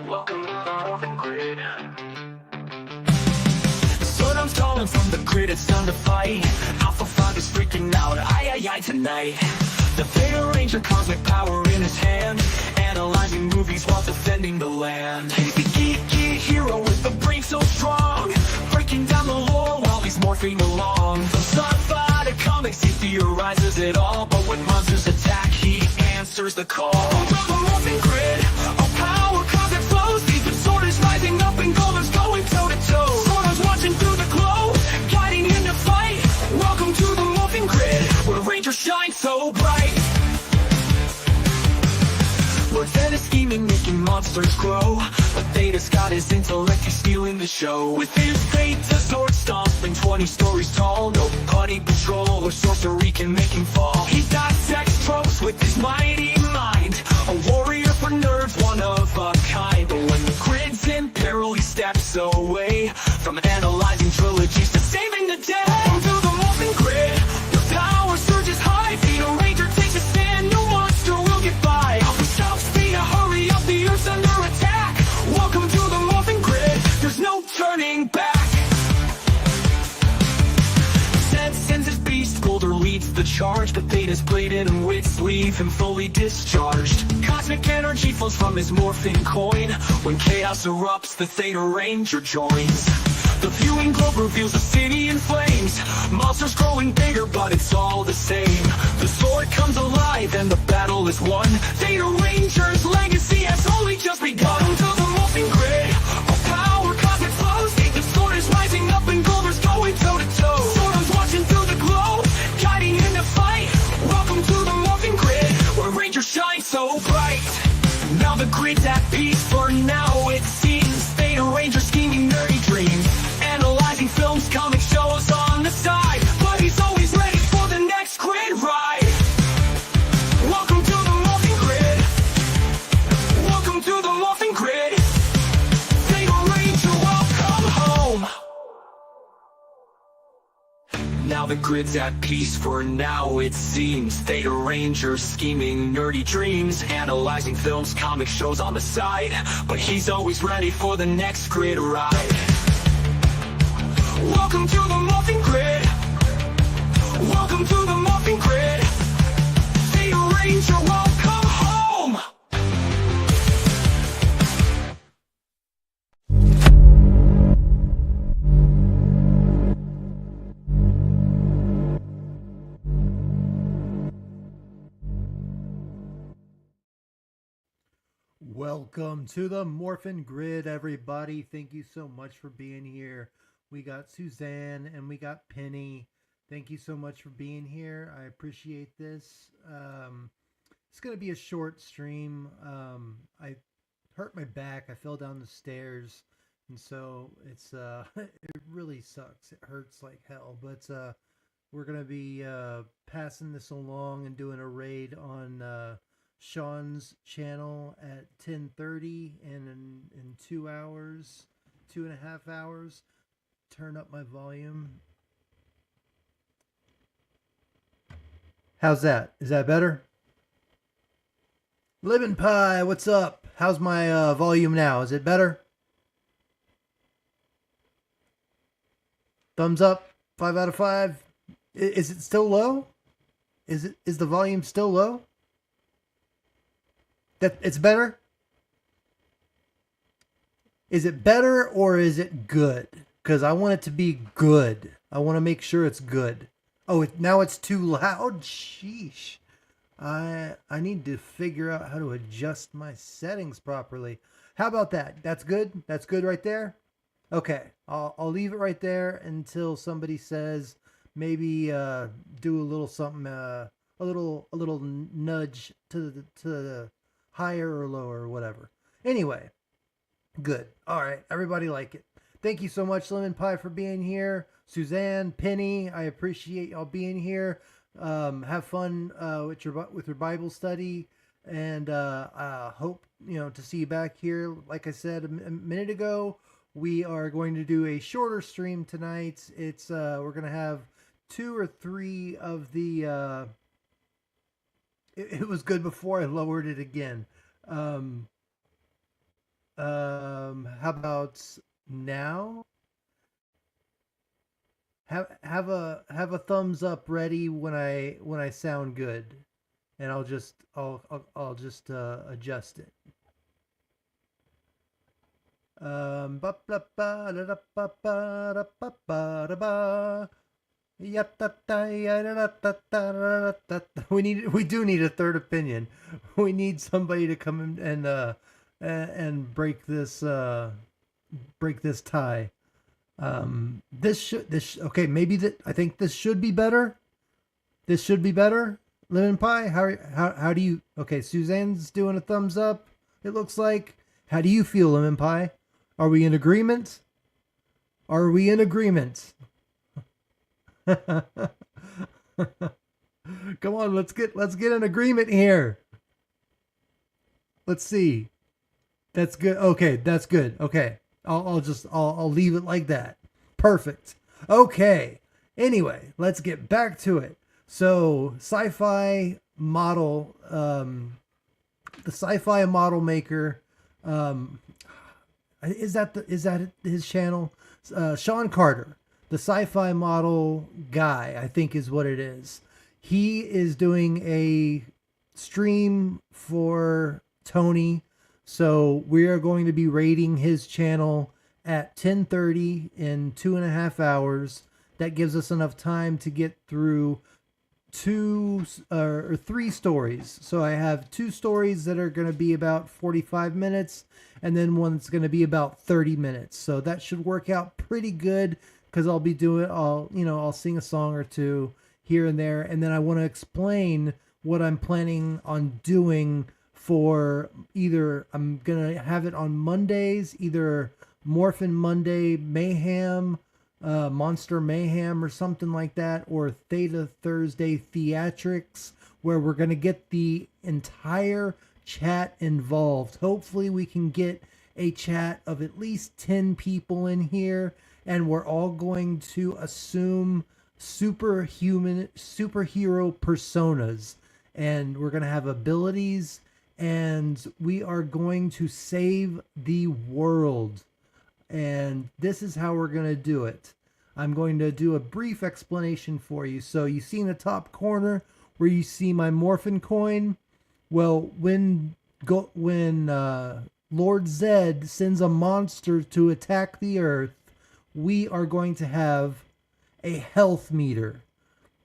Welcome to the Morphin Grid. Sun's calling from the grid, it's time to fight. Alpha 5 is freaking out, aye tonight. The Theta Ranger, cosmic power in his hand, analyzing movies while defending the land. He's the geeky hero with the brain so strong, breaking down the lore while he's morphing along. From sci-fi to comics, he theorizes it all, but when monsters attack, he answers the call. From the Morphin Grid, our power cosmic flows, these disorders rising up and golden's going toe-to-toe. Swords watching through the glow, guiding in the fight. Welcome to the Morphin Grid, where Rangers shine so bright. Where Theta's scheming, making monsters grow, but Theta's got his intellect, he's stealing the show. With his Thetazord Spirit, 20 stories tall, no putty patrol or sorcery can make him fall. He dissects tropes with his mighty mind, a warrior for nerds, one of a kind. But when the grid's in peril, he steps away, from analyzing trilogies to saving the day. Welcome to the Morphin Grid, your power surges high. Theta Ranger takes a stand, no monster will get by. Alpha stops Theta, hurry up, the Earth's under attack. Welcome to the Morphin Grid, there's no turning back. Sends his beast, Boulder leads the charge, but Theta's bladed and wits leave him fully discharged. Cosmic energy flows from his morphing coin, when chaos erupts, the Theta Ranger joins. The viewing globe reveals a city in flames, monsters growing bigger, but it's all the same. The sword comes alive and the battle is won. Theta Ranger's legacy has only just begun. To the Morphin Grid, our power cosmic flows, the sword is rising up and Golder's going toe-to-toe. Swords watching through the glow, guiding in the fight. Welcome to the Morphin Grid, where Rangers shine so bright. Now the grid's at peace for now, it seems. Theta Ranger scheming nerdy dreams, analyzing films, comic shows on the side, but he's always ready for the next grid ride. Welcome to the Morphin Grid. Welcome to the Morphin Grid. Theta Ranger, welcome home. Now the grid's at peace for now, it seems. Theta Ranger scheming nerdy dreams, analyzing films, comic shows on the side, but he's always ready for the next grid ride. Welcome to the Morphin Grid. Welcome to the Morphin Grid. Theta Ranger, welcome home. Welcome to the Morphin Grid, everybody. Thank you so much for being here. We got Suzanne and we got Penny. Thank you so much for being here. I appreciate this. It's going to be a short stream. I hurt my back. I fell down the stairs. And so it's it really sucks. It hurts like hell. But we're going to be passing this along and doing a raid on Sean's channel at 10:30 and in 2 hours, 2.5 hours. Turn up my volume. How's that? Is that better? Living Pie, what's up? How's my volume now? Is it better? Thumbs up. 5 out of 5. Is it still low? Is the volume still low? That it's better? Is it better or is it good? Because I want it to be good. I want to make sure it's good. Oh, now it's too loud? Sheesh. I need to figure out how to adjust my settings properly. How about that? That's good? That's good right there? Okay. I'll leave it right there until somebody says maybe do a little something, a little nudge to the higher or lower or whatever. Anyway, good. All right. Everybody like it. Thank you so much, Lemon Pie, for being here. Suzanne, Penny, I appreciate y'all being here. Have fun with your Bible study, and hope to see you back here. Like I said a minute ago, we are going to do a shorter stream tonight. It's we're gonna have 2 or 3 of the. It was good before I lowered it again. How about now? Have a thumbs up ready when I sound good, and I'll just adjust it. Ba ba ba da da ba ba da ba ba da ba. Ya da da ya da da da da da da. We do need a third opinion. We need somebody to come in and break this tie. Okay, maybe that I think this should be better. This should be better. Lemon pie. How do you? Okay, Suzanne's doing a thumbs up. It looks like. How do you feel, lemon pie? Are we in agreement? Are we in agreement? Come on, let's get an agreement here. Let's see. That's good. Okay, that's good. Okay. I'll leave it like that. Perfect. Okay. Anyway, let's get back to it. So, sci-fi model the sci-fi model maker is that his channel? Sean Carter, the sci-fi model guy, I think is what it is. He is doing a stream for Tony, so we are going to be rating his channel at 10:30 in 2.5 hours. That gives us enough time to get through two or three stories. So I have two stories that are going to be about 45 minutes and then one that's going to be about 30 minutes. So that should work out pretty good because I'll sing a song or two here and there. And then I want to explain what I'm planning on doing for either I'm going to have it on Mondays, either Morphin Monday Mayhem, Monster Mayhem or something like that, or Theta Thursday Theatrics, where we're going to get the entire chat involved. Hopefully we can get a chat of at least 10 people in here, and we're all going to assume superhero personas, and we're going to have abilities, and we are going to save the world. And this is how we're going to do it. I'm going to do a brief explanation for you. So you see in the top corner where you see my Morphin coin. Well, when Lord Zed sends a monster to attack the Earth, we are going to have a health meter.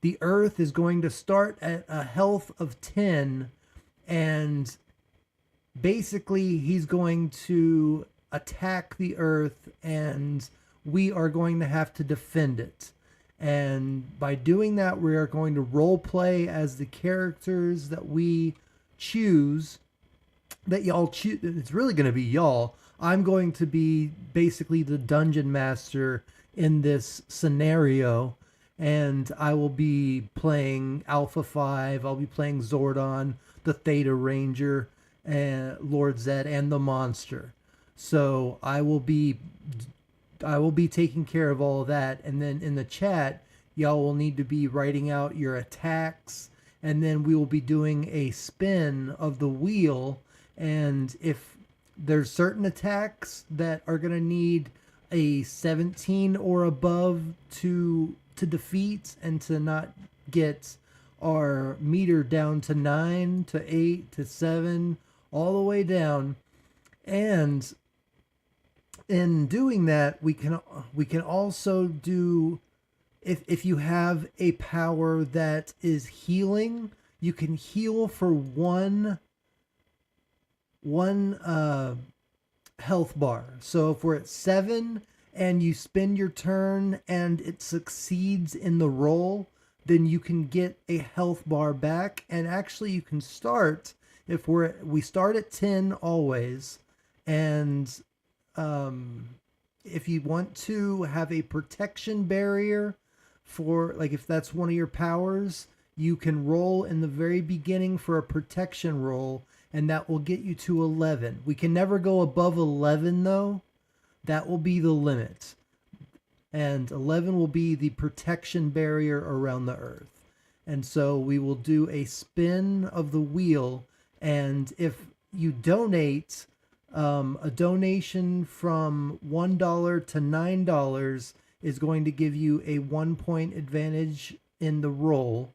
The Earth is going to start at a health of 10, and basically he's going to attack the Earth, and we are going to have to defend it. And by doing that, we are going to role play as the characters that we choose, that y'all choose. It's really going to be y'all. I'm going to be basically the dungeon master in this scenario, and I will be playing Alpha 5. I'll be playing Zordon, the Theta Ranger, and Lord Zed, and the monster. So I will be taking care of all of that. And then in the chat, y'all will need to be writing out your attacks. And then we will be doing a spin of the wheel. And if there's certain attacks that are going to need a 17 or above to defeat and to not get our meter down to 9, to 8, to 7, all the way down. And in doing that, we can also do, if you have a power that is healing, you can heal for one health bar. So if we're at 7 and you spend your turn and it succeeds in the roll, then you can get a health bar back. And actually you can start, if we start at 10 always, and if you want to have a protection barrier for, like, if that's one of your powers, you can roll in the very beginning for a protection roll, and that will get you to 11. We can never go above 11 though. That will be the limit. And 11 will be the protection barrier around the Earth. And so we will do a spin of the wheel, and if you donate A donation from $1 to $9 is going to give you a 1 point advantage in the roll.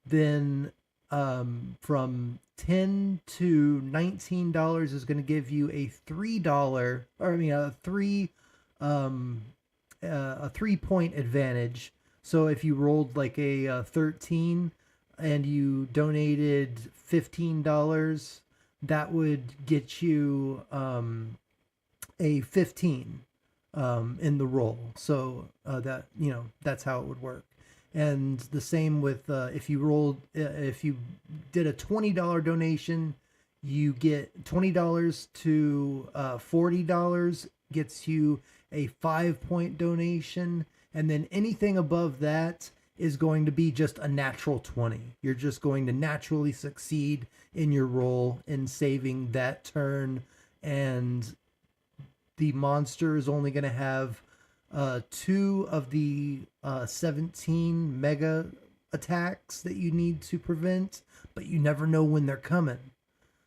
Then from $10 to $19 is going to give you a $3, or I mean a 3 point advantage. So if you rolled like a 13 and you donated $15, that would get you a 15 in the roll. So that, that's how it would work. And the same with if you did a $20 donation, you get $20 to $40 gets you a 5 point donation. And then anything above that is going to be just a natural 20. You're just going to naturally succeed in your roll in saving that turn. And the monster is only going to have 2 of the 17 mega attacks that you need to prevent, but you never know when they're coming.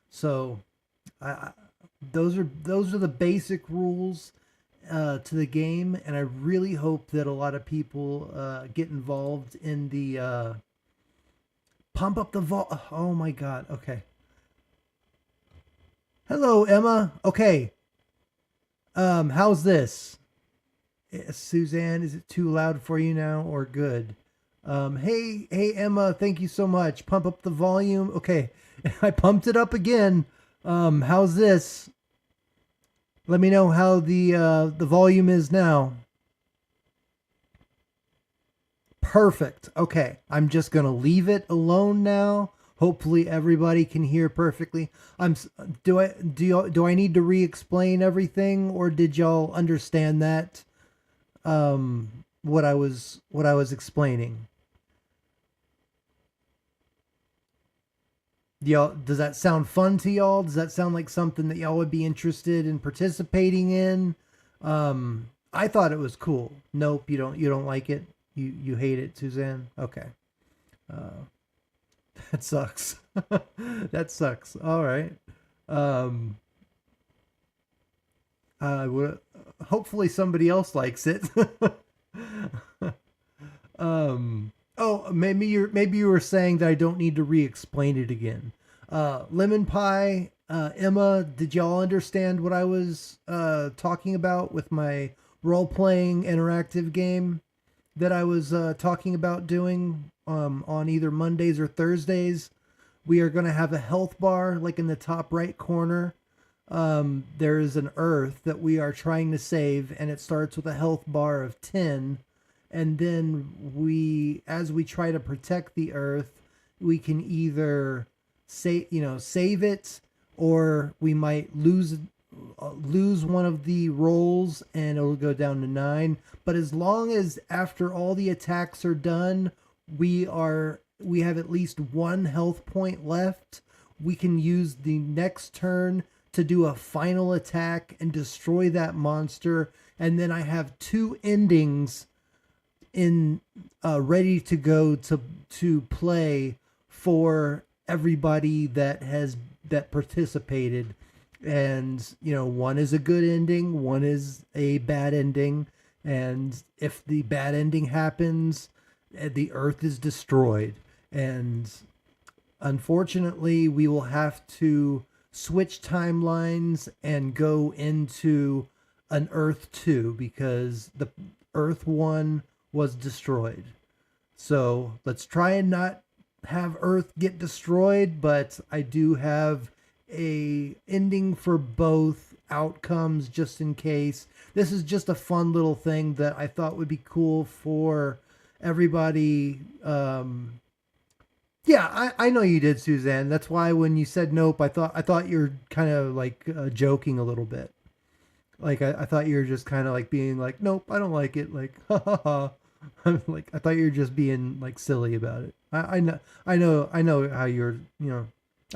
So those are the basic rules to the game, and I really hope that a lot of people get involved in the pump up the vault. Oh my god. Okay. Hello, Emma. Okay. How's this? Suzanne, is it too loud for you now or good? Hey Emma, thank you so much. Pump up the volume. Okay, I pumped it up again. How's this? Let me know how the volume is now. Perfect. Okay, I'm just gonna leave it alone now. Hopefully everybody can hear perfectly. Do I need to re-explain everything, or did y'all understand that? What I was explaining. Y'all, does that sound fun to y'all? Does that sound like something that y'all would be interested in participating in? I thought it was cool. Nope, you don't like it. You hate it, Suzanne. Okay. That sucks. That sucks. All right. Hopefully somebody else likes it. Oh, maybe you were saying that I don't need to re-explain it again. Lemon pie, Emma, did y'all understand what I was talking about with my role-playing interactive game that I was talking about doing on either Mondays or Thursdays? We are going to have a health bar like in the top right corner. There is an earth that we are trying to save, and it starts with a health bar of 10. And then as we try to protect the earth, we can either save it, or we might lose one of the rolls and it'll go down to 9. But as long as after all the attacks are done, we have at least 1 health point left, we can use the next turn to do a final attack and destroy that monster. And then I have 2 endings in ready to go to play for everybody that participated. And one is a good ending, one is a bad ending, and if the bad ending happens, the earth is destroyed. And unfortunately, we will have to switch timelines and go into an Earth 2 because the Earth 1 was destroyed. So let's try and not have Earth get destroyed, but I do have a ending for both outcomes just in case. This is just a fun little thing that I thought would be cool for everybody. Yeah, I know you did, Suzanne. That's why when you said nope, I thought you were kind of like joking a little bit. Like I thought you were just kind of like being like, nope, I don't like it. Like, ha ha ha. Like I thought you were just being like silly about it. I know how you're.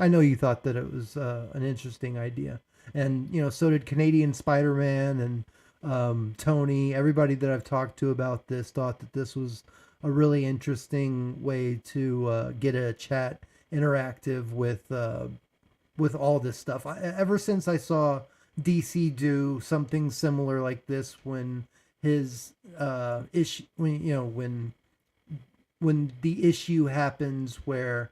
I know you thought that it was an interesting idea, and so did Canadian Spider-Man and Tony. Everybody that I've talked to about this thought that this was a really interesting way to get a chat interactive with all this stuff. Ever since I saw DC do something similar like this when his issue, when the issue happens where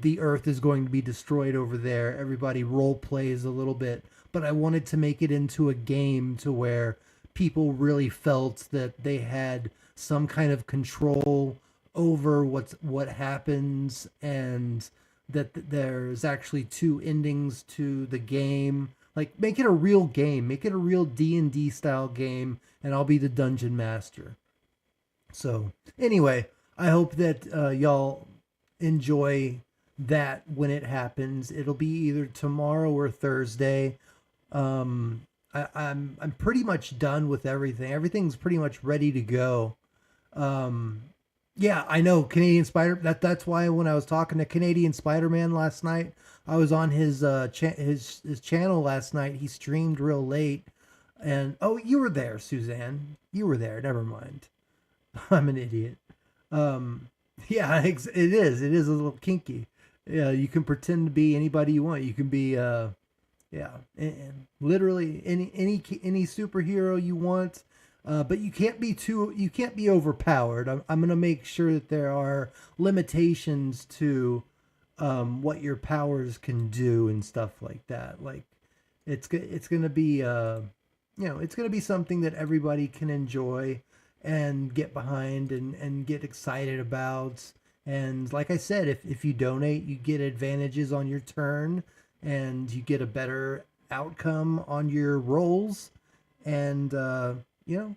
the Earth is going to be destroyed over there. Everybody role plays a little bit, but I wanted to make it into a game to where people really felt that they had some kind of control over what happens, and that there's actually two endings to the game. Like, make it a real game, make it a real D&D style game, and I'll be the dungeon master. So anyway, I hope that y'all enjoy that when it happens. It'll be either tomorrow or Thursday. I'm pretty much done with everything. Everything's pretty much ready to go. Yeah, I know Canadian Spider. That's why when I was talking to Canadian Spider-Man last night, I was on his his channel last night. He streamed real late, and oh, you were there, Suzanne. You were there. Never mind. I'm an idiot. Yeah, it is. It is a little kinky. Yeah, you can pretend to be anybody you want. You can be, yeah, and literally any superhero you want. But you can't be overpowered. I'm gonna make sure that there are limitations to what your powers can do and stuff like that. Like, it's gonna be it's gonna be something that everybody can enjoy and get behind and get excited about. And like I said, if you donate, you get advantages on your turn, and you get a better outcome on your rolls, and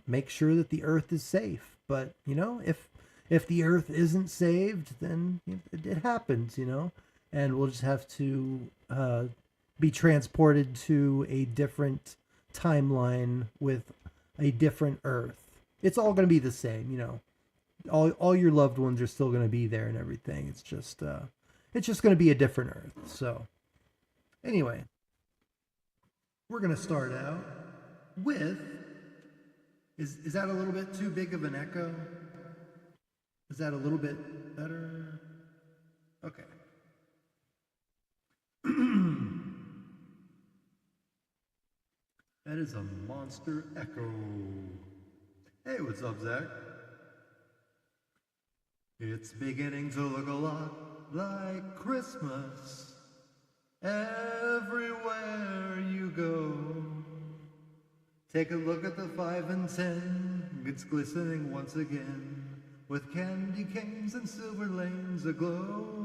make sure that the Earth is safe. But if the Earth isn't saved, then it happens, and we'll just have to be transported to a different timeline with a different Earth. It's all going to be the same, all your loved ones are still going to be there and everything. It's just going to be a different Earth. So anyway, we're going to start out with, is that a little bit too big of an echo? Is that a little bit better? Okay. That is a monster echo. Hey, what's up, Zach? It's beginning to look a lot like Christmas everywhere you go. Take a look at the 5 and 10, it's glistening once again, with candy canes and silver lanes aglow.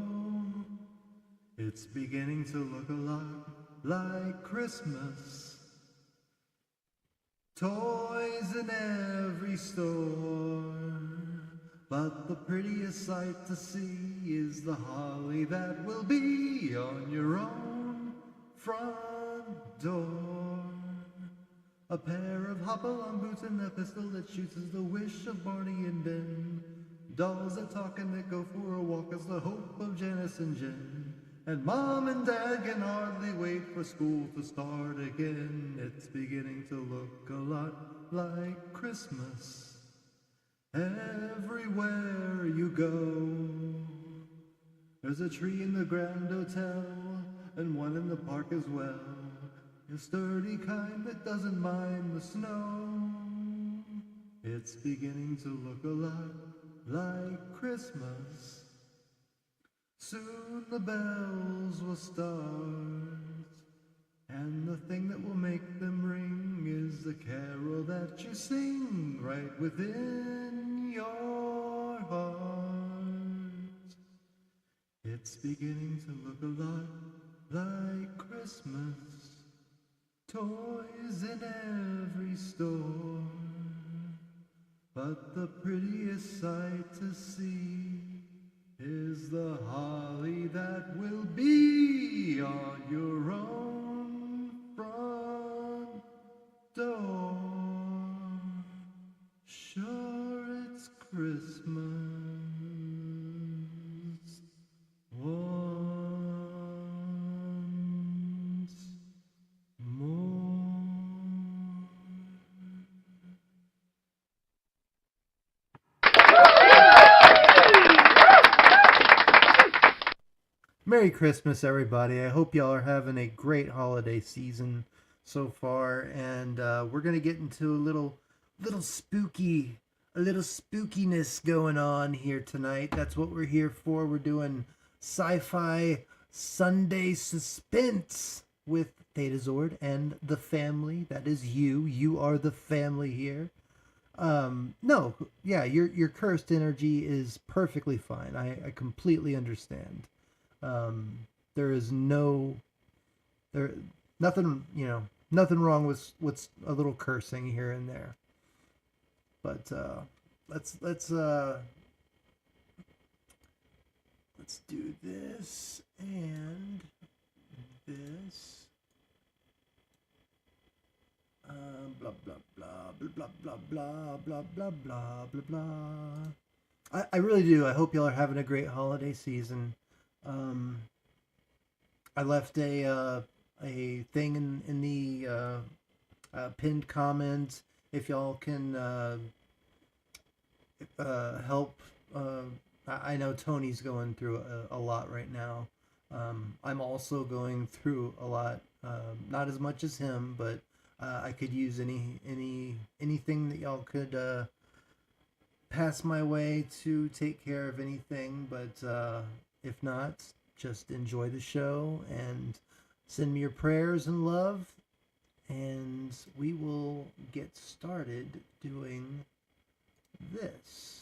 It's beginning to look a lot like Christmas. Toys in every store, but the prettiest sight to see is the holly that will be on your own front door. A pair of hop-along boots and a pistol that shoots is the wish of Barney and Ben. Dolls that talk and that go for a walk is the hope of Janice and Jen. And Mom and Dad can hardly wait for school to start again. It's beginning to look a lot like Christmas everywhere you go. There's a tree in the Grand Hotel and one in the park as well. A sturdy kind that doesn't mind the snow. It's beginning to look a lot like Christmas. Soon the bells will start, and the thing that will make them ring is the carol that you sing right within your heart. It's beginning to look a lot like Christmas. Toys in every store, but the prettiest sight to see is the holly that will be on your own front door. Sure, it's Christmas once more. Merry Christmas, everybody. I hope y'all are having a great holiday season. so far, and we're gonna get into a little spookiness going on here tonight. That's what we're here for. We're doing Sci-Fi Sunday Suspense with Thetazord and the family. That is you. You are the family here. No, yeah, your cursed energy is perfectly fine. I completely understand. There is nothing wrong with a little cursing here and there. But let's do this and this. Blah blah blah blah blah blah blah blah blah blah blah. I really do. I hope y'all are having a great holiday season. I left a thing in the pinned comment. If y'all can help, I know Tony's going through a lot right now. I'm also going through a lot. Not as much as him, but I could use anything that y'all could pass my way to take care of anything. But if not, just enjoy the show and send me your prayers and love, and we will get started doing this.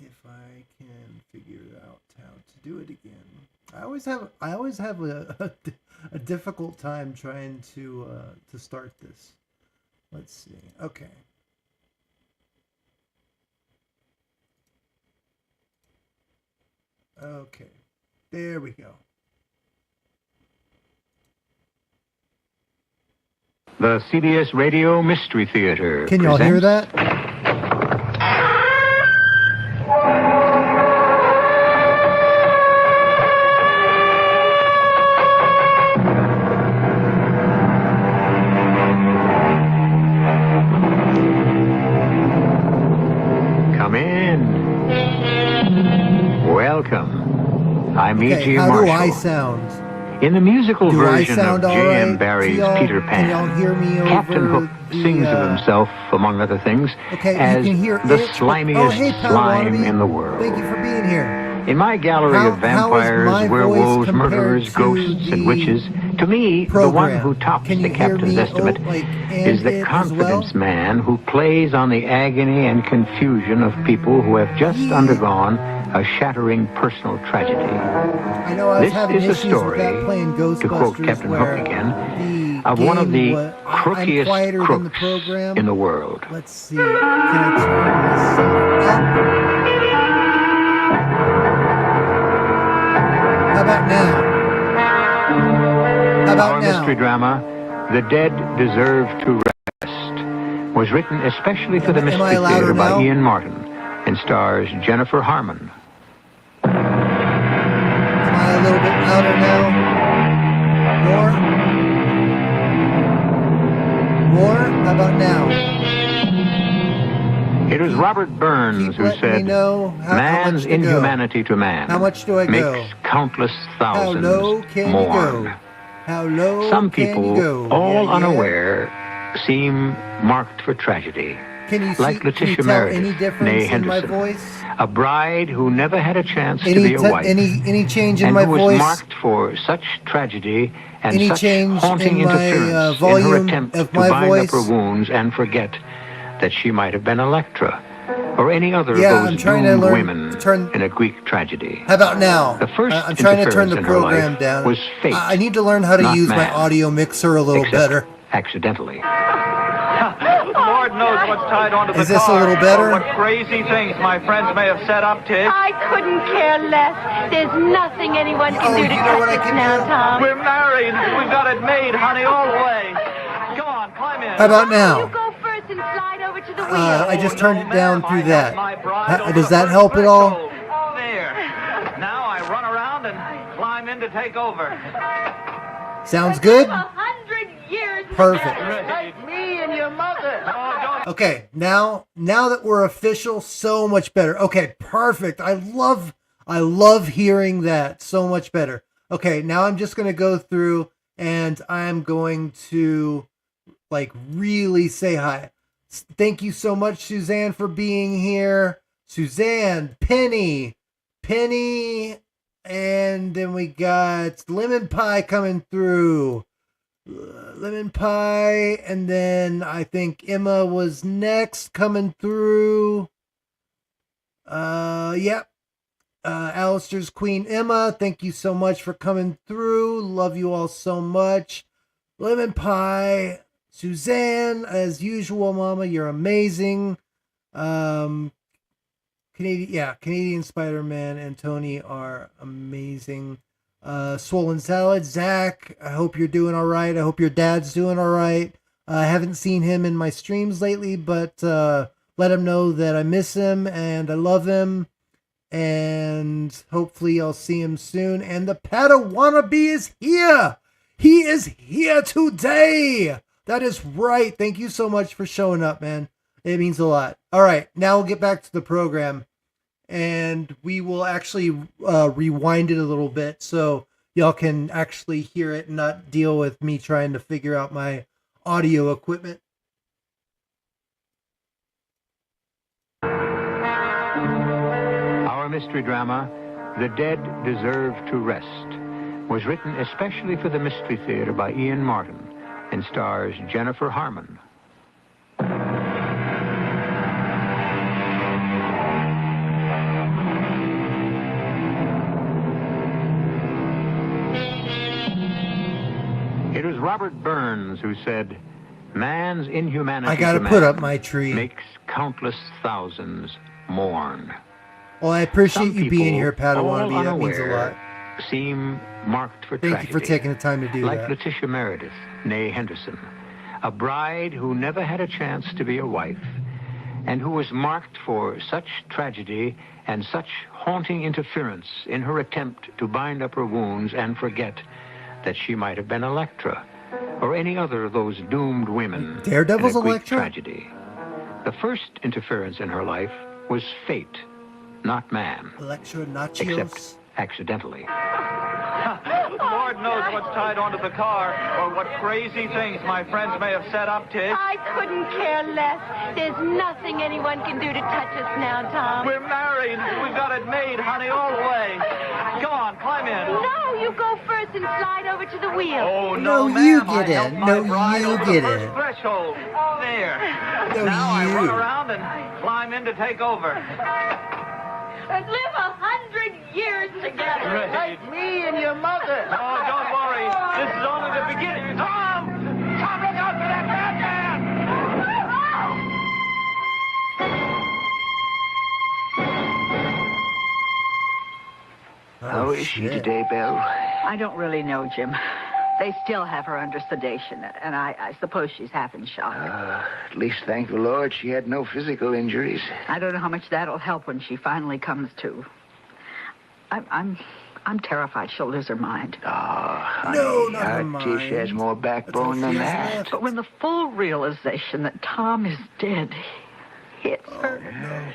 If I can figure out how to do it again. I always have a difficult time trying to start this. Let's see. Okay. Okay. There we go. The CBS Radio Mystery Theater. Can y'all hear that? Come in. Welcome. I'm E.G. How Marshall. do I sound? In the musical Do I version sound of all J.M. right Barrie's to y'all? Peter Can y'all Pan, hear me over Captain Hook the, sings of himself, among other things, Okay, as you can hear the it. slimiest Oh, hey, Pal slime Wannabe. in the world. Thank you for being here. In my gallery How of is vampires, my voice werewolves, compared murderers, to ghosts, the and witches, to me, the one program? who tops Can the you hear captain's me, estimate and is the it as confidence well? man who plays on the agony and confusion of people who have just undergone a shattering personal tragedy. I know I was This having is a issues story, with that playing to quote Ghostbusters, Captain where Hook again, the of one of the game I'm crookiest quieter than the crooks program. in the world. Let's see. Can I turn myself up? How about now? How about Our now? mystery drama, The Dead Deserve to Rest, was written especially for the Am I Mystery louder Theater by now? Ian Martin and stars Jennifer Harmon. Am I a little bit louder now? More? How about now? It was Robert Burns Keep who letting me said, know how man's much to go. inhumanity to man How much do I makes go? countless How thousands low can mourn. you go? How low Some can people, you go? all Yeah, yeah. unaware, seem marked for tragedy. Can you Like see, can you Letitia tell Meredith, any née difference in my Henderson, voice? a bride who never had a chance to Any be a wife, any change in and my who was voice? marked for such tragedy and Any such change haunting in my, interference in her volume attempt of to my bind voice? up her wounds and forget that she might have been Electra or any other Yeah, of I'm those trying to doomed learn women to turn. in a Greek tragedy. How about now? The first I'm trying to turn the interference in her program life down. was fate, I need to learn how to not use my man, audio mixer a little except better. accidentally. Lord knows what's tied onto the Is this a car, little better? or what crazy things my friends may have set up, Tig. I couldn't care less. There's nothing anyone can Oh, do to you know what touch I us can now, do? Tom. We're married. We've got it made, honey, all the way. Come on, climb in. How about You now? go first and slide over to the wheel. I just turned it down ma'am, through I that. help my bride over Does the that first help at all? threshold. There. Now I run around and climb in to take over. Sounds good? 100 years. Perfect. Like me and your mother. Oh, don't. Okay, now that we're official, so much better. Okay, perfect. I love I love hearing that so much better. Okay, now I'm just going to go through and I'm going to like really say hi. Thank you so much, Suzanne, for being here. Suzanne, Penny, and then we got Lemon Pie coming through. Lemon Pie, and then I think Emma was next coming through. Yep. Alistair's Queen Emma, thank you so much for coming through. Love you all so much. Lemon Pie, Suzanne, as usual, Mama, you're amazing. Canadian Spider-Man and Tony are amazing. Swollen Salad, Zach, I hope you're doing all right. I hope your dad's doing all right. I haven't seen him in my streams lately, but let him know that I miss him and I love him. And hopefully I'll see him soon. And the Padawannabe is here. He is here today. That is right. Thank you so much for showing up, man. It means a lot. All right, now we'll get back to the program. And we will actually rewind it a little bit so y'all can actually hear it and not deal with me trying to figure out my audio equipment. Our mystery drama, The Dead Deserve to Rest, was written especially for the Mystery Theater by Ian Martin and stars Jennifer Harmon. It was Robert Burns who said, "Man's inhumanity I gotta to put man up my tree. makes countless thousands mourn." Well, I appreciate Some you being people, here, Padawannabe. all That means a unaware, lot. seem marked for Thank tragedy. you for taking the time to do like that. Letitia Meredith, née Henderson, a bride who never had a chance to be a wife, and who was marked for such tragedy and such haunting interference in her attempt to bind up her wounds and forget that she might have been Electra, or any other of those doomed women Daredevil's in a Greek Electra? tragedy. The first interference in her life was fate, not man, Electro except Nachos. accidentally. Lord knows what's tied onto the car, or what crazy things my friends may have set up, Tish. I couldn't care less. There's nothing anyone can do to touch us now, Tom. We're married. We've got it made, honey, all the way. Go on, climb in. No, you go first and slide over to the wheel. Oh, No, no, you ma'am. get I helped in. my No, bride you over get the first in. threshold. There. No, now I you. run around and climb in to take over. And live 100 years together. Right. Me and your mother. Oh, don't worry. This is only the beginning. Tom! Tom, look out for that madman! How is she today, Belle? I don't really know, Jim. They still have her under sedation, and I suppose she's half in shock. At least, thank the Lord, she had no physical injuries. I don't know how much that'll help when she finally comes to. I'm terrified she'll lose her mind. Oh, honey, No, not her our mind. Tish has more backbone That's all than she has that. left. But when the full realization that Tom is dead hits her,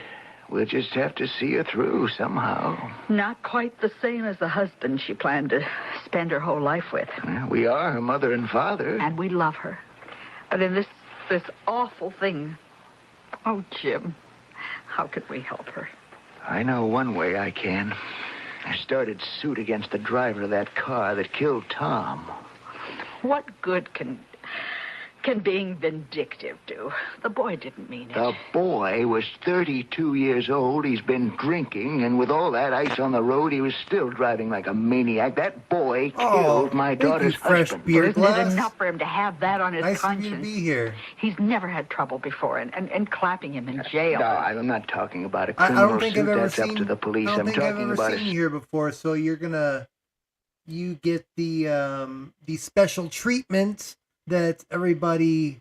We'll just have to see her through somehow. not quite the same as the husband she planned to spend her whole life with. Well, we are her mother and father. And we love her. But in this awful thing, oh, Jim, how could we help her? I know one way I can. I started suit against the driver of that car that killed Tom. What good can being vindictive do? The boy didn't mean it. The boy was 32 years old. He's been drinking, and with all that ice on the road, he was still driving like a maniac. That boy killed my thank you, daughter's fresh husband. beer Isn't glass. it enough for him to have that on his Nice of you to conscience? be here. He's never had trouble before, and clapping him in jail. No, I'm not talking about a I criminal don't think suit. I've ever That's seen. up to the police. I don't I'm think I've talking ever about seen you here before. So you get the special treatment that everybody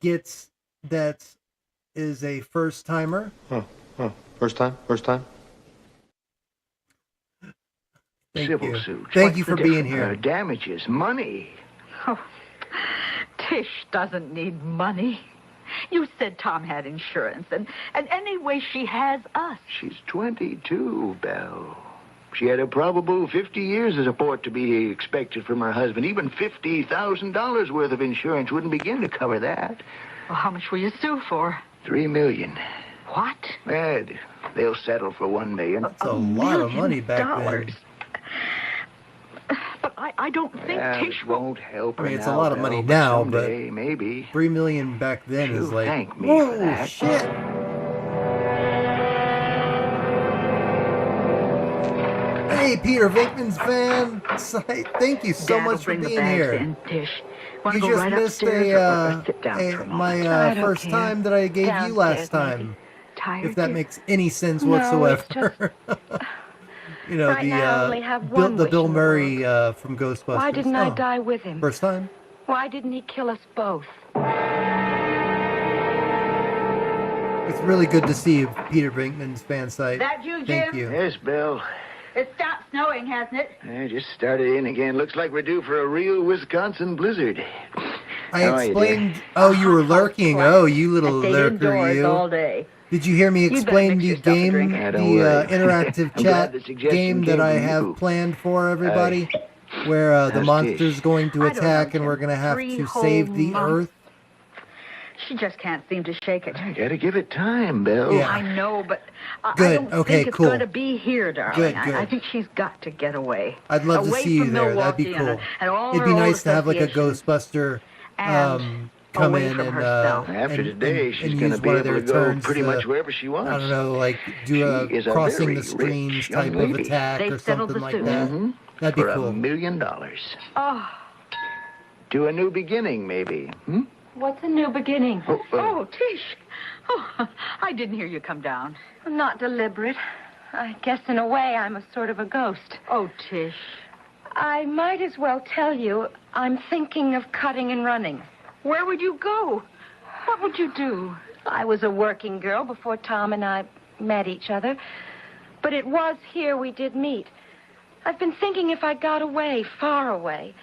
gets. That is a first timer. First time? Thank civil you. suit. Thank you What's for the being difference? here. Damages, money. Oh, Tish doesn't need money. You said Tom had insurance, and anyway, she has us. She's 22, Belle. She had a probable 50 years of support to be expected from her husband. Even $50,000 worth of insurance wouldn't begin to cover that. Well, how much will you sue for? $3 million. What? Ed, they'll settle for $1 million. That's a lot of money back then. But I don't think Tish won't help her. I mean, it's now, a lot of money Bill, now, someday, maybe. $3 million back then is like, Thank me whoa, for that. shit. Hey, Peter Venkman's fan. Thank you so much for being here. You just missed my first time that I gave you last time. If that makes any sense whatsoever. You know, right now I only have one the wish Bill in the Murray from Ghostbusters. Why didn't I die with him? First time? Why didn't he kill us both? It's really good to see you, Peter Venkman's fan site. That you, Jim? Thank you. Yes, Bill. It stopped snowing, hasn't it? I just started in again. Looks like we're due for a real Wisconsin blizzard. I explained... Oh, you were lurking. Oh, you little lurker, you. All day. Did you hear me explain the game, the interactive chat game that I have planned for everybody? Where the monster's going to attack and we're going to have to save the Earth? She just can't seem to shake it. I gotta give it time, Bill. Yeah. I know, but I Good. don't Okay, think it's cool. going to be here, darling. Good. I think she's got to get away. I'd love to Away see you from there. That'd be Milwaukee cool. and all It'd her be old nice to have like a associations. Ghostbuster And come away in from and herself. After today, she's and gonna use be one of able their to go turns pretty to, much wherever she wants. I don't know, like do She a is a crossing very the streams rich type young of lady. attack They've or settled something the like suit. that. That'd be For cool. $1 million. Oh, To a new beginning, maybe. Hmm? What's a new beginning? oh, Tish. Oh, I didn't hear you come down. Not deliberate. I guess in a way I'm a sort of a ghost. Oh, Tish. I might as well tell you I'm thinking of cutting and running. Where would you go? What would you do? I was a working girl before Tom and I met each other. But it was here we did meet. I've been thinking if I got away, far away.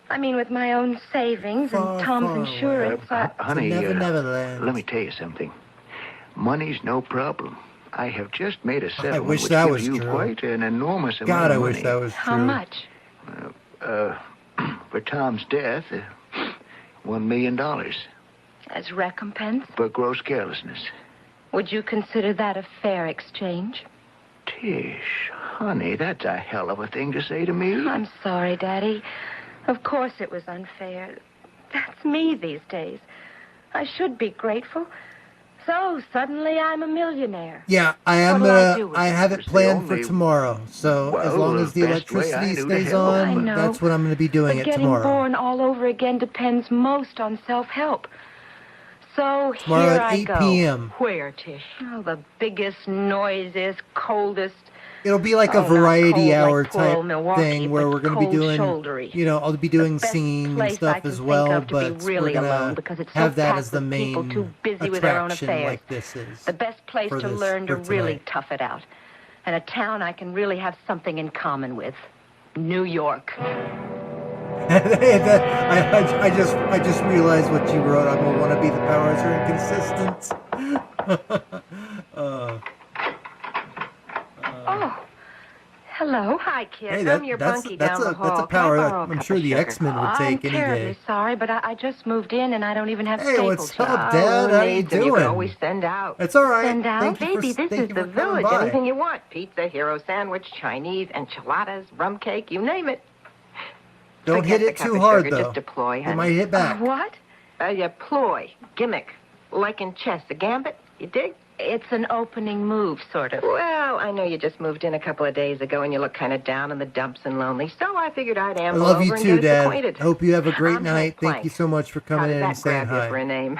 I mean, with my own savings Far, and Tom's far insurance. Honey, Neverland. let me tell you something. Money's no problem. I have just made a settlement wish which that gives was you true. quite an enormous amount God, I of money. wish that was true. How much? For Tom's death, $1 million As recompense? for gross carelessness. Would you consider that a fair exchange? Tish, honey, that's a hell of a thing to say to me. I'm sorry, Daddy. Of course it was unfair. That's me these days. I should be grateful. So, suddenly I'm a millionaire. Yeah, I am What'll I do gonna. with I it? have it It's the planned for only- tomorrow. So as Well, long as the the best way I electricity knew to stays help. I on, know. that's what I'm gonna be doing But it getting tomorrow. born all over again depends most on self-help. So Tomorrow here at I 8 go. p.m. Where, Tish? Oh, the biggest, noisiest, coldest. It'll be like a Oh, not variety cold hour like poor type old Milwaukee, thing where but we're gonna be doing, cold-shouldery. you know, I'll be doing The best singing and place I stuff can as think well, of to be but really we're alone gonna because it's so have that packed as the with people main too busy with their own attraction, affairs. like this is. The best place for to this- learn to for really tonight. tough it out. And a town I can really have something in common with. New York. I just realized what you wrote. I'm gonna want to be the powers are inconsistent. Oh. Hello. Hi, kid. Hey, I'm your bunkie down the hall. that's a Can I power borrow that a I'm cup sure of the sugar? X-Men would take I'm any terribly day. sorry, but I just moved in and I don't even have Hey, staples what's yet. up, Dad? How you You can doing? always send out. It's all right. Send out? Thank you Baby, for, this thank is you the for coming village. by. Anything you want. Pizza, hero sandwich, Chinese, enchiladas, rum cake, you name it. Don't Forget hit the it cup too of hard, sugar, though. Just deploy, It honey. might hit back. What? Yeah, ploy, gimmick, like in chess, a gambit. You dig? It's an opening move, sort of. Well, I know you just moved in a couple of days ago and you look kind of down in the dumps and lonely, so I figured I'd I amble love over you and too, get us Dad. acquainted. Hope you have a great I'm night. Hank Thank Plank. you so much for How coming does in that and saying grab you for hi. a name?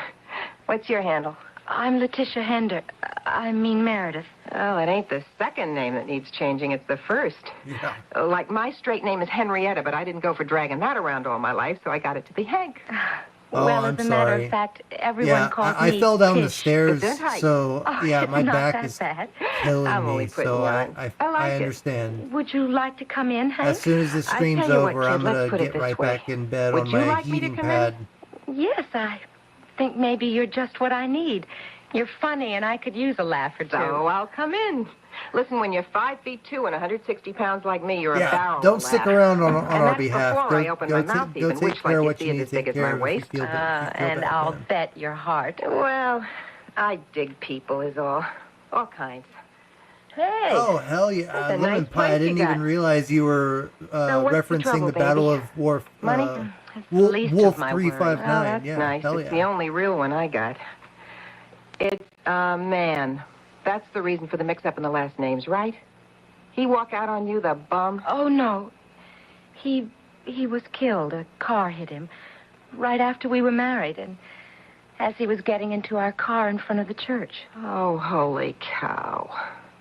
What's your handle? I'm Letitia Hender. I mean Meredith. Oh, it ain't the second name that needs changing, it's the first. Yeah. Like my straight name is Henrietta, but I didn't go for dragging that around all my life, so I got it to be Hank. Oh, Well, I'm as a matter sorry. of fact, everyone Yeah, calls I me fell down the Tish. stairs, Gesundheit. so Oh, yeah, my not back that is bad. killing I'm me. only putting So you I on. I like it. understand. Would you like to come in, Hank? As soon as the I stream's tell you what, over, kid, I'm let's gonna put it get this right way. back in bed Would on you my like me to heating come in? pad. Yes, I think maybe you're just what I need. You're funny, and I could use a laugh or two. So I'll come in. Listen, when you're 5'2" and 160 pounds like me, you're a barrel. Don't stick around on and our that's behalf. Before I open my mouth, go even, take which, care of like what you you see, need is to as big take as my care of. waist. And I'll bet your heart. Well, I dig people is all kinds. Hey. Oh, hell yeah. That's a Lemon nice pie. place I didn't you even got. realize you were So what's the referencing trouble, the Battle baby? of Wolf. Money? It's the least Wolf of my 359. Oh, that's yeah, nice. hell It's yeah. the only real one I got. It's a man. That's the reason for the mix-up in the last names, right? He walk out on you, the bum? Oh, no. He was killed. A car hit him right after we were married, and as he was getting into our car in front of the church. Oh, holy cow.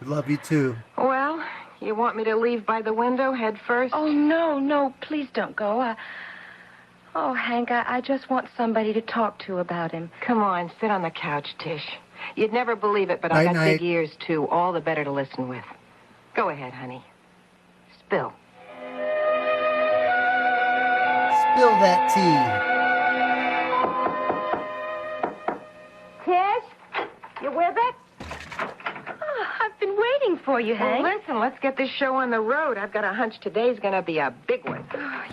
Love you too. Well, you want me to leave by the window head first? Oh, no, please don't go. Oh, Hank, I just want somebody to talk to about him. Come on, sit on the couch, Tish. You'd never believe it, but I got big ears, too. All the better to listen with. Go ahead, honey. Spill. Spill that tea. Tish? You with it? Oh, I've been waiting for you, Well, Hank. listen, let's get this show on the road. I've got a hunch today's going to be a big one.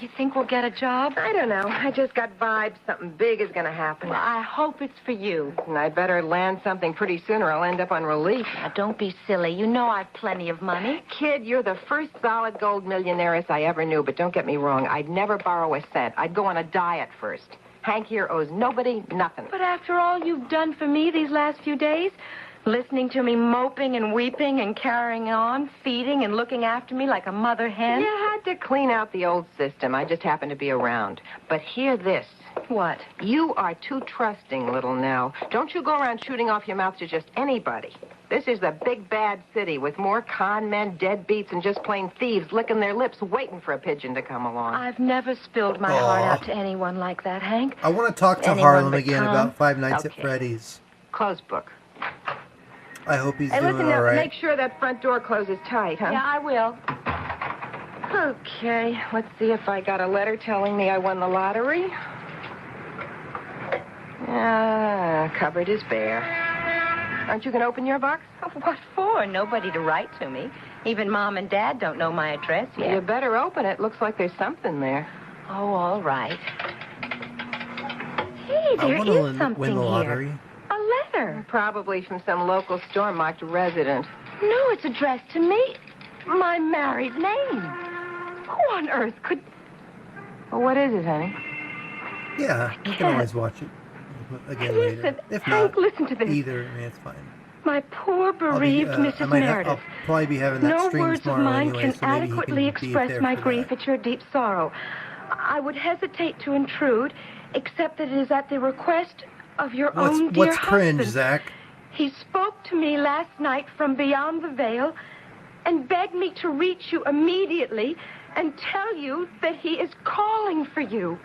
You think we'll get a job? I don't know. I just got vibes. Something big is going to happen. Well, I hope it's for you. And I'd better land something pretty soon or I'll end up on relief. Now, don't be silly. You know I've plenty of money. Kid, you're the first solid gold millionairess I ever knew, but don't get me wrong. I'd never borrow a cent. I'd go on a diet first. Hank here owes nobody nothing. But after all you've done for me these last few days, listening to me moping and weeping and carrying on, feeding and looking after me like a mother hen. You had to clean out the old system. I just happened to be around. But hear this. What? You are too trusting, little Nell. Don't you go around shooting off your mouth to just anybody. This is the big bad city with more con men, deadbeats, and just plain thieves licking their lips waiting for a pigeon to come along. I've never spilled my heart out to anyone like that, Hank. I want to talk to Anyone Harlem but again Tom? about Five Nights at Okay. Freddy's. Close book. I hope he's Hey, doing listen, all now, right. make sure that front door closes tight, huh? Yeah, I will. Okay, let's see if I got a letter telling me I won the lottery. Cupboard is bare. Aren't you going to open your box? What for? Nobody to write to me. Even Mom and Dad don't know my address yet. You better open it. Looks like there's something there. Oh, all right. Hey, I there want is to something win the lottery. here. A letter. Probably from some local store-marked resident. No, it's addressed to me. My married name. Who on earth could... Well, what is it, honey? Yeah, you can always watch it again Listen, later. If Hank, not, listen to this. either, I mean, it's fine. My poor I'll be, bereaved I Mrs. might Meredith. I'll probably be having that No stream words of tomorrow mine anyway, can so maybe he adequately be express there my for grief that. at your deep sorrow. I would hesitate to intrude, except that it is at the request of your own dear What's cringe, husband. Zach? He spoke to me last night from beyond the veil and begged me to reach you immediately and tell you that he is calling for you.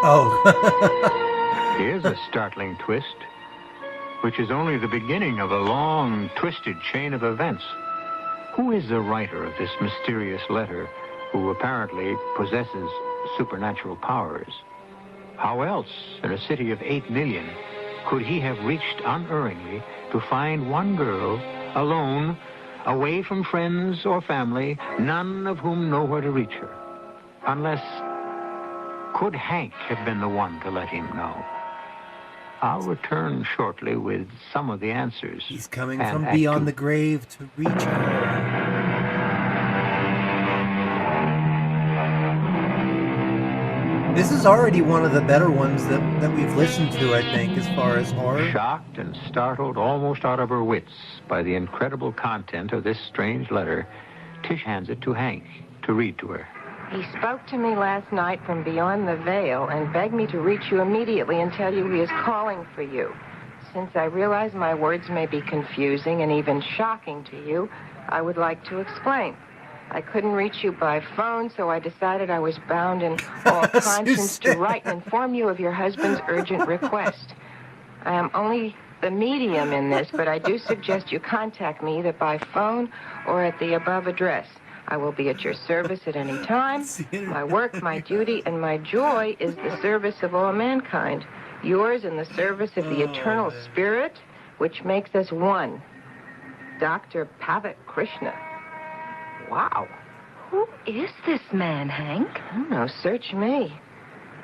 Oh. Here's a startling twist, which is only the beginning of a long, twisted chain of events. Who is the writer of this mysterious letter, who apparently possesses supernatural powers? How else, in a city of 8 million, could he have reached unerringly to find one girl, alone, away from friends or family, none of whom know where to reach her? Unless, could Hank have been the one to let him know? I'll return shortly with some of the answers. He's coming and from Act beyond Two. the grave to reach her. This is already one of the better ones that we've listened to, I think, as far as horror. Shocked and startled almost out of her wits by the incredible content of this strange letter, Tish hands it to Hank to read to her. He spoke to me last night from beyond the veil and begged me to reach you immediately and tell you he is calling for you. Since I realize my words may be confusing and even shocking to you, I would like to explain. I couldn't reach you by phone, so I decided I was bound in all conscience to write and inform you of your husband's urgent request. I am only the medium in this, but I do suggest you contact me either by phone or at the above address. I will be at your service at any time. My work, my duty, and my joy is the service of all mankind. Yours in the service of the eternal spirit, which makes us one. Dr. Pavat Krishna. Wow. Who is this man, Hank? I don't know. Search me.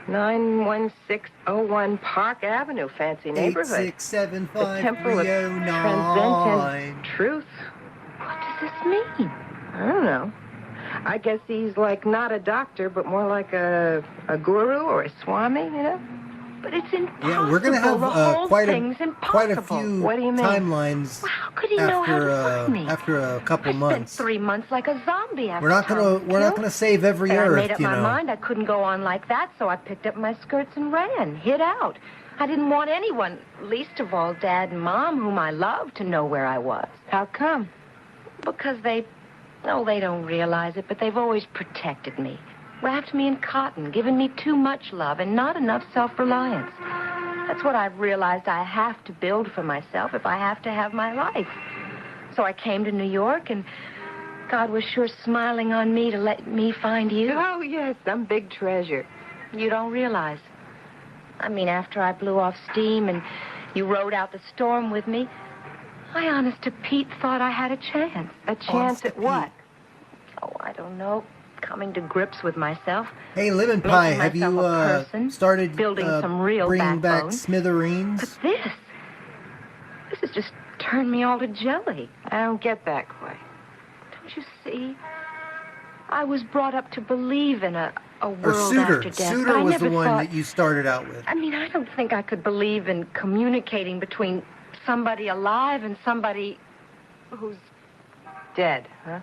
91601 Park Avenue, fancy neighborhood. 8675 The Temple of Transcendent Truth. What does this mean? I don't know. I guess he's like not a doctor, but more like a guru or a swami, you know? But it's impossible. Yeah, we're gonna have The whole quite thing's a impossible. few What do you mean? timelines Well, how could he know how to find me? after a couple I months. spent 3 months like a zombie after We're not gonna save every And I Earth, made up you my know. mind I couldn't go on like that, so I picked up my skirts and ran, hid out. I didn't want anyone, least of all Dad and Mom, whom I loved, to know where I was. How come? Because they don't realize it, but they've always protected me. Wrapped me in cotton, given me too much love and not enough self-reliance. That's what I've realized I have to build for myself if I have to have my life. So I came to New York, and God was sure smiling on me to let me find you. Oh, yes, some big treasure. You don't realize. I mean, after I blew off steam and you rode out the storm with me, I, honest to Pete, thought I had a chance. A chance at what? Oh, I don't know. Coming to grips with myself. Hey, Lemon Pie, Making have you myself a person, started building some real bringing back backbone. smithereens? But this has just turned me all to jelly. I don't get that quite. Don't you see? I was brought up to believe in a Or world Suitor. after death. Suitor but I was never the one thought... that you started out with. I mean, I don't think I could believe in communicating between somebody alive and somebody who's... Dead, huh?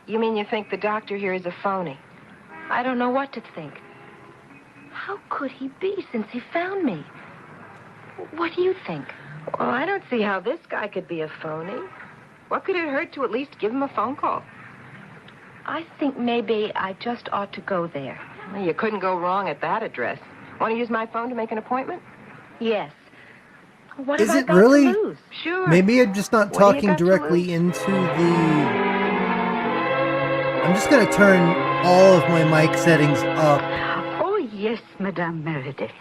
You mean you think the doctor here is a phony? I don't know what to think. How could he be since he found me? What do you think? Well, I don't see how this guy could be a phony. What could it hurt to at least give him a phone call? I think maybe I just ought to go there. Well, you couldn't go wrong at that address. Want to use my phone to make an appointment? Yes. What Is have I it got really? to lose? Sure. Maybe I'm just not What do you talking got to directly lose? into the... I'm just going to turn all of my mic settings up. Oh, yes, Madame Meredith.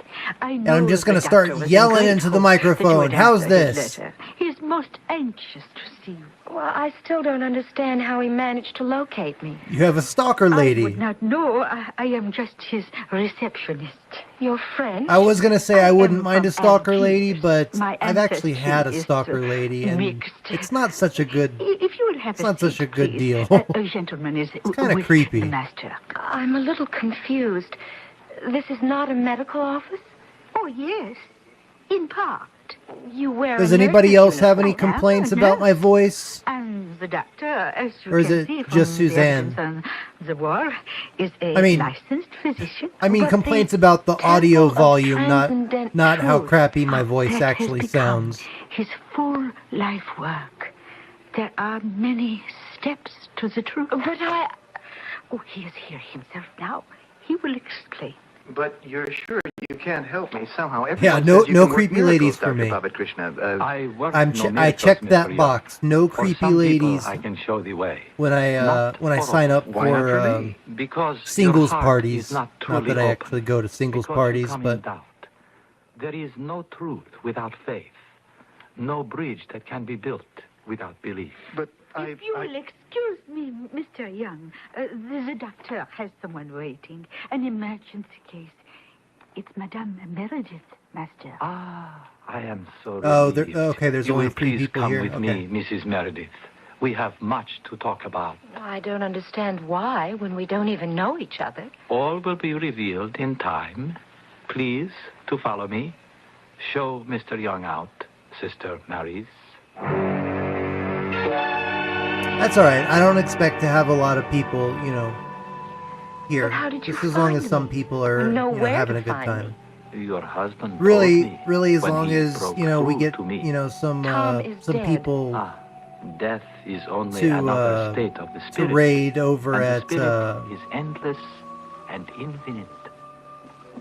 I know And I'm just going the to start doctor was in yelling great into the hope microphone. that you would How's answer his this? letter. He's most anxious to see you. Well, I still don't understand how he managed to locate me. You have a stalker I lady. would not know. I am just his receptionist. Your friend? I was going to say I wouldn't am mind a from stalker Antiques. lady, but My I've actually ancestry had a is, stalker lady, and mixed. it's not such a good... If you would have It's not such a good please. deal. A gentleman is kinda with creepy. the master. I'm a little confused. This is not a medical office? Oh, yes, in part. You wear Does a anybody nurse's else have any uniform. complaints no. about my voice? And the doctor, as you Or is can it see from just the Suzanne? evidence on the wall, is a I mean- licensed physician. I mean, But complaints the about the audio Temple of volume, Transcendent not how Truth. crappy my voice That actually has become sounds. his full life work. There are many steps to the truth. But I... Oh, he is here himself now. He will explain. But you're sure you can't help me somehow? Yeah, no creepy ladies for me. Krishna. I work I miracles, checked Mr. that Young. box. No For creepy some people, ladies I can show the way. when I Not for sign up Why not for for me? Because singles your heart parties. is not, Not truly that I open. actually go to singles Because you parties, come in but doubt. There is no truth without faith. No bridge that can be built without belief. But If you will excuse me, Mr. Young, the doctor has someone waiting. An emergency case. It's Madame Meredith, Master. Ah, I am so Oh, relieved. okay, there's You only will 3 please people come here. with Okay. me, Mrs. Meredith. We have much to talk about. I don't understand why when we don't even know each other. All will be revealed in time. Please to follow me. Show Mr. Young out, Sister Mary's. That's all right. I don't expect to have a lot of people, here. But how did you Just as long find as some me? people are You know where having to a good find time. me. Your husband Really, told me really, as when long he as broke we through get to me. some Tom is some dead. people Ah, death is only to, another state of the to spirit. raid over and at the spirit is endless and infinite.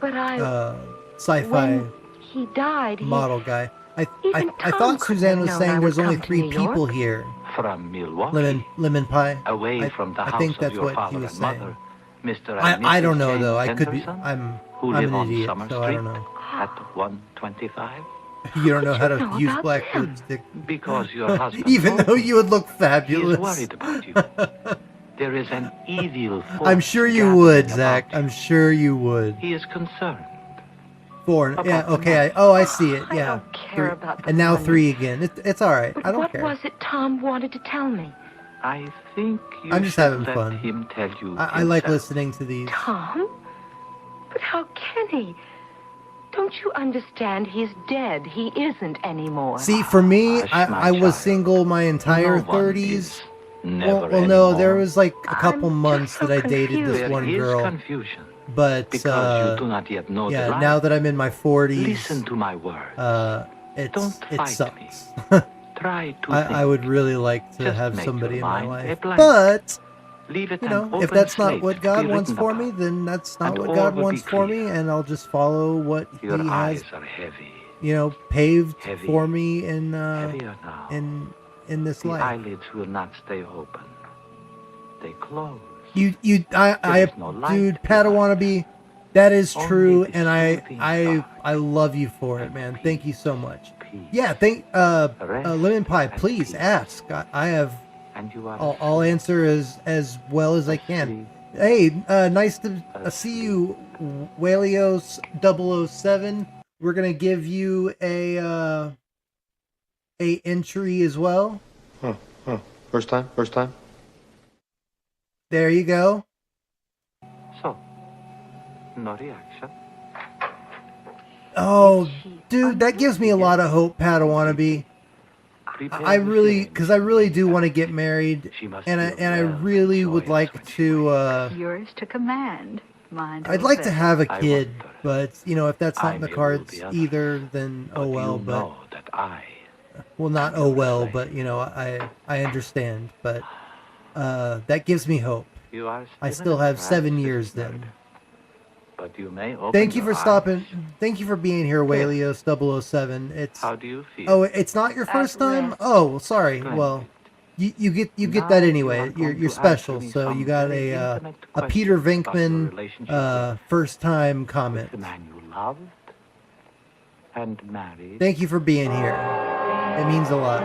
But I... Sci-fi when he died, he... model guy. I Even I Tom thought couldn't Suzanne have was known saying I there's would only come to 3 New people York. here. from Milwaukee. Lemon pie. Away from the I house think of that's your what father he was and saying. mother, Mr. and I Mrs. don't know James though. I could be. Henderson, I'm who an live on idiot, Summer so I Street don't know. at 125. You don't know how to know use about black them? lipstick. Because your husband Even told though me. you would look He fabulous. is worried about you. There is an evil force I'm sure you gathering would, about Zach. you. I'm sure you would. He is concerned. Four. Yeah. About Okay. I see it. I Yeah. don't care about the And now money. 3 again. It's all right. But I don't what care. was it Tom wanted to tell me? I think you I'm just should having let fun. him tell you I like himself. listening to these. Tom? But how can he? Don't you understand? He's dead. He isn't anymore. See, for me, Hush, my I was child. single my entire No one 30s. is never Well, no, there anymore. was like a couple I'm months just so that I dated confused. this There one is girl, confusion but because you do not yet know the yeah, life. now that I'm in my 40s, Listen to my words. it Don't sucks. Try to I think. would really like to Just have make somebody your in my mind life, a blank. but Leave it you an know, if open that's not slate what to God be wants written for me, about. then that's not And what all God will be wants for me, clear. and I'll just follow what Your He eyes has, are heavy. paved Heavy. for me in Heavier now. in this The life. eyelids will not stay open. They close. I There is no light dude, behind. Padawannabe, that is Only true, the and soothing dark I love you for it, and man. peace. Thank you so much. Peace. Yeah, Rest Lemon Pie, and please peace. ask. I have. And you are I'll answer as well as I can. Hey, nice to see you, Walios 007. We're gonna give you a entry as well. Huh. First time? There you go. So, no reaction. Oh, dude, that gives me a lot of hope, Padawannabe. I really do want to get married, and I really would like to. Yours to command. Mine. I'd like to have a I kid, wonder. but if that's not in the I may cards rule the other. either, then oh well. You But know that I well, not oh well, but I understand. But that gives me hope. You are I still have 7 years then. But you may open Thank you your for stopping. eyes. Thank you for being here, Walios 007. It's How do you feel? oh, it's not your first time. Oh, well, sorry. Splendid. Well, you get Now that you anyway. are going You're to special. answer me So some you got very a intimate Peter questions about your Venkman relationship first time with comment. the man you loved and married. Thank you for being here. It means a lot.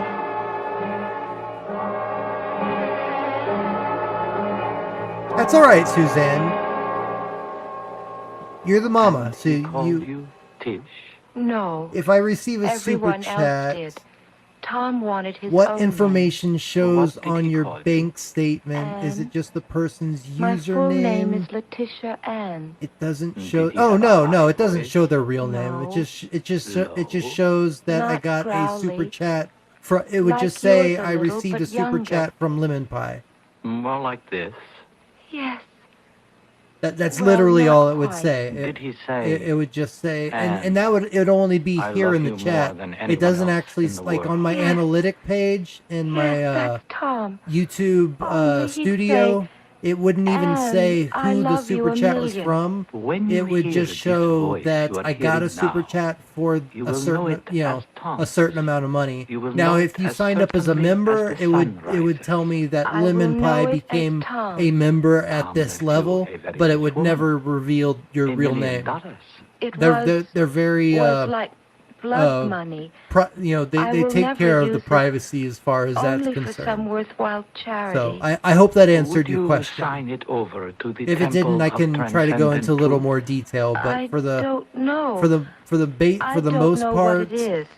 That's all right, Suzanne. You're the mama, And so he called you Tish. No. If I receive a Everyone super else chat, did. Tom wanted his what own information shows What did on he your call you? bank statement? Is it Anne. just the person's name. My full name username? is Letitia Ann. It doesn't Did show. he Oh have no, a no, high it doesn't voice? show their real name. No. It just No. shows that I Not got a super Crowley. chat. It would Like just say yours a I little, received but a super younger. chat from Lemon Pie. More like this. Yes. That's Well, literally not all it would quite. say. Did he say? It would just say, Anne, and that would only be I here love in the you more chat. than It anyone doesn't else actually in the like world. on my Yes. analytic page in my Yes, that's Tom. YouTube Only he'd studio. say, It wouldn't even "Anne, say I who the love you super a chat was million." from. When you It would hear just this show voice that you are I got hearing a super now, chat for you a will know certain, it as Tom's. a certain amount of money. You will Now, know if it you as signed up as a certainly as member, the it would sun tell me that I will Lemon know Pie it as became Tom. a member at Tom this left you level, a very but it rich would woman. never reveal your $1 real million. name. It They're very was like blood uh, money. they I will take never care of the use it privacy as far as that's Only for some concerned. worthwhile So charity. I hope that answered Would your you question. sign it over to the If it didn't, Temple I of can try to go into a Transcendent little Truth? more detail. But I don't know. for the I most don't know part, what it is.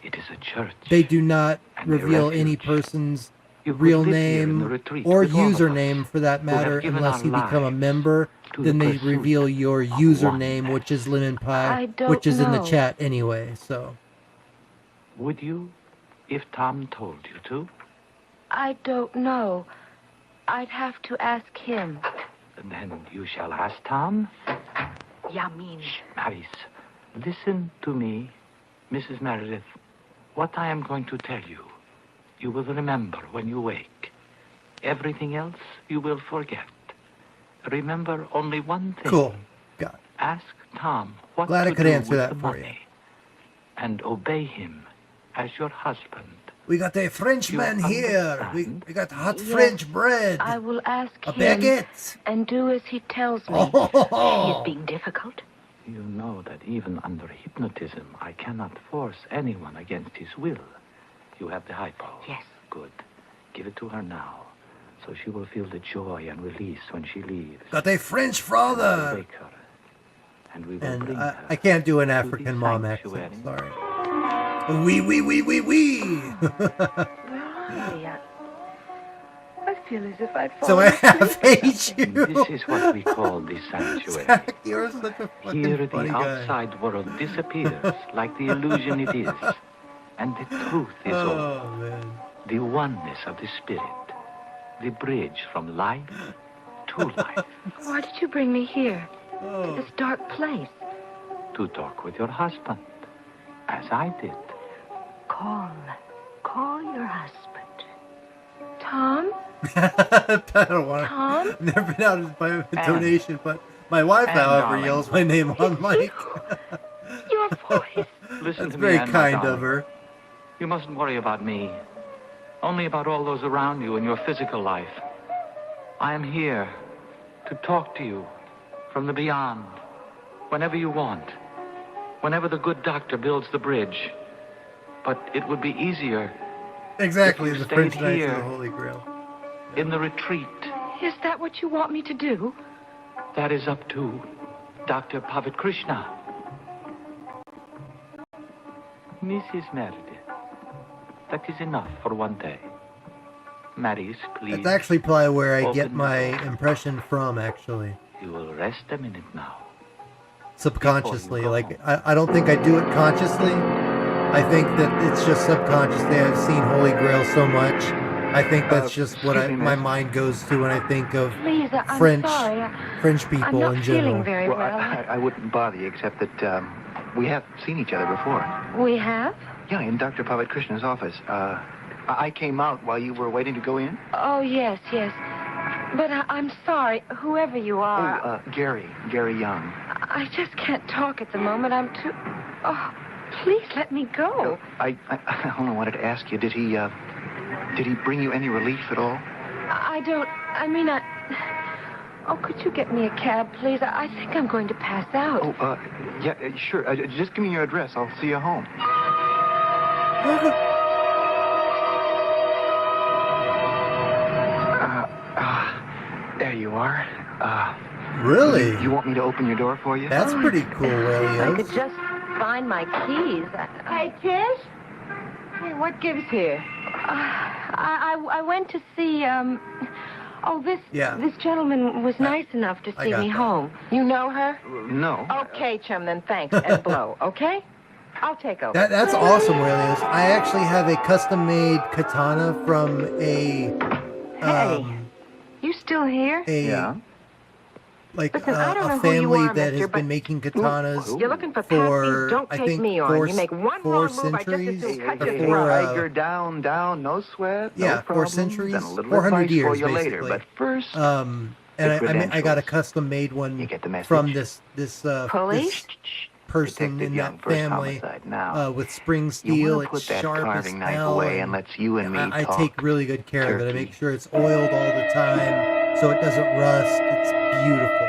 It is a church. they do not And a reveal any refuge. person's You could real live here in the name retreat or with all of us username for that who have matter given unless our you become a lives member. to Then the they pursuit reveal your of username, oneness. which is Lemon I Pie, don't which is in the know. chat anyway. So Would you, if Tom told you to? I don't know. I'd have to ask him. Then you shall ask Tom. Yamin. Maris, listen to me, Mrs. Meredith. What I am going to tell you, you will remember when you wake. Everything else you will forget. Remember only one thing. cool. Got it. Ask Tom what Glad I to could do answer with that the for you. money, and obey him as your husband. We got a Frenchman here. We got hot Yes, French bread. I will ask A him baguette. and do as he tells me. Oh. He's being difficult. You know that even under hypnotism, I cannot force anyone against his will. You have the hypo. Yes. Good. Give it to her now, so she will feel the joy and release when she leaves. Got a French We'll father. wake her, and we will And bring her I can't do an to the African mom accent. sanctuary. Sorry. Oui. I feel as if I'd So I half hate you. This is what we call the sanctuary. Zach, you're such a fucking Here the funny guy. outside world disappears like the illusion it is. And the truth is all. Oh, man. The oneness of the spirit. The bridge from life to life. Why did you bring me here? To Oh. this dark place? To talk with your husband. As I did. Call your husband. Tom? I don't want to. Tom? Never been out of my donation, but my wife, Anne, however, darling. yells my name on mic. Your voice. Listen That's to very me, Anne, my kind darling. of her. You mustn't worry about me. Only about all those around you in your physical life. I am here to talk to you from the beyond. Whenever you want. Whenever the good doctor builds the bridge. But it would be easier Exactly, If you the stayed French Knights here- of the Holy Grail. in the retreat. Is that what you want me to do? That is up to Dr. Pavat Krishna. Mrs. Meredith, that is enough for one day. Maris, please. That's actually probably where I get Open my the door. impression from, actually. You will rest a minute now. Subconsciously. Before you Like, go I don't think I do it consciously. I think that it's just subconsciously. I've seen Holy Grail so much. I think that's just what excuse me, my miss. mind goes to when I think of Please, I'm French sorry. French I'm people not in feeling general. very Well, well. I wouldn't bother you, except that we have seen each other before. We have? Yeah, in Dr. Pavat Krishna's office. I came out while you were waiting to go in. Oh, yes. But I'm sorry, whoever you are. Gary Young. I just can't talk at the moment. I'm too... Oh, please let me go. I only wanted to ask you, did he bring you any relief at all? Oh, could you get me a cab, please? I think I'm going to pass out. Oh, yeah, sure. Just give me your address. I'll see you home. There you are. Really? You want me to open your door for you? That's pretty cool, I could Elios. just find my keys. Hey, Tish? Hey, what gives here? I went to see, Yeah. this gentleman was nice enough to I see got me that. home. You know her? No. Okay, chum, then thanks, and blow, okay? I'll take over. That's awesome, Elios. I actually have a custom-made katana from a You still here? Yeah. Listen, I don't know a who you family are, that mister, has been but- making katanas You're looking for for, pasties, don't I take think, me on. four, You make one four wrong move, I just centuries. assume cut or your Hey, four, throat. Tiger, down, no sweat, no yeah, 4 problem. centuries, Then a little 400 advice years, for you later, basically. but first, And the I got a credentials. custom-made one You get the message? from this Police? person Detective in Young, that first family homicide. Now, with spring you steel. want to put It's that sharp as carving knife hell. away and let's you and me I talk. take really good care of it. I turkey. make sure it's oiled all the time so it doesn't rust. It's beautiful.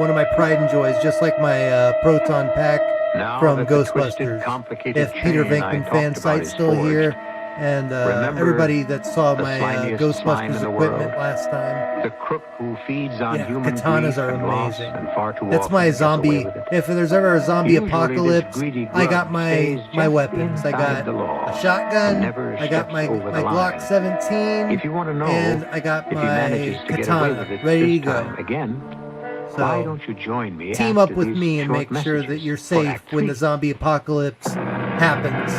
One of my pride and joys, just like my proton pack Now from that the twisted, Ghostbusters. complicated If Peter chain I Venkman talked fan about site's is still forged, here, and remember everybody that saw the my slimiest slime Ghostbusters in the equipment world? last time. The crook who feeds on Yeah, human katanas grief are and loss amazing. and far too That's often my gets away zombie. with it. If there's ever a zombie Usually this apocalypse, greedy I got grub my stays my just weapons. I inside got the law a shotgun. and never I got steps my over the Glock line. 17. If you want to know and I got if he my manages to get away with katana it ready this to go. time again, So why don't you join me? team after up with these me and short make sure that messages you're for safe Act when the 3? zombie apocalypse happens.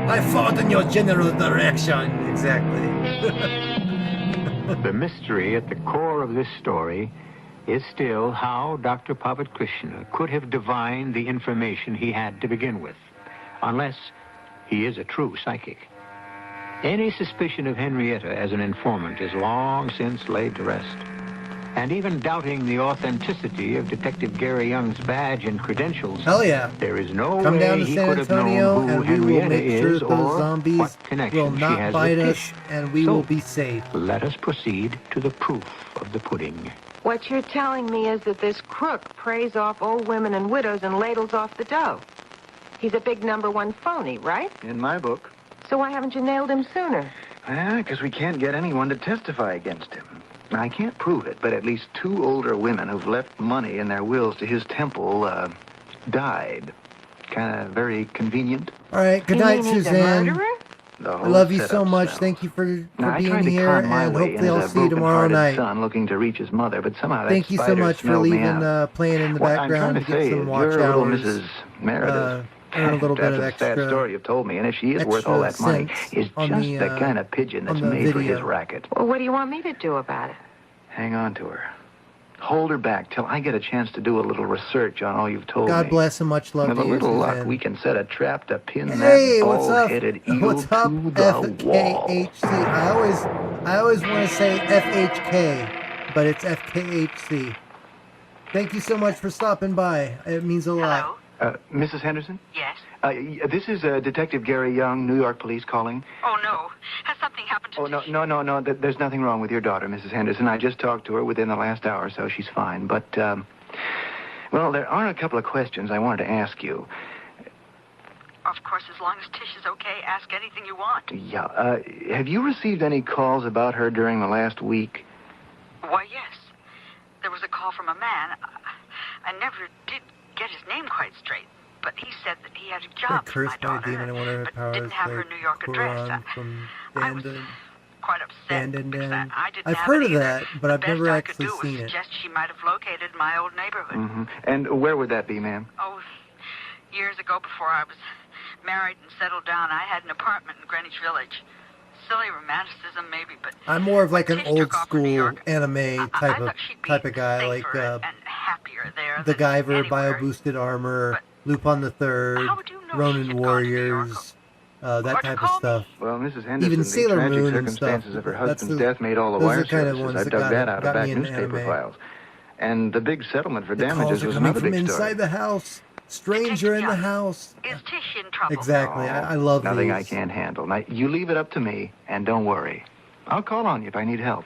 I fought in your general direction. Exactly. The mystery at the core of this story is still how Dr. Pavat Krishna could have divined the information he had to begin with, unless he is a true psychic. Any suspicion of Henrietta as an informant is long since laid to rest. and even doubting the authenticity of Detective Gary Young's badge and credentials. Hell yeah. There is no Come way down to he San could have Antonio, known who and we will Henrietta make sure is that those or zombies what connection will she not has bite with us, Tish. and we So, will be safe. Let us proceed to the proof of the pudding. What you're telling me is that this crook preys off old women and widows and ladles off the dough. He's a big #1 phony, right? In my book. So why haven't you nailed him sooner? Because we can't get anyone to testify against him. I can't prove it, but at least 2 older women who've left money in their wills to his temple, died. Kind of very convenient. All right, good You night, mean he's a Suzanne. murderer? The I whole love you so setup's much. sound. Thank you for Now, I being tried to here, con my and way in hopefully I'll as a see you tomorrow broken-hearted night. son looking to reach his mother, but somehow that Thank you so spider much for smelled me leaving out. playing in the What I'm background trying to to get say some is watch you're little hours. Mrs. Meredith. Earn a little bit After of the sad extra. story you've told me, and if she is worth all that money, cents is on just the, the kind of pigeon that's on the made for his video. racket. Well, what do you want me to do about it? Hang on to her. Hold her back till I get a chance to do a little research on all you've told God me. bless and much love With to a you, little luck, Suzanne. we can set a trap to pin Hey, that what's up? bald-headed eagle What's up, to the wall. FKHC? I always want to say FHK, but it's FKHC. Thank you so much for stopping by. It means a lot. Mrs. Henderson? Yes? This is Detective Gary Young, New York Police calling. Oh, no. Has something happened to Oh, no. There's nothing wrong with your daughter, Mrs. Henderson. I just talked to her within the last hour or so. She's fine. But, well, there are a couple of questions I wanted to ask you. Of course, as long as Tish is okay, ask anything you want. Yeah, have you received any calls about her during the last week? Why, yes. There was a call from a man. I never did get his name quite straight, but he said that he had a job for my Cursed by a daughter, demon and one of her but powers. didn't have her New York address. From I was quite upset because I didn't I've have heard it of either. that, but I've The never best actually I could do seen was it. suggest she might have located my old neighborhood. Mm-hmm. And where would that be, ma'am? Oh, years ago, before I was married and settled down, I had an apartment in Greenwich Village. Silly romanticism, maybe, but I'm more of like an Tish old took off for New school York. anime I type thought she'd be of guy, like safer and happier there the than Guyver, anywhere. Bio Boosted Armor, Lupin the Third, how would you know she Ronin had gone to New York? Warriors, that Or to type of call me? stuff. Well, Mrs. Henderson, Even the Sailor tragic Moon and stuff. circumstances of her That's husband's the- death made all the those are wire the kind of services. ones I that dug got that me- out got of back me into newspaper anime. files. And the big settlement for The calls damages are was coming another from big inside story. the house. Stranger in the house. Is Tish in trouble? Exactly. I love Nothing these. I can't handle. Now, you leave it up to me, and don't worry. I'll call on you if I need help.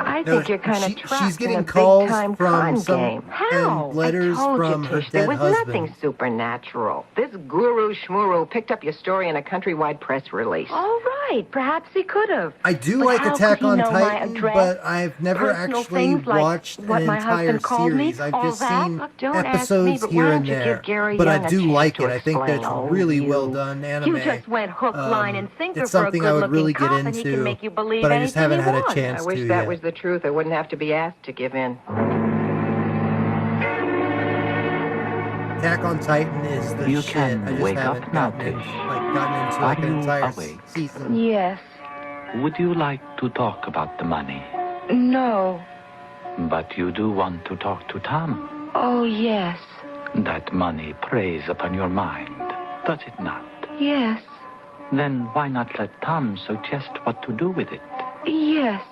I No, think you're kind of trapped she's getting in a calls big-time from con some game. How? and letters I told from you, her Tish, there dead was husband. nothing supernatural. This guru schmuru picked up your story in a countrywide press release. All right, perhaps he could have. I do But like how Attack could he on know my Titan, address, but I've never personal actually things like watched what an my entire husband called me, series. I've all just that? seen Look, don't ask me, episodes but here why and don't you there. give Gary But I Young a do chance like to it. I think explain? that's Oh, really you. well done anime. You just went hook, line, and sinker It's for a something I would good-looking really get cop, and he can into, make you believe but I just anything haven't you had a want. chance I wish to that yet. was the truth. I wouldn't have to be asked to give in. Attack on Titan is the You shit. can I just wake haven't up now, gotten Tish. into like Are an you entire awake? season. Yes. Would you like to talk about the money? No. But you do want to talk to Tom. Oh, yes. That money preys upon your mind, does it not? Yes. Then why not let Tom suggest what to do with it? Yes.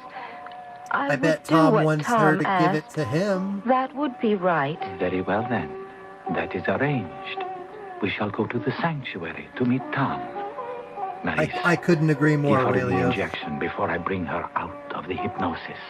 I would bet do Tom what wants Tom her to give it asked. to him. That would be right. Very well then. That is arranged. We shall go to the sanctuary to meet Tom. Maurice, I couldn't agree more, give her the Aurelio. injection before I bring her out of the hypnosis.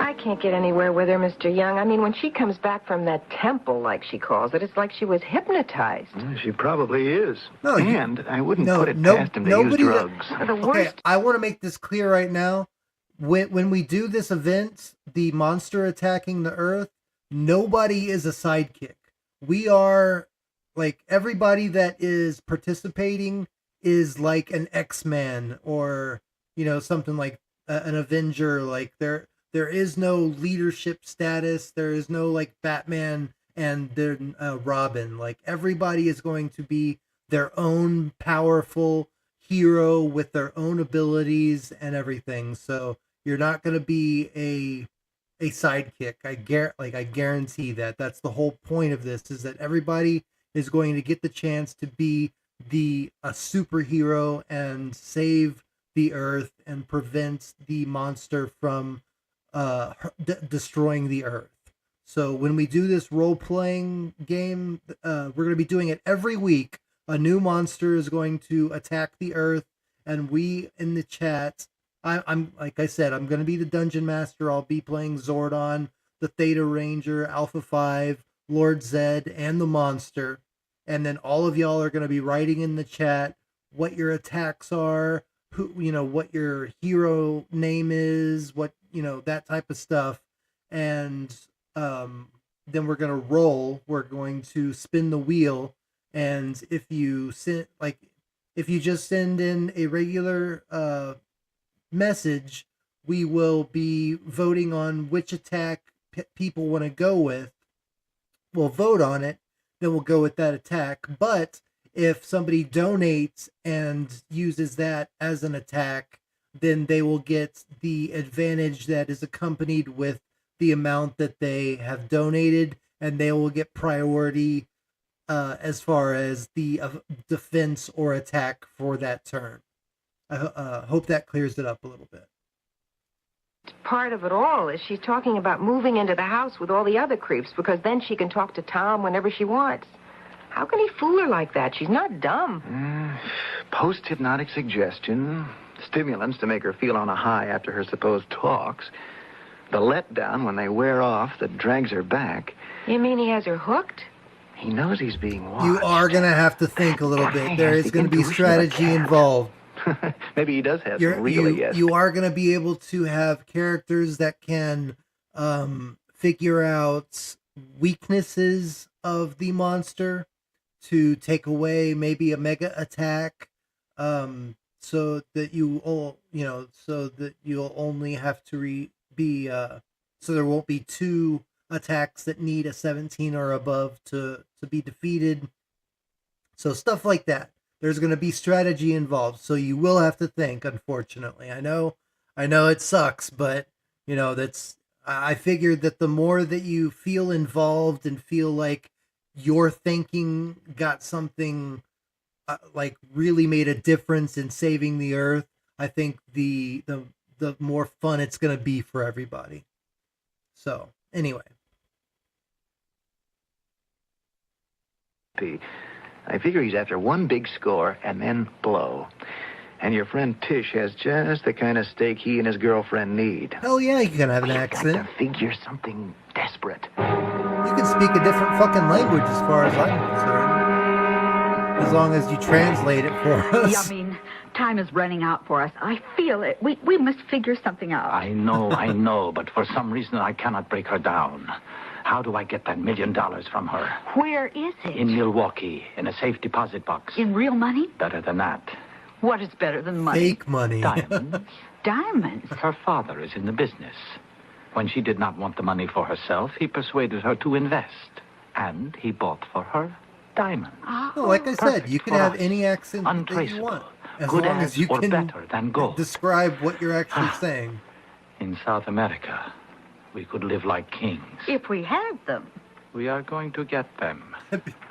I can't get anywhere with her, Mr. Young. I mean, when she comes back from that temple, like she calls it, it's like she was hypnotized. She probably is. No, and I wouldn't put it past him to use nobody drugs. The Okay, worst... I want to make this clear right now. When we do this event, the monster attacking the Earth, nobody is a sidekick. We are, like, everybody that is participating is like an X-Man or, something like an Avenger. Like, there is no leadership status. There is no, like, Batman and then Robin. Like, everybody is going to be their own powerful hero with their own abilities and everything. So you're not going to be a sidekick. I guarantee that. That's the whole point of this, is that everybody is going to get the chance to be a superhero and save the Earth and prevent the monster from destroying the Earth. So when we do this role-playing game, we're going to be doing it every week. A new monster is going to attack the Earth, and we in the chat, I'm like I said, I'm going to be the Dungeon Master. I'll be playing Zordon, the Theta Ranger, Alpha 5, Lord Zed, and the monster. And then all of y'all are going to be writing in the chat what your attacks are, who, you know, what your hero name is, what, you know, that type of stuff. And then we're going to roll. We're going to spin the wheel. And if you just send in a regular message, we will be voting on which attack people want to go with. We'll vote on it, then we'll go with that attack. But if somebody donates and uses that as an attack, then they will get the advantage that is accompanied with the amount that they have donated, and they will get priority as far as the defense or attack for that turn. I hope that clears it up a little bit. Part of it all is she's talking about moving into the house with all the other creeps because then she can talk to Tom whenever she wants. How can he fool her like that? She's not dumb. Post-hypnotic suggestion, stimulants to make her feel on a high after her supposed talks, the letdown when they wear off that drags her back. You mean he has her hooked? He knows he's being watched. You are going to have to think a little bit. There is going to be strategy involved. Maybe he does have some really, yes. You are going to be able to have characters that can figure out weaknesses of the monster to take away maybe a mega attack, so that you'll only have to so there won't be 2 attacks that need a 17 or above to be defeated. So stuff like that. There's going to be strategy involved, so you will have to think, unfortunately. I know it sucks, but, you know, I figured that the more that you feel involved and feel like your thinking got something, like, really made a difference in saving the Earth, I think the more fun it's going to be for everybody. So, anyway. I figure he's after one big score and then blow. And your friend Tish has just the kind of stake he and his girlfriend need. Hell yeah, you can have an I've accent. got to figure something desperate. You can speak a different fucking language as far as I'm concerned. As long as you translate it for us. Yeah, I mean, time is running out for us. I feel it. We must figure something out. I know, but for some reason I cannot break her down. How do I get that $1 million from her? Where is it? In Milwaukee, in a safe deposit box. In real money? Better than that. What is better than money? Fake money. Diamonds. Diamonds? Her father is in the business. When she did not want the money for herself, he persuaded her to invest. And he bought for her diamonds. No, like I said, you can have us. any accent that you Untraceable. want. As Good long as you or can better than gold. describe what you're actually saying. In South America, we could live like kings. If we have them. We are going to get them.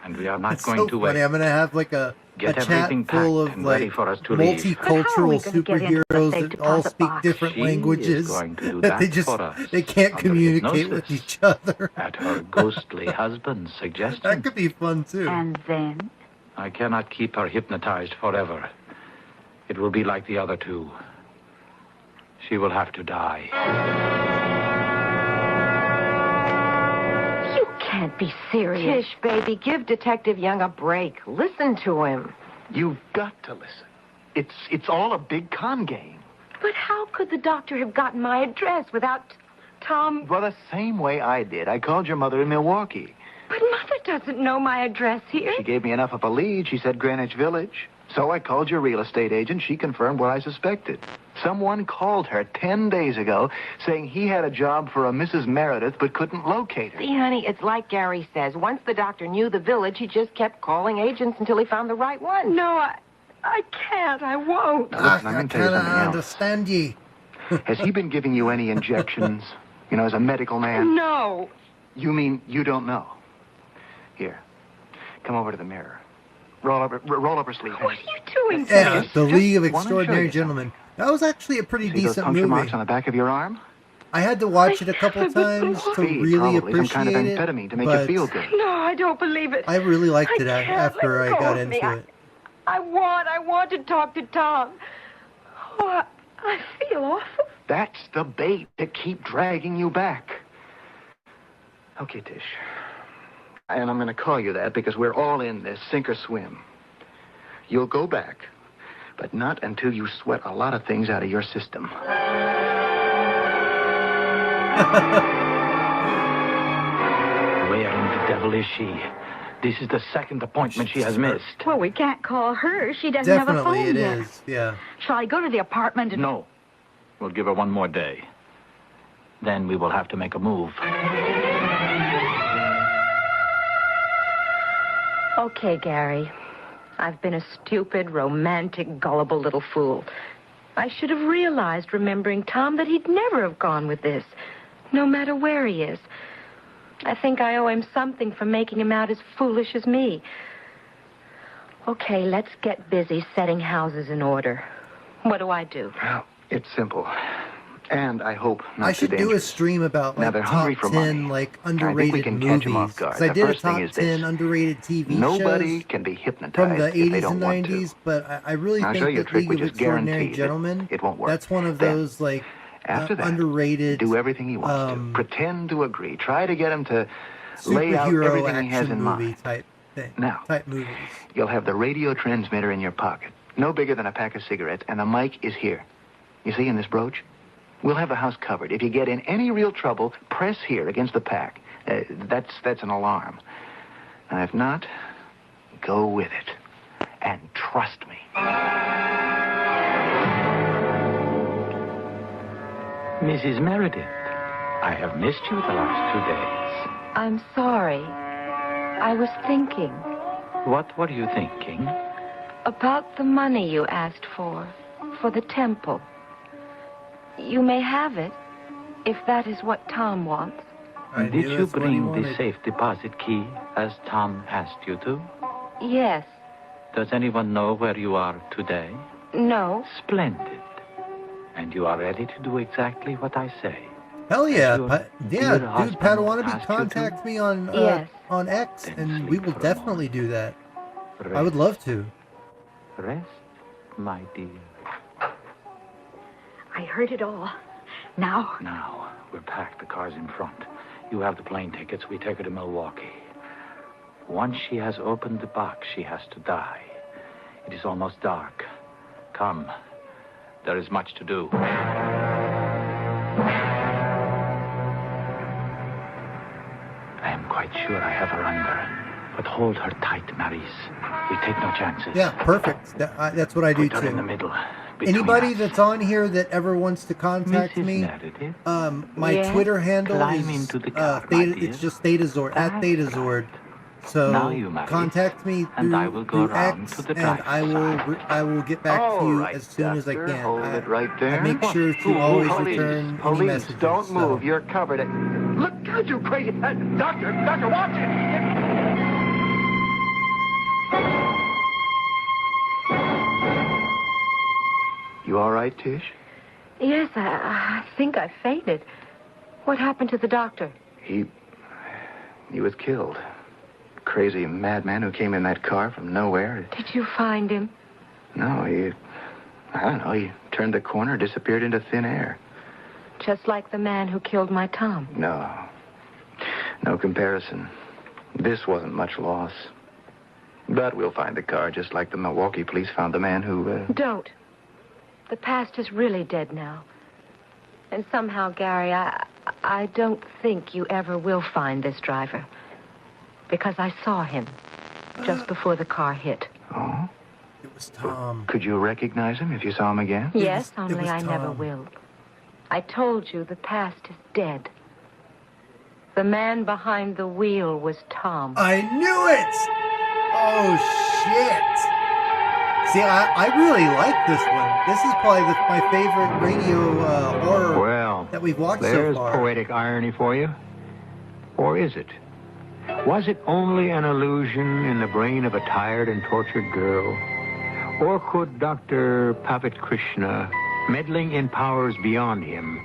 And we are not It's going so to funny. wait. I'm going to have like a Get chat everything full packed of and ready like for us to leave. multicultural But how are we gonna get into the superheroes safe that all deposit speak box? different She is languages going to do that they that just for us they can't under communicate with hypnosis. each other. At her ghostly husband's suggestion. That could be fun too. And then? I cannot keep her hypnotized forever. It will be like the other 2. She will have to die. You can't be serious. Tish, baby, give Detective Young a break. Listen to him. You've got to listen. It's all a big con game. But how could the doctor have gotten my address without Tom? Well, the same way I did. I called your mother in Milwaukee. But Mother doesn't know my address here. She gave me enough of a lead. She said Greenwich Village. So I called your real estate agent. She confirmed what I suspected. Someone called her 10 days ago saying he had a job for a Mrs. Meredith but couldn't locate her. See, honey, it's like Gary says. Once the doctor knew the village, he just kept calling agents until he found the right one. No, I can't. I won't. Now, listen, I'm I going to tell you cannot something else. understand ye. Has he been giving you any injections, as a medical man? No. You mean you don't know? Here, come over to the mirror. Roll up her sleeve. What are you doing, Yeah, Tish? The League of wanna show Extraordinary you something. Gentlemen. That was actually a pretty See those decent puncture movie. marks on the back of your arm? I had to watch it a couple times to Speed, really probably. Some kind of appreciate amphetamine it, to make you but feel good. No, I don't believe it. I really liked it can't after let I go got of me. into it. I want to talk to Tom. Oh, I feel awful. That's the bait to keep dragging you back. Okay, Tish. And I'm going to call you that because we're all in this, sink or swim. You'll go back, but not until you sweat a lot of things out of your system. Where in the devil is she? This is the second appointment she has missed. Well, we can't call her. She doesn't have a Definitely phone it yet. is, yeah. Shall I go to the apartment and... No. We'll give her one more day. Then we will have to make a move. Okay, Gary. I've been a stupid, romantic, gullible little fool. I should have realized, remembering Tom, that he'd never have gone with this, no matter where he is. I think I owe him something for making him out as foolish as me. Okay, let's get busy setting houses in order. What do I do? Well, it's simple. And I hope not I should too do a dangerous. stream about Now, like they're top hungry for 10 money. like I think we underrated can movies. catch 'em off guard. 'Cause I The did a first thing top is 10 this. underrated TV Nobody shows can be hypnotized from the if they 80s don't and want 90s, to. but I really I'll show think you a that trick League which of is Extraordinary guaranteed that Gentlemen, it won't work. that's one of Then, those like After that, underrated do everything he wants to. Pretend to agree. Try to get him to lay out superhero everything he has action in movie mind. type thing. Now. Type movies. You'll have the radio transmitter in your pocket, no bigger than a pack of cigarettes, and the mic is here. You see in this brooch? We'll have the house covered. If you get in any real trouble, press here against the pack. That's an alarm. And if not, go with it. And trust me. Mrs. Meredith, I have missed you the last 2 days. I'm sorry. I was thinking What were you thinking? about the money you asked for the temple. You may have it, if that is what Tom wants. I Did knew you that's what he bring the wanted. safe deposit key as Tom asked you to? Yes. Does anyone know where you are today? No. Splendid. And you are ready to do exactly what I say. Hell yeah, Your yeah, dear dude, husband Padawannabe, asked you to? contact me on Yes. on X, Then and sleep we will for a definitely moment. do that. Rest, I would love to. Rest, my dear. I heard it all. Now, Now, we're packed. The car's in front. You have the plane tickets. We take her to Milwaukee. Once she has opened the box, she has to die. It is almost dark. Come. There is much to do. I am quite sure I have her under. But hold her tight, Maurice. We take no chances. Yeah, perfect. That's what I do Put her in the too. middle. between Anybody us. that's on here that ever wants to contact Mrs. me, Meredith, my Yes? Twitter handle Climb is into the car, my Theta, dear. it's just Thetazord at That's Thetazord. So Now you, Maurice, contact me and through, I will go through around X, to the and I will get back to All you right, as soon as I Doctor, can. hold it right I there. make sure to Ooh, always police, return any police, messages. don't so. move. You're covered. Look, God, you crazy. Doctor, watch it. You all right, Tish? Yes, I think I fainted. What happened to the doctor? He was killed. Crazy madman who came in that car from nowhere. Did you find him? No, I don't know. He turned the corner, disappeared into thin air. Just like the man who killed my Tom. No comparison. This wasn't much loss. But we'll find the car just like the Milwaukee police found the man who, Don't. The past is really dead now. And somehow, Gary, I don't think you ever will find this driver. Because I saw him just before the car hit. Oh? It was Tom. Could you recognize him if you saw him again? Yes, was- it only was I never Tom. will. I told you the past is dead. The man behind the wheel was Tom. I knew it! Oh, shit! See, I really like this one. This is probably my favorite radio horror Well, that we've watched so there's far. poetic irony for you. Or is it? Was it only an illusion in the brain of a tired and tortured girl? Or could Dr. Pavit Krishna, meddling in powers beyond him,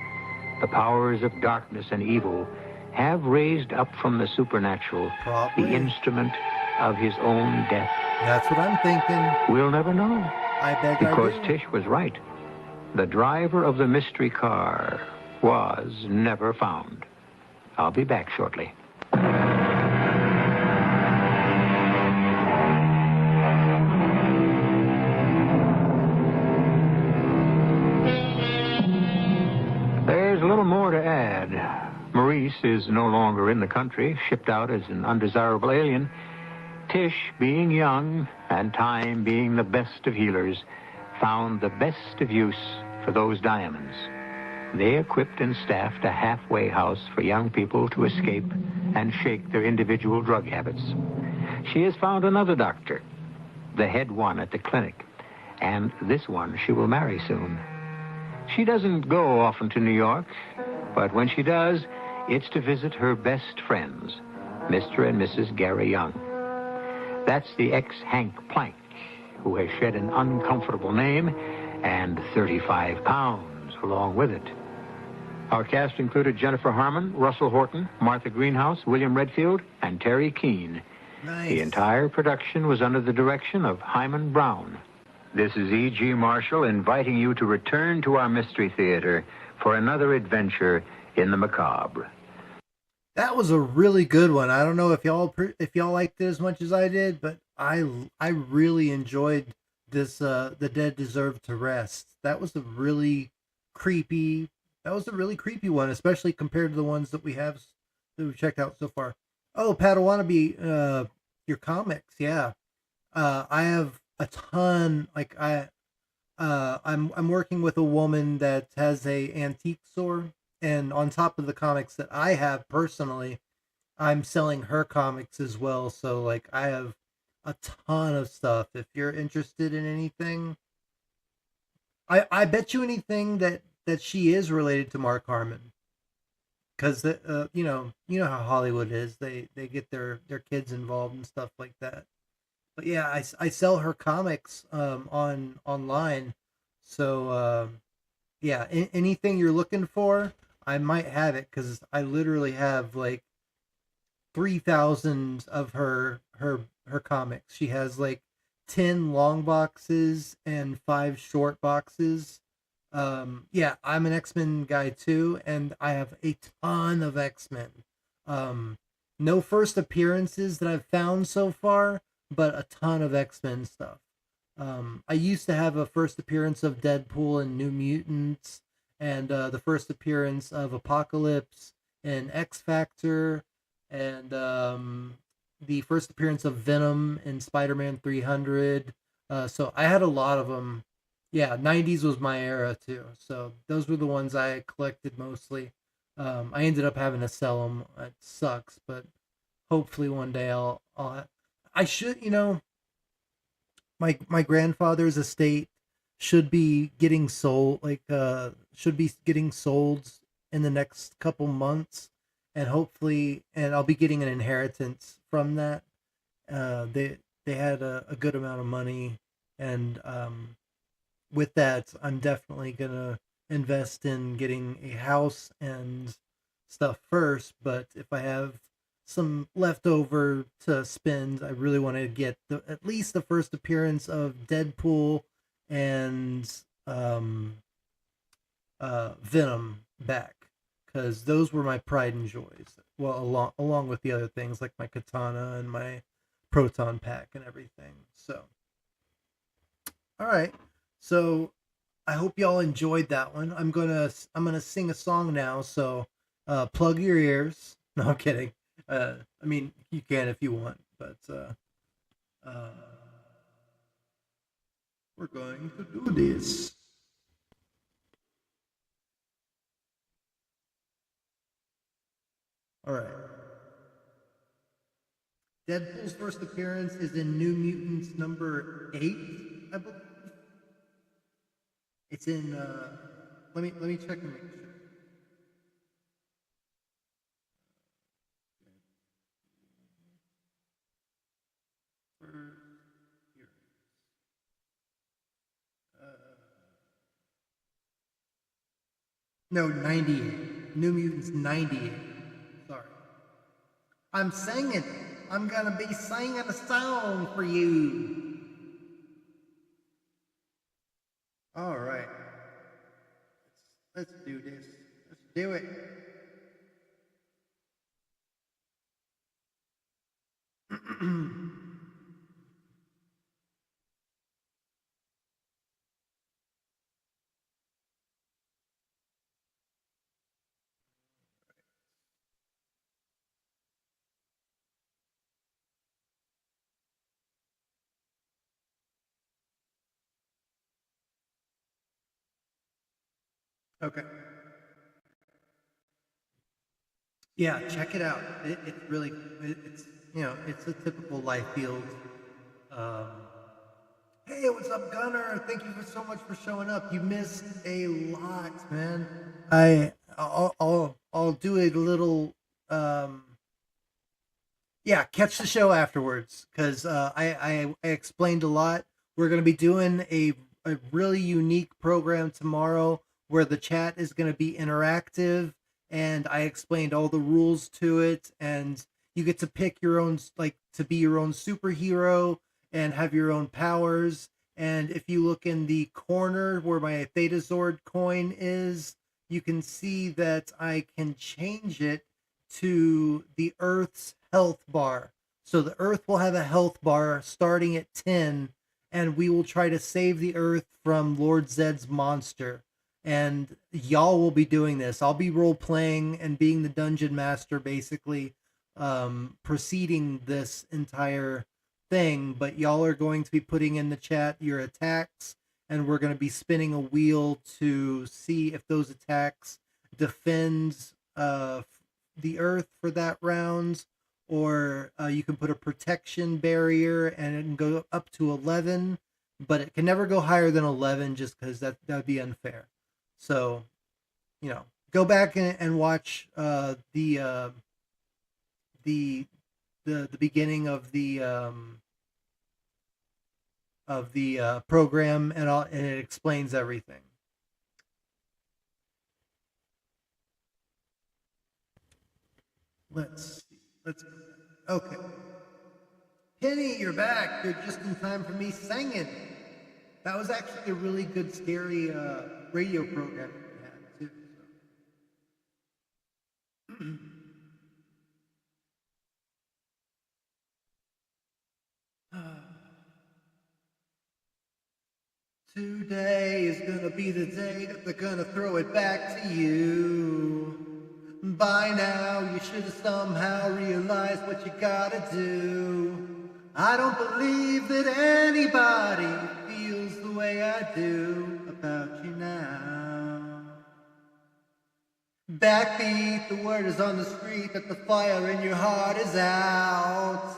the powers of darkness and evil, have raised up from the supernatural Probably. the instrument of his own death? That's what I'm thinking. We'll never know. I bet Because I do. Tish was right. The driver of the mystery car was never found. I'll be back shortly. There's a little more to add. Maurice is no longer in the country, shipped out as an undesirable alien. Tish, being young and time being the best of healers, found the best of use for those diamonds. They equipped and staffed a halfway house for young people to escape and shake their individual drug habits. She has found another doctor, the head one at the clinic, and this one she will marry soon. She doesn't go often to New York, but when she does, it's to visit her best friends, Mr. and Mrs. Gary Young. That's the ex-Hank Plank, who has shed an uncomfortable name and 35 pounds along with it. Our cast included Jennifer Harmon, Russell Horton, Martha Greenhouse, William Redfield, and Terry Keane. Nice. The entire production was under the direction of Hyman Brown. This is E.G. Marshall inviting you to return to our Mystery Theater for another adventure in the macabre. That was a really good one. I don't know if y'all liked it as much as I did, but I really enjoyed this. The Dead Deserve to Rest. That was a really creepy one, especially compared to the ones that we've checked out so far. Oh, Padawannabe, your comics, yeah. I have a ton. Like I'm working with a woman that has a antique store. And on top of the comics that I have personally, I'm selling her comics as well. So, like, I have a ton of stuff. If you're interested in anything, I bet you anything that she is related to Mark Harmon. Because, you know how Hollywood is. They get their kids involved and stuff like that. But, yeah, I sell her comics online. So, yeah, anything you're looking for, I might have it, because I literally have like 3,000 of her comics. She has like 10 long boxes and 5 short boxes. Yeah, I'm an X-Men guy too, and I have a ton of X-Men. No first appearances that I've found so far, but a ton of X-Men stuff. I used to have a first appearance of Deadpool and New Mutants, and the first appearance of Apocalypse and X-Factor, and the first appearance of Venom in Spider-Man 300. So I had a lot of them. Yeah, 90s was my era too. So those were the ones I collected mostly. I ended up having to sell them. It sucks, but hopefully one day I should, my grandfather's estate should be getting sold, in the next couple months, and hopefully, and I'll be getting an inheritance from that. They had a good amount of money, and with that, I'm definitely gonna invest in getting a house and stuff first. But if I have some leftover to spend, I really want to get at least the first appearance of Deadpool and Venom back, because those were my pride and joys. Well, along with the other things like my katana and my proton pack and everything. So, all right. So, I hope y'all enjoyed that one. I'm gonna sing a song now. So, plug your ears. No, I'm kidding. I mean, you can if you want, but we're going to do this. All right. Deadpool's first appearance is in New Mutants number 8, I believe. It's in. Let me check and make sure. No, 98. New Mutants 98. Sorry. I'm singing. I'm gonna be singing a song for you. All right. Let's do this. Let's do it. Okay. Yeah, check it out. It's really, it's, it's a typical life field. Um, hey, what's up, Gunner? Thank you so much for showing up. You missed a lot, man. I'll do a little, yeah, catch the show afterwards, because I explained a lot. We're going to be doing a really unique program tomorrow where the chat is going to be interactive, and I explained all the rules to it, and you get to pick your own, like, to be your own superhero and have your own powers. And if you look in the corner where my Thetazord coin is, you can see that I can change it to the Earth's health bar. So the Earth will have a health bar starting at 10, and we will try to save the Earth from Lord Zed's monster. And y'all will be doing this. I'll be role playing and being the dungeon master, basically, preceding this entire thing. But y'all are going to be putting in the chat your attacks, and we're going to be spinning a wheel to see if those attacks defend the Earth for that round, or you can put a protection barrier and it can go up to 11, but it can never go higher than 11, just because that would be unfair. So, go back and watch the beginning of the program, and it explains everything. Let's okay. Penny, you're back. You're just in time for me singing. That was actually a really good, scary radio program we had, too. So. Today is gonna be the day that they're gonna throw it back to you. By now, you should have somehow realized what you gotta do. I don't believe that anybody feels the way I do about you now. Backbeat, the word is on the street that the fire in your heart is out.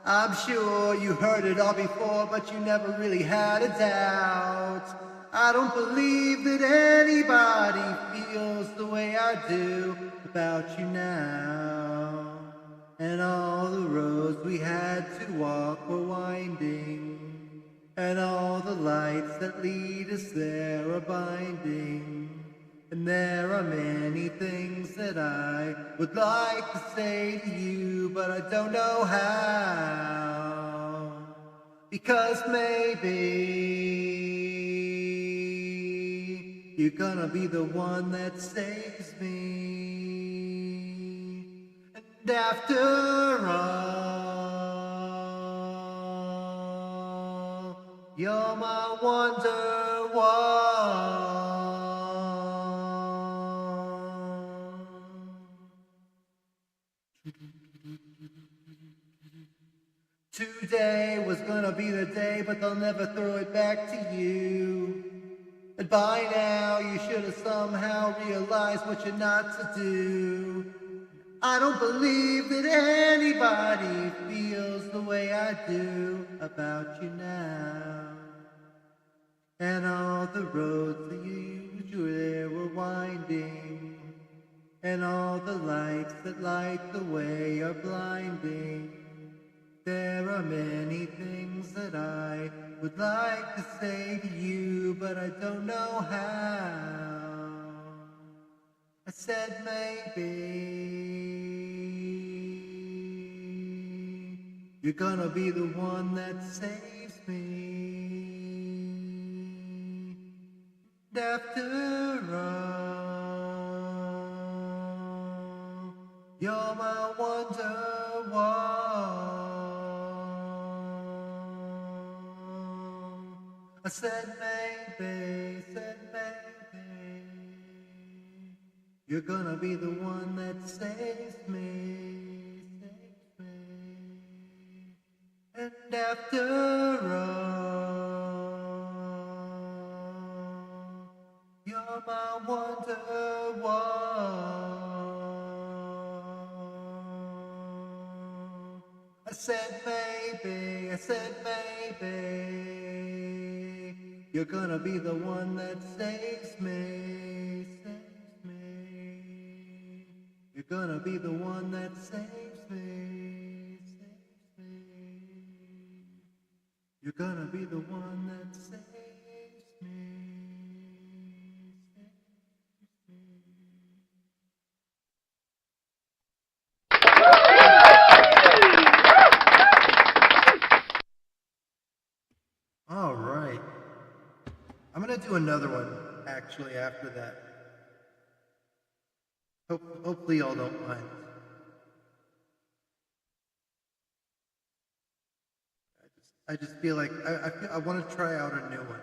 I'm sure you heard it all before, but you never really had a doubt. I don't believe that anybody feels the way I do about you now. And all the roads we had to walk were winding, and all the lights that lead us there are binding. And there are many things that I would like to say to you, but I don't know how. Because maybe you're gonna be the one that saves me. And after all, you're my wonder wall. Today was gonna be the day, but they'll never throw it back to you. And by now you should have somehow realized what you're not to do. I don't believe that anybody feels the way I do about you now. And all the roads that you there were winding, and all the lights that light the way are blinding. There are many things that I would like to say to you, but I don't know how. I said maybe you're gonna be the one that saves me. And after all, you're my wonderwall. I said maybe, you're gonna be the one that saves me, And after all, you're my wonderwall. I said maybe, you're gonna be the one that saves me, You're gonna be the one that saves me, You're gonna be the one that saves me, All right. I'm gonna do another one actually after that. Hopefully y'all don't mind. I just feel like I want to try out a new one.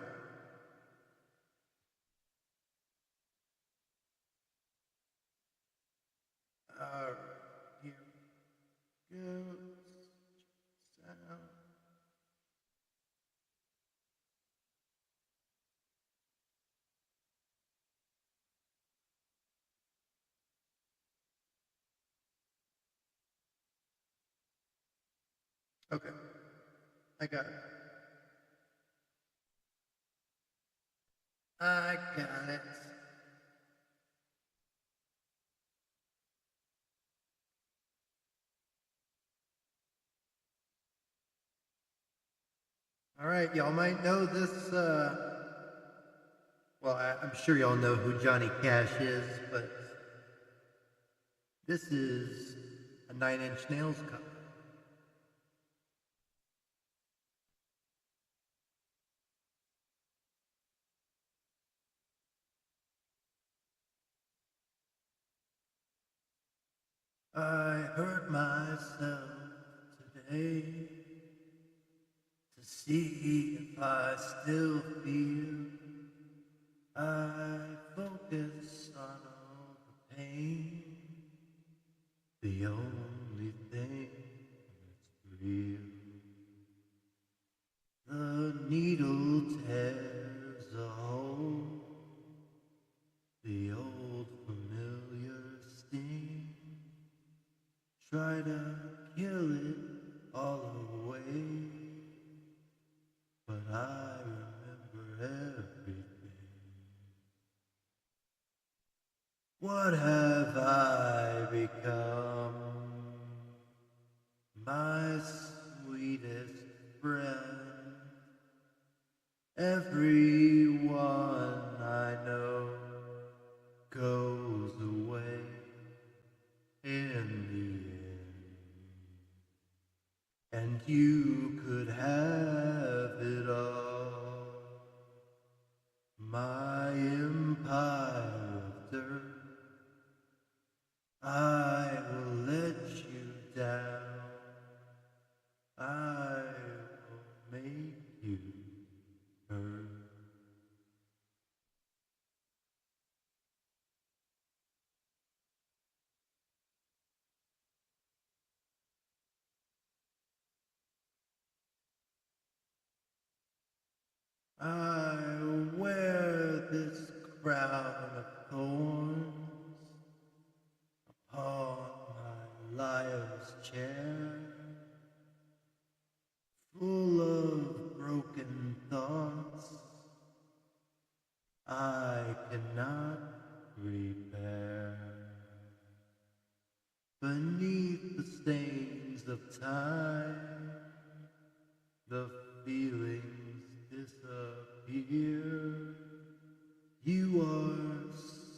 Here we go. Sound. Okay, I got it. I got it. All right, y'all might know this, well, I'm sure y'all know who Johnny Cash is, but this is a Nine Inch Nails cover. I hurt myself today to see if I still feel. I focus on all the pain, the only thing that's real. The needle tears a hole, the old familiar sting. Try to kill it all away, but I remember everything. What have I become? My sweetest friend. Everyone I know goes away in the end, and you could have it all. My empire of dirt, I will let you down. I will make you hurt. I wear this crown of thorns upon my liar's chair, full of broken thoughts I cannot repair. Beneath the stains of time, the feelings disappear. You are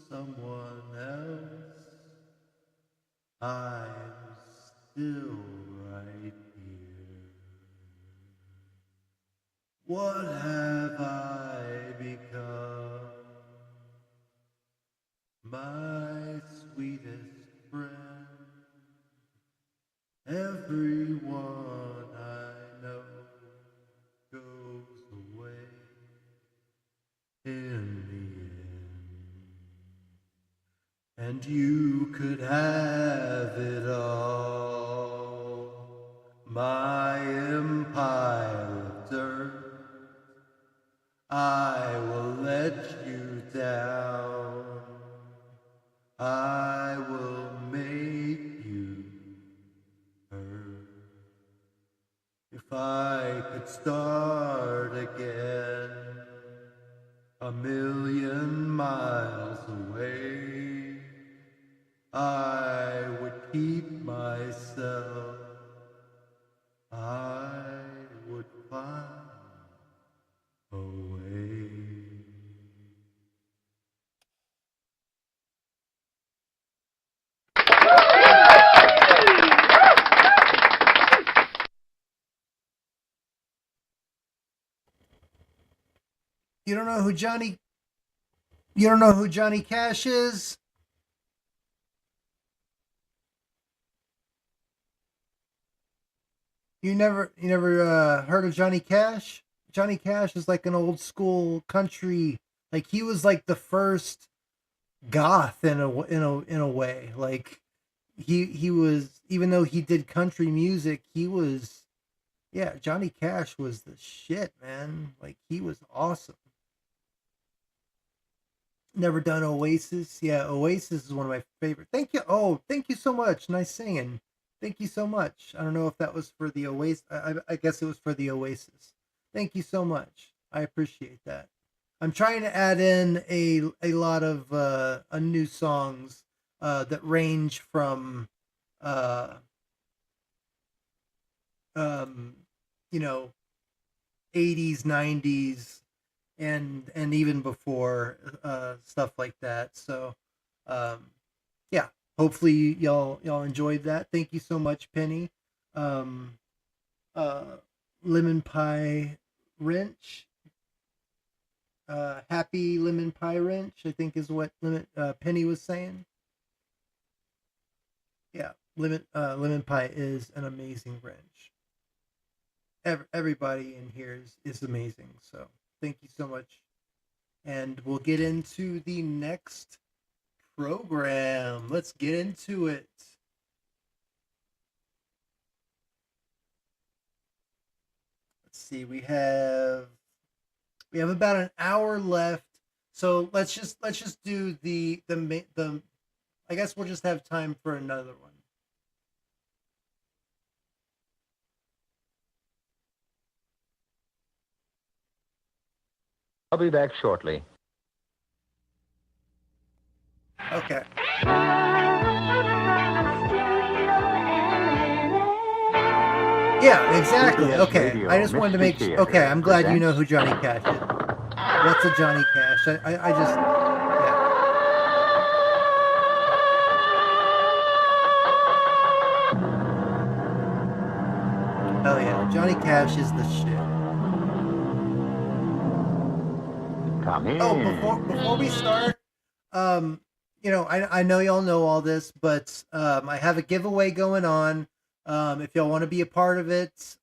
someone else, I'm still right here. What have I become? My sweetest friend, everyone I know goes away in the end, and you could have it all. My empire of dirt, I will let you down. I will make you hurt. If I could start again, 1,000,000 miles away, I would keep myself. I would find a way. You don't know who Johnny Cash is? You never heard of Johnny Cash? Johnny Cash is like an old school country, like he was like the first goth in a way. Like he was, even though he did country music, he was, yeah, Johnny Cash was the shit, man. Like he was awesome. Never done Oasis. Yeah, Oasis is one of my favorite. Thank you. Oh, thank you so much. Nice singing. Thank you so much. I don't know if that was for the Oasis. I guess it was for the Oasis. Thank you so much. I appreciate that. I'm trying to add in a lot of new songs that range from you know, 80s, 90s, and even before, stuff like that. So yeah, hopefully y'all enjoyed that. Thank you so much, Penny. Lemon Pie Wrench, Happy Lemon Pie Wrench, I think is what Penny was saying. Yeah, lemon pie is an amazing wrench. Everybody in here is amazing. So thank you so much. And we'll get into the next program. Let's get into it. Let's see. We have about an hour left. So let's just do the I guess we'll just have time for another one. I'll be back shortly. Okay. Yeah, exactly. Okay. I just wanted to make sure. Okay, I'm glad you know who Johnny Cash is. What's a Johnny Cash? I just... Oh yeah, Johnny Cash is the shit. Come in. Oh, before we start, you know, I know y'all know all this, but I have a giveaway going on. If y'all want to be a part of it,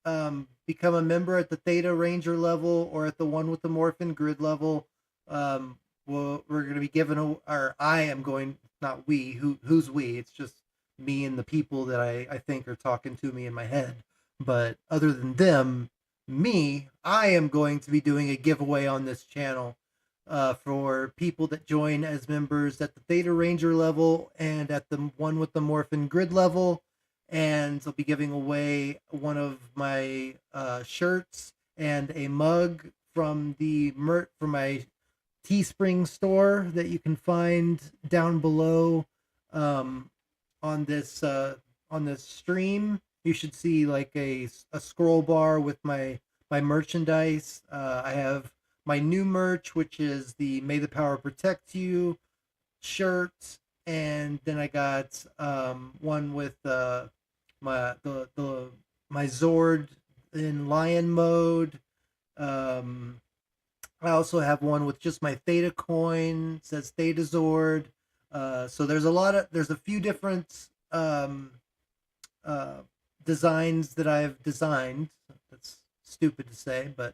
become a member at the Theta Ranger level or at the one with the Morphin Grid level. We're going to be giving, or I am going, not we, who's we? It's just me and the people that I think are talking to me in my head. But other than them, I am going to be doing a giveaway on this channel for people that join as members at the Theta Ranger level and at the one with the Morphin Grid level. And I'll be giving away one of my shirts and a mug from from my Teespring store that you can find down below on this stream. You should see like a scroll bar with my merchandise. I have my new merch, which is the May the Power Protect You shirt, and then I got one with my my Zord in lion mode. I also have one with just my Theta coin. It says Thetazord. So there's a few different designs that I've designed. That's stupid to say, but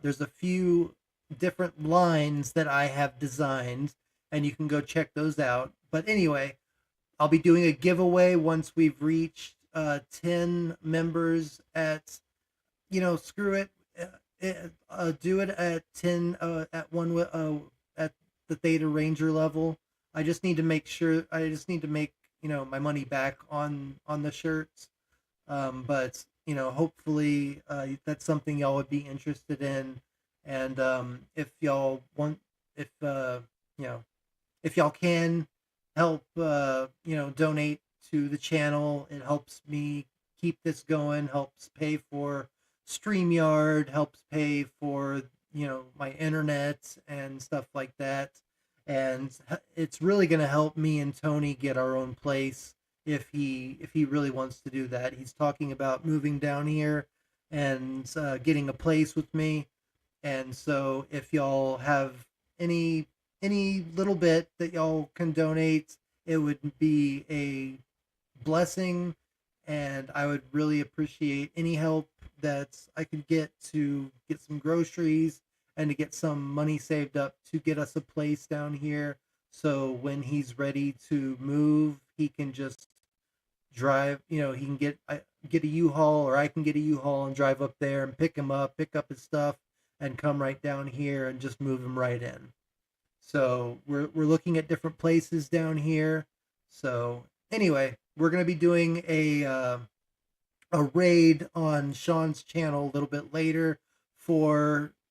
there's a few different lines that I have designed, and you can go check those out. But anyway, I'll be doing a giveaway once we've reached 10 members at, screw it. Do it at 10 at at the Theta Ranger level. I just need to make my money back on the shirts. But hopefully that's something y'all would be interested in. And if y'all want, if y'all can help, donate to the channel, it helps me keep this going, helps pay for Streamyard, helps pay for, my internet and stuff like that. And it's really going to help me and Tony get our own place if he really wants to do that. He's talking about moving down here and getting a place with me. And so if y'all have any little bit that y'all can donate, it would be a blessing, and I would really appreciate any help that I could get to get some groceries and to get some money saved up to get us a place down here. So when he's ready to move, he can just drive, he can get a U-Haul, or I can get a U-Haul and drive up there and pick him up, pick up his stuff, and come right down here and just move him right in. So we're looking at different places down here. So anyway, we're going to be doing a raid on Sean's channel a little bit later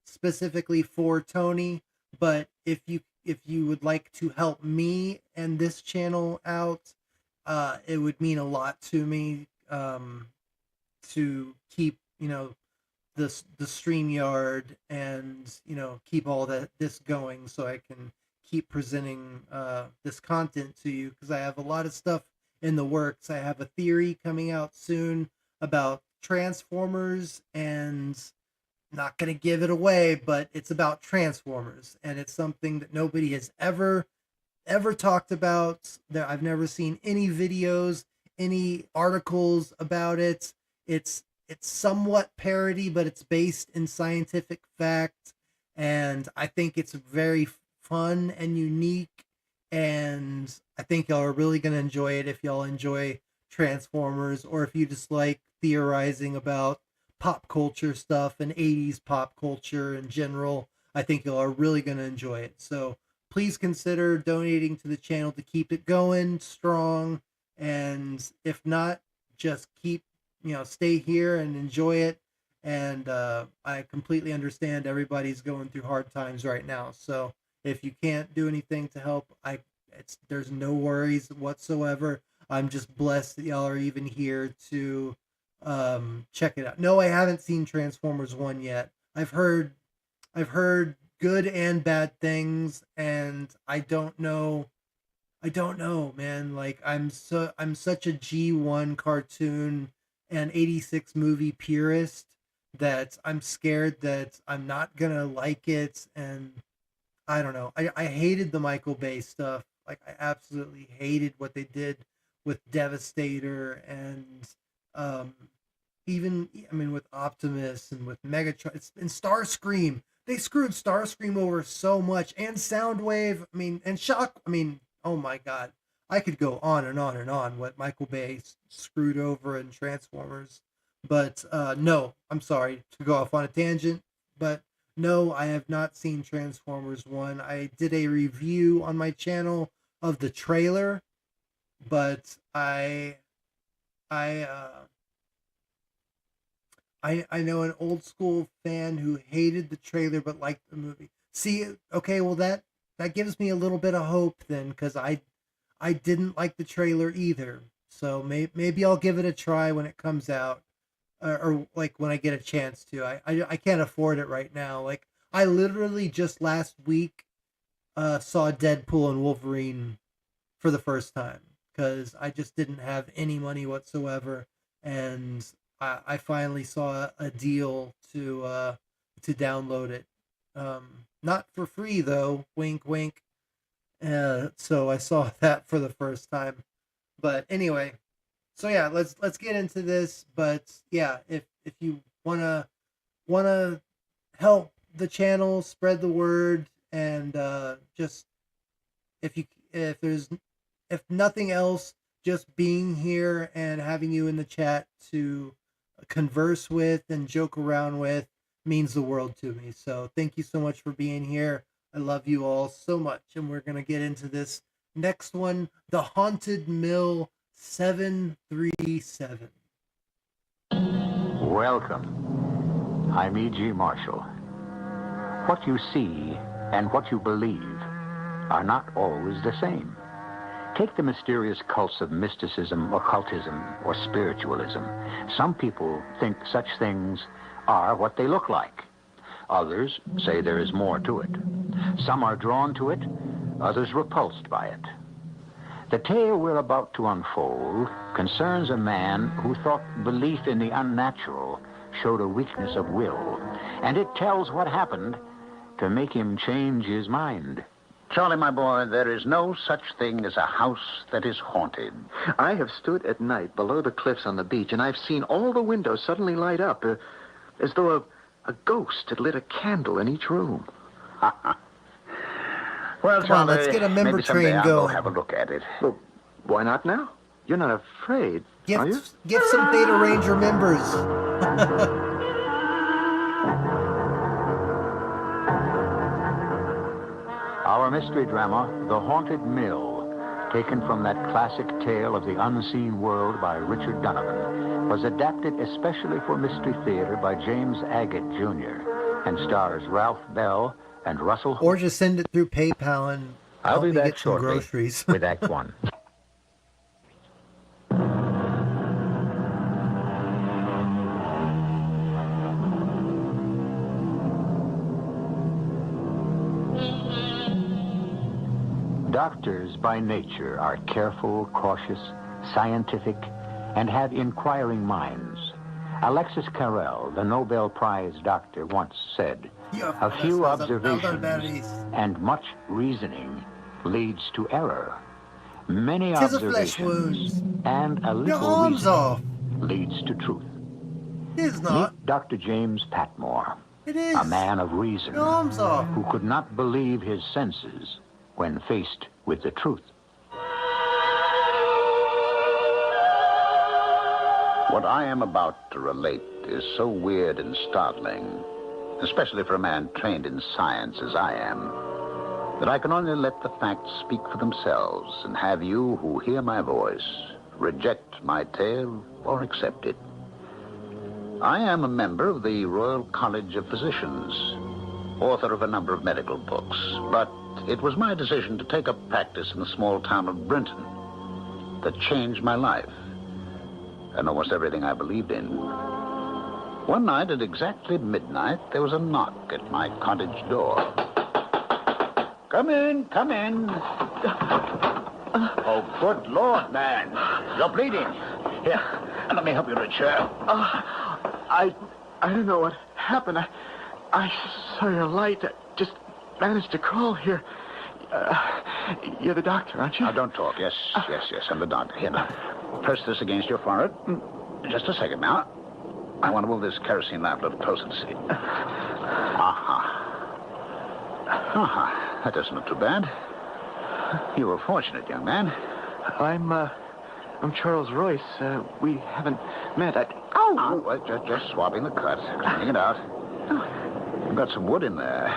specifically for Tony. But if you would like to help me and this channel out, it would mean a lot to me to keep the Streamyard and keep all this going, so I can keep presenting this content to you, because I have a lot of stuff in the works. I have a theory coming out soon about Transformers, and not going to give it away, but it's about Transformers, and it's something that nobody has ever talked about. I've never seen any videos, any articles about it. It's somewhat parody, but it's based in scientific fact, and I think it's very fun and unique, and I think y'all are really going to enjoy it if y'all enjoy Transformers, or if you just like theorizing about pop culture stuff and 80s pop culture in general. I think y'all are really going to enjoy it. So please consider donating to the channel to keep it going strong, and if not, just keep stay here and enjoy it. And I completely understand everybody's going through hard times right now. So if you can't do anything to help, there's no worries whatsoever. I'm just blessed that y'all are even here to check it out. No, I haven't seen Transformers 1 yet. I've heard good and bad things, and I don't know, man. Like, I'm such a G1 cartoon and 86 movie purist that I'm scared that I'm not gonna like it. And I don't know. I hated the Michael Bay stuff. Like, I absolutely hated what they did with Devastator, and with Optimus and with Megatron and Starscream. They screwed Starscream over so much, and Soundwave. And Shock. Oh my God. I could go on and on and on what Michael Bay screwed over in Transformers. But no, I'm sorry to go off on a tangent, but no, I have not seen Transformers 1. I did a review on my channel of the trailer, but I know an old school fan who hated the trailer but liked the movie. See, okay, well that gives me a little bit of hope then, because I didn't like the trailer either. So maybe I'll give it a try when it comes out, or like when I get a chance to. I can't afford it right now. Like, I literally just last week saw Deadpool and Wolverine for the first time, because I just didn't have any money whatsoever, and I finally saw a deal to download it. Not for free though, wink wink. So I saw that for the first time. But anyway, so yeah, let's get into this. But yeah, if you wanna help the channel, spread the word, and just if nothing else, just being here and having you in the chat to converse with and joke around with means the world to me. So thank you so much for being here. I love you all so much, and we're gonna get into this next one, The Haunted Mill 737. Welcome. I'm E.G. Marshall. What you see and what you believe are not always the same. Take the mysterious cults of mysticism, occultism, or spiritualism. Some people think such things are what they look like. Others say there is more to it. Some are drawn to it, others repulsed by it. The tale we're about to unfold concerns a man who thought belief in the unnatural showed a weakness of will, and it tells what happened to make him change his mind. Charlie, my boy, there is no such thing as a house that is haunted. I have stood at night below the cliffs on the beach, and I've seen all the windows suddenly light up, as though a ghost had lit a candle in each room. Well, Come on, Charlie, let's get a member maybe someday train I'll go going. have a look at it. Well, why not now? You're not afraid, are you? Get some Theta Ranger members. Our mystery drama, The Haunted Mill, taken from that classic tale of the unseen world by Richard Donovan, was adapted especially for Mystery Theater by James Agate, Jr., and stars Ralph Bell and Russell. Or just send it through PayPal and I'll help be me back get some shortly groceries. with Act One. Doctors by nature are careful, cautious, scientific, and have inquiring minds. Alexis Carrel, the Nobel Prize doctor, once said, "A few observations and much reasoning leads to error. Many 'Tis a flesh observations wound. and a Your little arm's reasoning off. leads to truth." It is not. Meet Dr. James Patmore, It is. a man of reason Your arm's off. who could not believe his senses when faced with the truth. What I am about to relate is so weird and startling, especially for a man trained in science as I am, that I can only let the facts speak for themselves and have you who hear my voice reject my tale or accept it. I am a member of the Royal College of Physicians, author of a number of medical books, but it was my decision to take up practice in the small town of Brinton that changed my life and almost everything I believed in. One night at exactly midnight, there was a knock at my cottage door. Come in, come in. Oh, good Lord, man. You're bleeding. Here, let me help you to a chair. I don't know what happened. I saw your light. I just managed to crawl here. You're the doctor, aren't you? Now, don't talk. Yes, I'm the doctor. Here, now. Press this against your forehead. Just a second now. I want to move this kerosene lamp a little closer to see. That doesn't look too bad. You were fortunate, young man. I'm Charles Royce. We haven't met. Well, just swabbing the cut, cleaning it out. You've got some wood in there.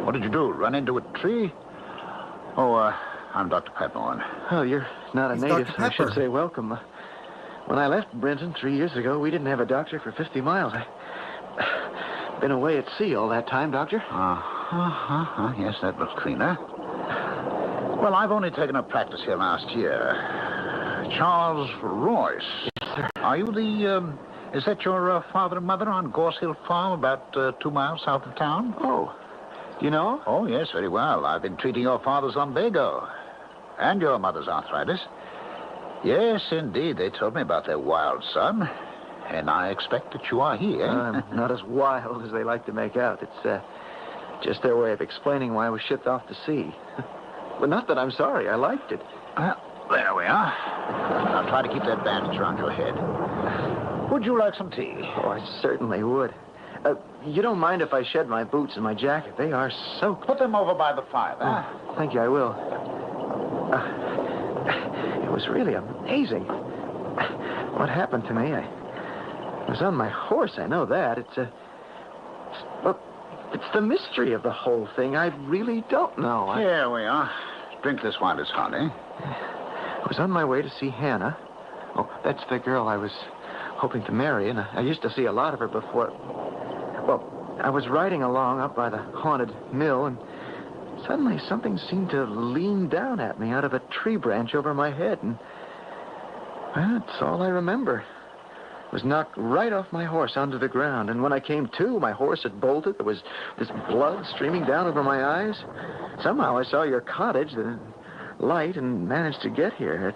What did you do, run into a tree? Oh, I'm Dr. Patmore. Oh, you're not a He's native, Dr. so I should Pepper. say welcome. When I left Brinton 3 years ago, we didn't have a doctor for 50 miles. I've been away at sea all that time, Doctor. Yes, that looks cleaner. Well, I've only taken up practice here last year. Charles Royce. Yes, sir. Are you is that your father and mother on Gorse Hill Farm, about 2 miles south of town? Oh, You know? Oh, yes, very well. I've been treating your father's lumbago and your mother's arthritis. Yes, indeed. They told me about their wild son. And I expect that you are here. I'm not as wild as they like to make out. It's just their way of explaining why I was shipped off to sea. But not that I'm sorry. I liked it. Well, there we are. Now try to keep that bandage around your head. Would you like some tea? Oh, I certainly would. You don't mind if I shed my boots and my jacket? They are soaked. Put them over by the fire, huh? Oh, thank you, I will. It was really amazing. What happened to me? I was on my horse, I know that. It's the mystery of the whole thing. I really don't know. Here we are. Drink this while it's hot, eh? I was on my way to see Hannah. Oh, that's the girl I was hoping to marry, and I used to see a lot of her before. Well, I was riding along up by the haunted mill, and suddenly something seemed to lean down at me out of a tree branch over my head, and that's all I remember. I was knocked right off my horse onto the ground, and when I came to, my horse had bolted. There was this blood streaming down over my eyes. Somehow I saw your cottage, the light, and managed to get here.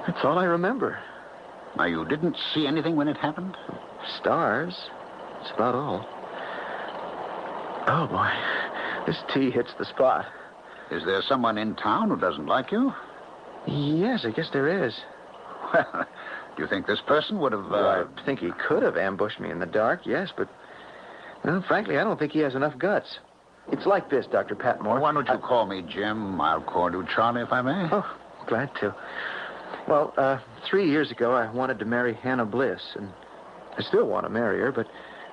That's all I remember. Now, you didn't see anything when it happened? Stars. That's about all. Oh, boy. This tea hits the spot. Is there someone in town who doesn't like you? Yes, I guess there is. Well, do you think this person would have... Well, I think he could have ambushed me in the dark, yes, but... Well, frankly, I don't think he has enough guts. It's like this, Dr. Patmore. Why don't you call me Jim? I'll call you Charlie, if I may. Oh, glad to. Well, 3 years ago, I wanted to marry Hannah Bliss, and I still want to marry her, but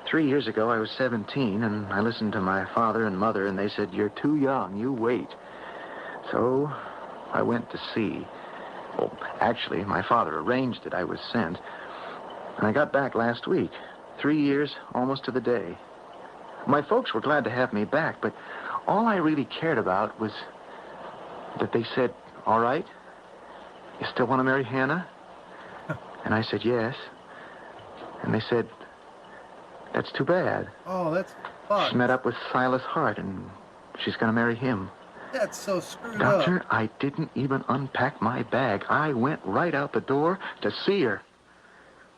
3 years ago, I was 17, and I listened to my father and mother, and they said, "You're too young, you wait." So I went to sea. Well, actually, my father arranged it. I was sent. And I got back last week. 3 years, almost to the day. My folks were glad to have me back, but all I really cared about was that they said, "All right, you still want to marry Hannah?" And I said, "Yes." And they said, "That's too bad. Oh, that's fucked. She met up with Silas Hart, and she's going to marry him." That's so screwed Doctor, up. I didn't even unpack my bag. I went right out the door to see her.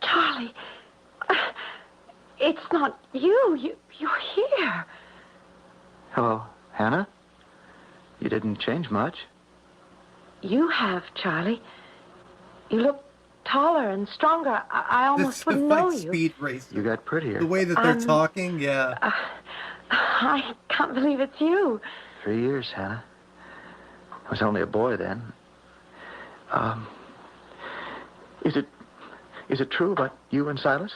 Charlie, it's not you. You're here. Hello, Hannah? You didn't change much. You have, Charlie. You look taller and stronger. I almost This wouldn't is know like you. Speed Racer. You got prettier. The way that they're talking, yeah. I can't believe it's you. 3 years, Hannah. I was only a boy then. Is it true about you and Silas?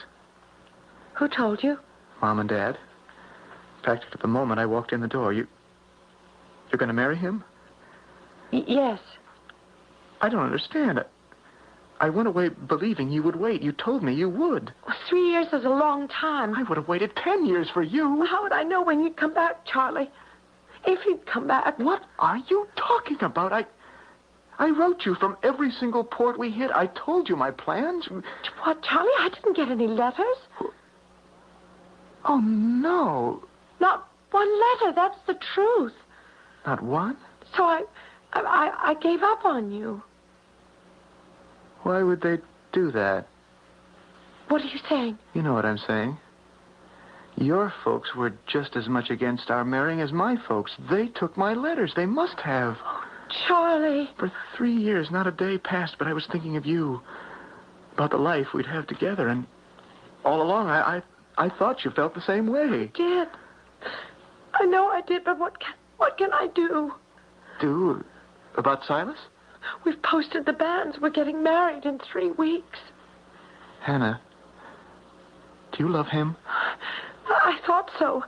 Who told you? Mom and Dad. In fact, at the moment I walked in the door, you're going to marry him? Yes. I don't understand. I went away believing you would wait. You told me you would. Well, 3 years is a long time. I would have waited 10 years for you. How would I know when you'd come back, Charlie? If you'd come back. What are you talking about? I wrote you from every single port we hit. I told you my plans. What, Charlie? I didn't get any letters. Oh, no. Not one letter. That's the truth. Not one? So I gave up on you. Why would they do that? What are you saying? You know what I'm saying. Your folks were just as much against our marrying as my folks. They took my letters. They must have. Oh, Charlie. For 3 years, not a day passed, but I was thinking of you. About the life we'd have together. And all along, I thought you felt the same way. I did. I know I did, but what can I do? Do? About Silas? We've posted the banns. We're getting married in 3 weeks. Hannah, do you love him? I thought so.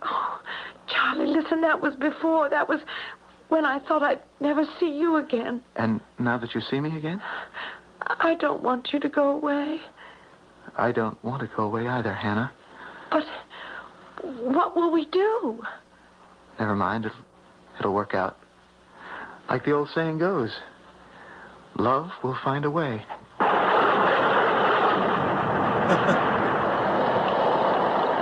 Oh, Charlie, listen, that was before. That was when I thought I'd never see you again. And now that you see me again? I don't want you to go away. I don't want to go away either, Hannah. But what will we do? Never mind. It'll work out. Like the old saying goes, love will find a way.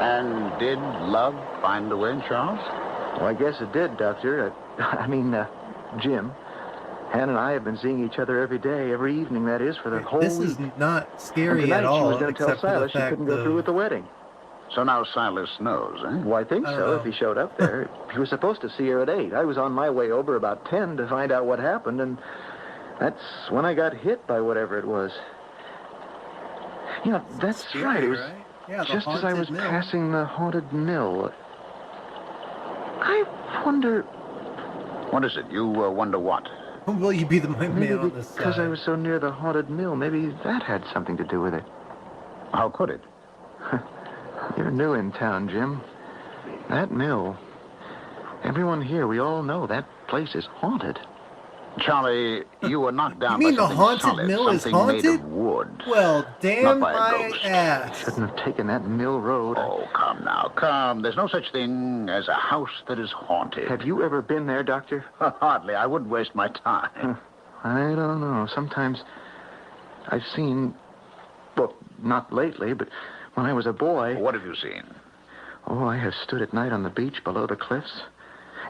And did love find a way, Charles? Well, I guess it did, Doctor. Jim. Ann and I have been seeing each other every day, every evening, that is, for the whole This week. is not And scary tonight at all, she was going to tell except for the Silas she fact couldn't go through with the wedding. So now Silas knows, eh? Well, I think I don't so, know. if he showed up there. He was supposed to see her at 8. I was on my way over about 10 to find out what happened, and that's when I got hit by whatever it was. You know, that's Scary, right. It was right? Yeah, the just as I haunted was mill. passing the haunted mill. I wonder... What is it? You wonder what? Will you be the man Maybe on this because side? I was so near the haunted mill, maybe that had something to do with it. How could it? You're new in town, Jim. That mill. Everyone here, we all know that place is haunted. Charlie, you were knocked down You mean by the something haunted solid, mill is something made haunted? of wood. Well, Not damn by a my ghost. ass. Shouldn't have taken that mill road. Oh, come now, come. There's no such thing as a house that is haunted. Have you ever been there, Doctor? Hardly. I wouldn't waste my time. I don't know. Sometimes I've seen... Well, not lately, but when I was a boy... What have you seen? Oh, I have stood at night on the beach below the cliffs,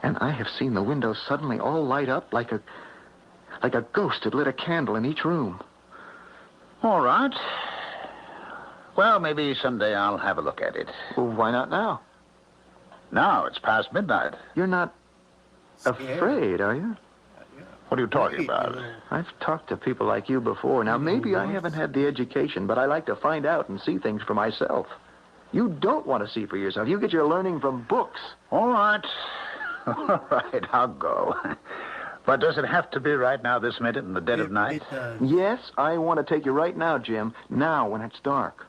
and I have seen the windows suddenly all light up like a ghost had lit a candle in each room. All right. Well, maybe someday I'll have a look at it. Well, why not now? Now it's past midnight. You're not afraid, are you? What are you talking about? I've talked to people like you before. Now, maybe I haven't had the education, but I like to find out and see things for myself. You don't want to see for yourself. You get your learning from books. All right. All right, I'll go. But does it have to be right now, this minute, in the dead of night? It does. Yes, I want to take you right now, Jim. Now, when it's dark.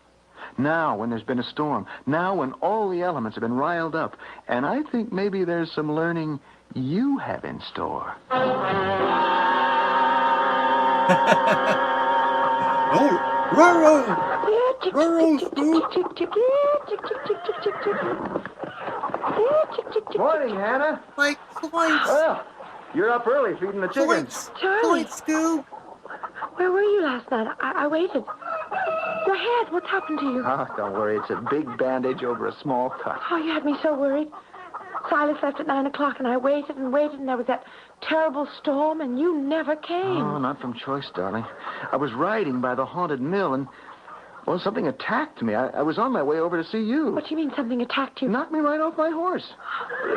Now, when there's been a storm. Now, when all the elements have been riled up. And I think maybe there's some learning you have in store. Oh, Roro! Roro, Stu! Morning, Hannah. Like, points! Well, you're up early feeding the chickens. Points! Charlie. Points, Stu! Where were you last night? I waited. Your head, what's happened to you? Oh, don't worry. It's a big bandage over a small cut. Oh, you had me so worried. Silas left at 9 o'clock, and I waited and waited, and there was that terrible storm, and you never came. Oh, not from choice, darling. I was riding by the haunted mill, and, well, something attacked me. I was on my way over to see you. What do you mean something attacked you? Knocked me right off my horse.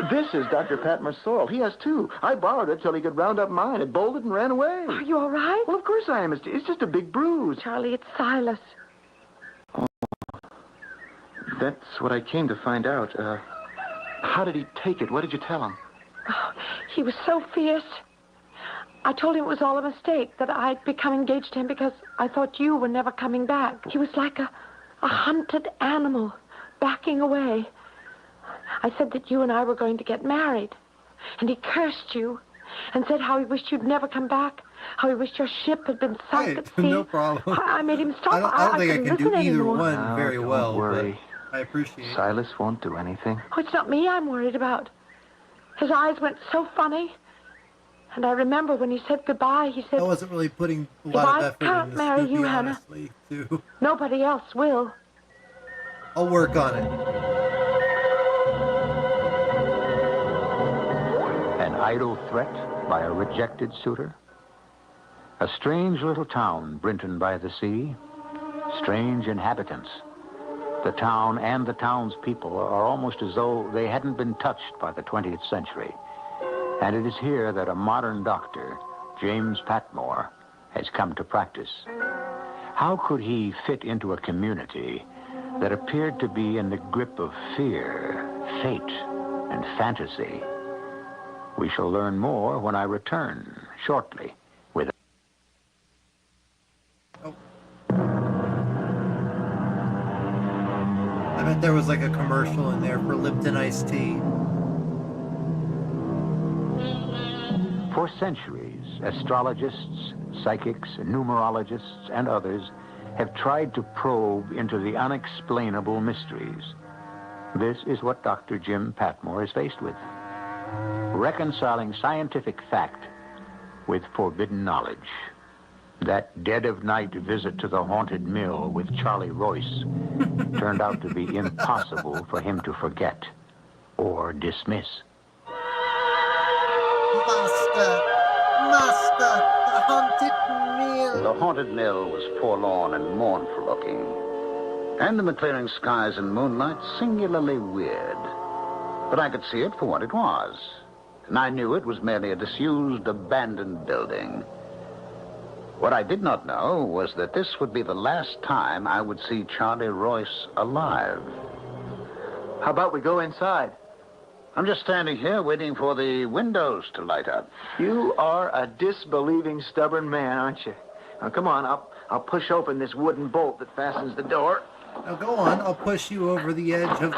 This is Dr. Patmore's sorrel. He has two. I borrowed it till he could round up mine. It bolted and ran away. Are you all right? Well, of course I am. It's just a big bruise. Charlie, it's Silas. That's what I came to find out. How did he take it? What did you tell him? Oh, he was so fierce. I told him it was all a mistake, that I'd become engaged to him because I thought you were never coming back. He was like a hunted animal, backing away. I said that you and I were going to get married. And he cursed you and said how he wished you'd never come back, how he wished your ship had been sunk Hey, at sea. no problem. I made him stop. I don't think I couldn't can do listen either anymore. one very don't well, worry. but I appreciate it. Silas won't do anything. Oh, it's not me I'm worried about. His eyes went so funny. And I remember when he said goodbye, he said, I wasn't really putting a If lot I of effort can't into marry Snoopy, you, Hannah. honestly, too. nobody else will. I'll work on it. An idle threat by a rejected suitor? A strange little town, Brinton by the sea. Strange inhabitants. The town and the townspeople are almost as though they hadn't been touched by the 20th century. And it is here that a modern doctor, James Patmore, has come to practice. How could he fit into a community that appeared to be in the grip of fear, fate, and fantasy? We shall learn more when I return shortly with... I bet there was like a commercial in there for Lipton iced tea. For centuries, astrologists, psychics, numerologists, and others have tried to probe into the unexplainable mysteries. This is what Dr. Jim Patmore is faced with. Reconciling scientific fact with forbidden knowledge. That dead-of-night visit to the haunted mill with Charlie Royce turned out to be impossible for him to forget or dismiss. Master, the haunted mill. The haunted mill was forlorn and mournful looking, and in the clearing skies and moonlight, singularly weird. But I could see it for what it was, and I knew it was merely a disused, abandoned building. What I did not know was that this would be the last time I would see Charlie Royce alive. How about we go inside? I'm just standing here waiting for the windows to light up. You are a disbelieving, stubborn man, aren't you? Now, come on, I'll push open this wooden bolt that fastens the door. Now go on, I'll push you over the edge of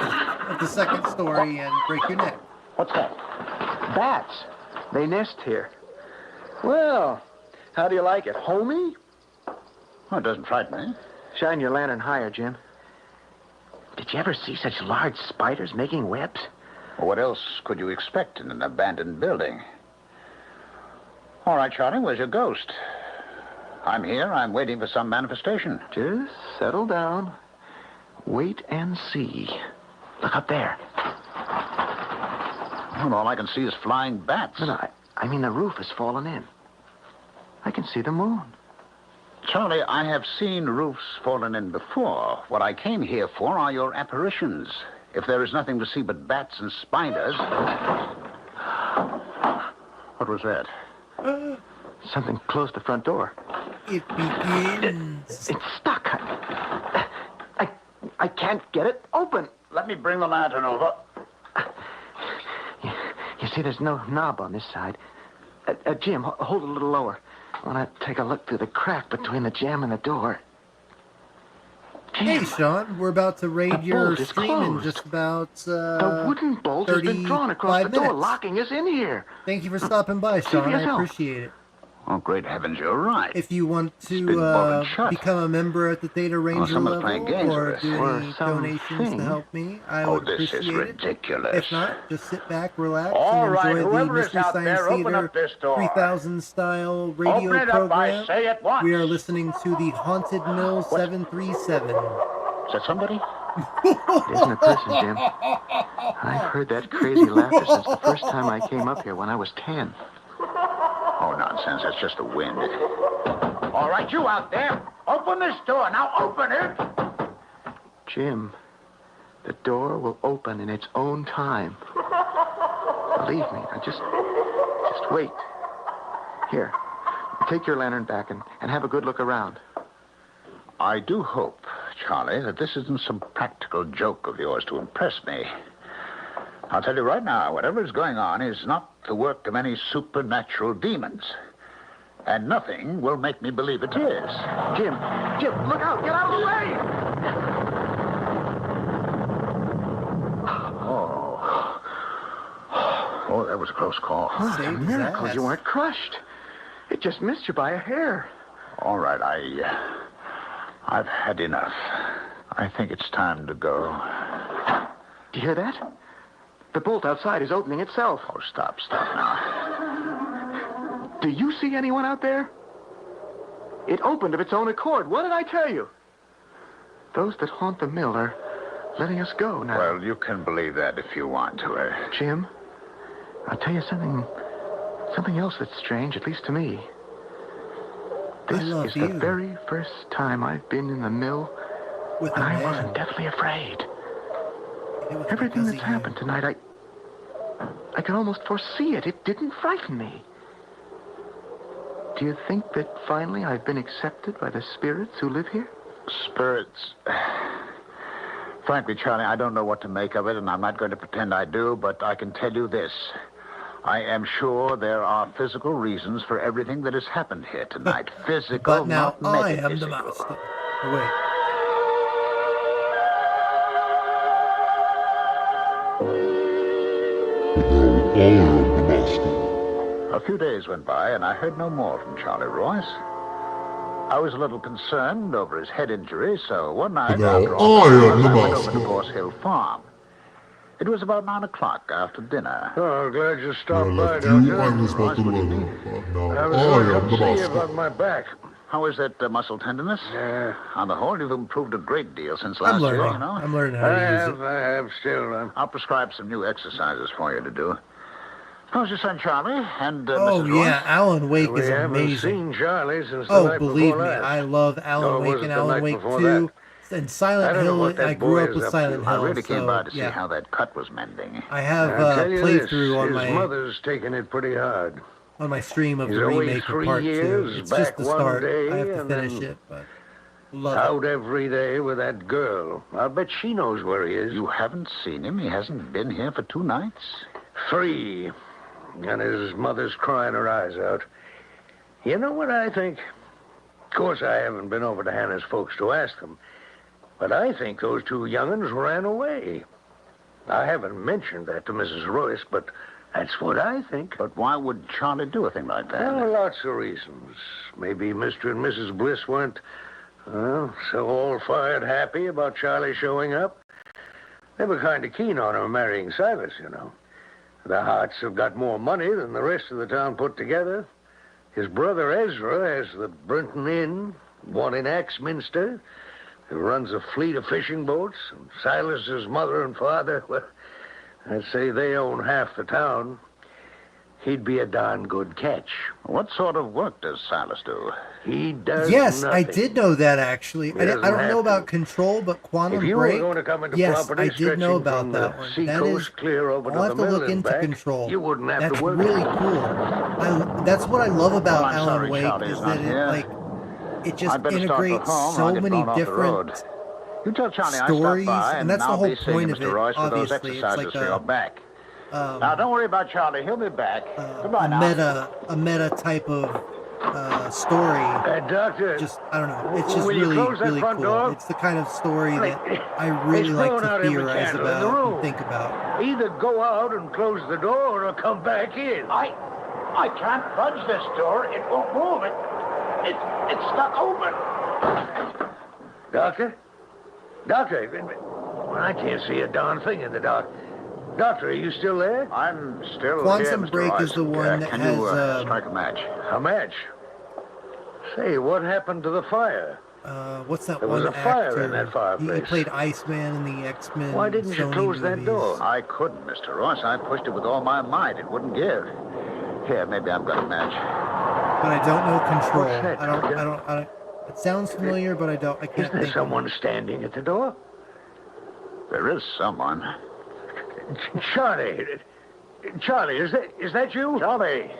the second story and break your neck. What's that? Bats. They nest here. Well, how do you like it? Homey? Well, it doesn't frighten me. Shine your lantern higher, Jim. Did you ever see such large spiders making webs? Well, what else could you expect in an abandoned building? All right, Charlie, where's your ghost? I'm here. I'm waiting for some manifestation. Just settle down. Wait and see. Look up there. Well, all I can see is flying bats. No, I mean the roof has fallen in. I can see the moon. Charlie, I have seen roofs fallen in before. What I came here for are your apparitions. If there is nothing to see but bats and spiders... What was that? Something closed the front door. It begins. It's stuck. I can't get it open. Let me bring the lantern over. You see, there's no knob on this side. Jim, hold it a little lower. I want to take a look through the crack between the jamb and the door. Hey, Sean, we're about to raid your bolt is stream in closed. just about The wooden bolt has been drawn across the 35 door, minutes. locking us in here. Thank you for stopping by, Sean. I yourself. appreciate it. Oh, great heavens, you're right. If you want been to bolted shut. become a member at the Theta Ranger someone's playing level games or with us. do Or any something. donations to help me, I Oh, would this is appreciate it. ridiculous. If not, just sit back, relax, All and right, enjoy the whoever is Mystery out Science there, open Theater up this door. 3000 style radio Open it up, I program. say at once. We are listening to the Haunted Mill 737. Is that somebody? It isn't a person, Jim. I've heard that crazy laughter since the first time I came up here when I was 10. Oh, nonsense. That's just the wind. All right, you out there. Open this door. Now open it. Jim, the door will open in its own time. Believe me. Now just wait. Here, take your lantern back and have a good look around. I do hope, Charlie, that this isn't some practical joke of yours to impress me. I'll tell you right now, whatever is going on is not the work of any supernatural demons. And nothing will make me believe it is. Jim, look out! Get out of the way! Oh, that was a close call. Oh, it's a Saved his miracle ass. you weren't crushed. It just missed you by a hair. All right, I've had enough. I think it's time to go. Do you hear that? The bolt outside is opening itself. Oh, stop now. Do you see anyone out there? It opened of its own accord. What did I tell you? Those that haunt the mill are letting us go now. Well, you can believe that if you want to. Jim, I'll tell you something else that's strange, at least to me. This love is you. the very first time I've been in the mill With when a I man. wasn't deathly afraid. It was Everything because that's of you. happened tonight, I can almost foresee it. It didn't frighten me. Do you think that finally I've been accepted by the spirits who live here? Spirits. Frankly, Charlie, I don't know what to make of it, and I'm not going to pretend I do, but I can tell you this. I am sure there are physical reasons for everything that has happened here tonight. Physical, But now not I am the metaphysical. master. Oh, wait. A few days went by, and I heard no more from Charlie Royce. I was a little concerned over his head injury, so one night after all I went over to Gorse Hill Farm. It was about 9 o'clock after dinner. Oh, glad you stopped by, by, don't Doctor. you? I was about to leave. I was going to come see you about my back. How is that muscle tenderness? Yeah. On the whole, you've improved a great deal since I'm last year, learning. you know. I'm learning how to use it. I have still. I'll prescribe some new exercises for you to do. How's your son, Charlie? And Oh Mrs. Roy? yeah, Alan Wake We is haven't amazing. seen Charlie since the Oh, night believe before me, last. I love Alan No, it Wake wasn't and the Alan night Wake before 2. And I Silent don't know Hill, what that I grew boy up is with up Silent to. Hill. I really came so, by to see yeah. how that cut was mending. I have I'll tell you this, playthrough on his my mother's taking it pretty hard. stream of He's the away remake of 3 Part 2. years, It's back just the one start. day, I have to and finish then it, but love Out every day with that girl. I'll bet she knows where he is. You haven't seen him? He hasn't been here for 2 nights? 3. And his mother's crying her eyes out. You know what I think? Of course, I haven't been over to Hannah's folks to ask them. But I think those 2 young'uns ran away. I haven't mentioned that to Mrs. Royce, but that's what I think. But why would Charlie do a thing like that? Well, lots of reasons. Maybe Mr. and Mrs. Bliss weren't, so all-fired happy about Charlie showing up. They were kind of keen on her marrying Silas, you know. The Harts have got more money than the rest of the town put together. His brother Ezra has the Brinton Inn, one in Axminster, who runs a fleet of fishing boats. And Silas's mother and father, well, I'd say they own half the town. He'd be a darn good catch. What sort of work does Silas do? He does Yes, nothing. I did know that, actually. I doesn't don't have know about to. Control, but Quantum If you Break, were going to come into yes, property I did know stretching about from that the one. sea That coast is, clear over I'll to have the to mill look and into back, Control. you wouldn't have That's to work. really cool. That's what I love about Well, I'm Alan sorry Wake Charlie is is that not it, here. like, it just I'd better start for integrates home, or I'll so get many blown off the road. different You tell Charlie I stopped stories, by, and that's the I'll whole be seeing point of Mr. it, Royce for those obviously. It's exercises like for your back. Now, don't worry about Charlie. He'll be back. Goodbye now. a meta type of story. Doctor, Just, I don't know. It's just will you really, close that really front cool. door? It's the kind of story that I really It's like blown to out every theorize candle in the about room. and think about. either go out and close the door or come back in. I can't budge this door. It won't move. It's stuck open. Doctor? Doctor, I can't see a darn thing in the dark. Doctor, are you still there? I'm still Quantum here, Mr. Break Royce. is the one that can has, you strike a match? A match? Say, what happened to the fire? What's that There one was a fire actor? in that He fireplace. played Iceman in the X-Men. Why didn't you Sony close that movies. door? I couldn't, Mr. Royce. I pushed it with all my might. It wouldn't give. Here, maybe I've got a match. But I don't know Control. What's that, I don't. It sounds familiar, but I can't Is there think. someone standing at the door? There is someone. Charlie, is that you? Charlie,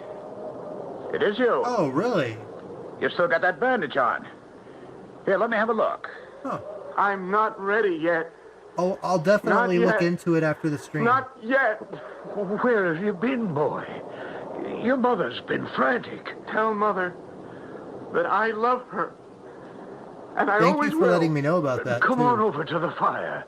it is you. Oh, really? You still got that bandage on. Here, let me have a look. Huh. I'm not ready yet. Oh, I'll definitely Not look yet. into it after the stream. Not yet. Where have you been, boy? Your mother's been frantic. Tell Mother that I love her. And I Thank always you for will. letting me know about that. Come too. on over to the fire.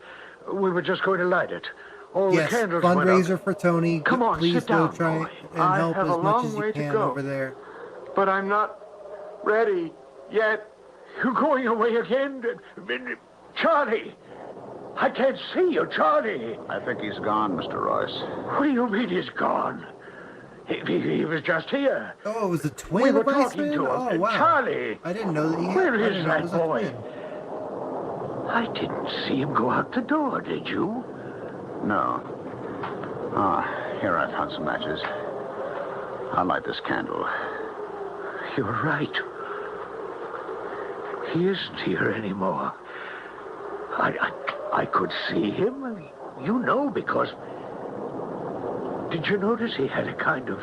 We were just going to light it. All Yes, the candles went fundraiser up. for Tony. Come on, please sit go down, try boy. and I help have as a much long as way you to can go. over there. But I'm not ready yet. You're going away again? Charlie! I can't see you, Charlie! I think he's gone, Mr. Royce. What do you mean he's gone? He was just here. Oh, it was a twin We were of talking Iceman? to him. Oh, wow. Charlie! I didn't know that he Where I is didn't know it that was a boy? twin. I didn't see him go out the door, did you? No. Here I found some matches. I'll light this candle. You're right. He isn't here anymore. I could see him. You know, because... Did you notice he had a kind of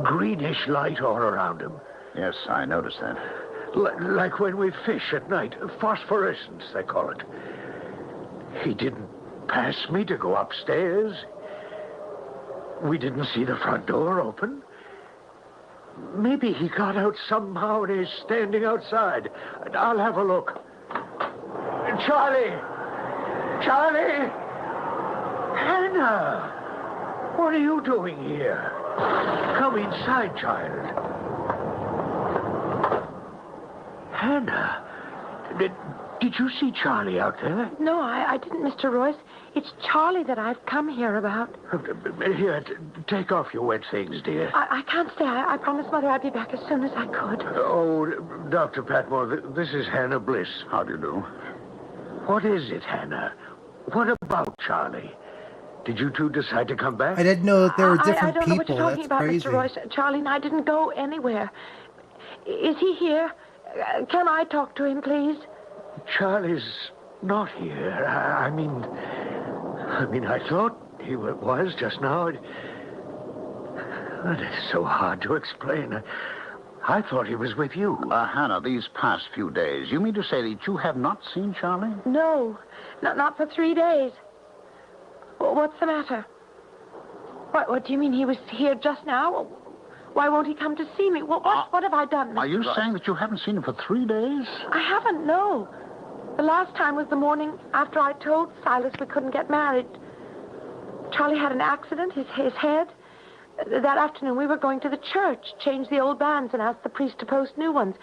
greenish light all around him? Yes, I noticed that. Like when we fish at night. Phosphorescence, they call it. He didn't pass me to go upstairs. We didn't see the front door open. Maybe he got out somehow and he's standing outside. I'll have a look. Charlie! Charlie! Hannah! What are you doing here? Come inside, child. Hannah, did you see Charlie out there? No, I didn't, Mr. Royce. It's Charlie that I've come here about. Here, take off your wet things, dear. I can't stay. I promised Mother I'd be back as soon as I could. Oh, Dr. Patmore, this is Hannah Bliss. How do you do? What is it, Hannah? What about Charlie? Did you two decide to come back? I didn't know that there were different I don't know what people. you're talking That's about, crazy. Mr. Royce. Charlie and I didn't go anywhere. Is he here? Can I talk to him, please? Charlie's not here. I mean, I thought he was just now. It is so hard to explain. I thought he was with you. Hannah, these past few days, you mean to say that you have not seen Charlie? No, not for 3 days. What's the matter? What do you mean he was here just now? Why won't he come to see me? What have I done, Mr. Are you Royce? saying that you haven't seen him for 3 days? I haven't, no. The last time was the morning after I told Silas we couldn't get married. Charlie had an accident, his head. That afternoon we were going to the church, change the old bands and ask the priest to post new ones.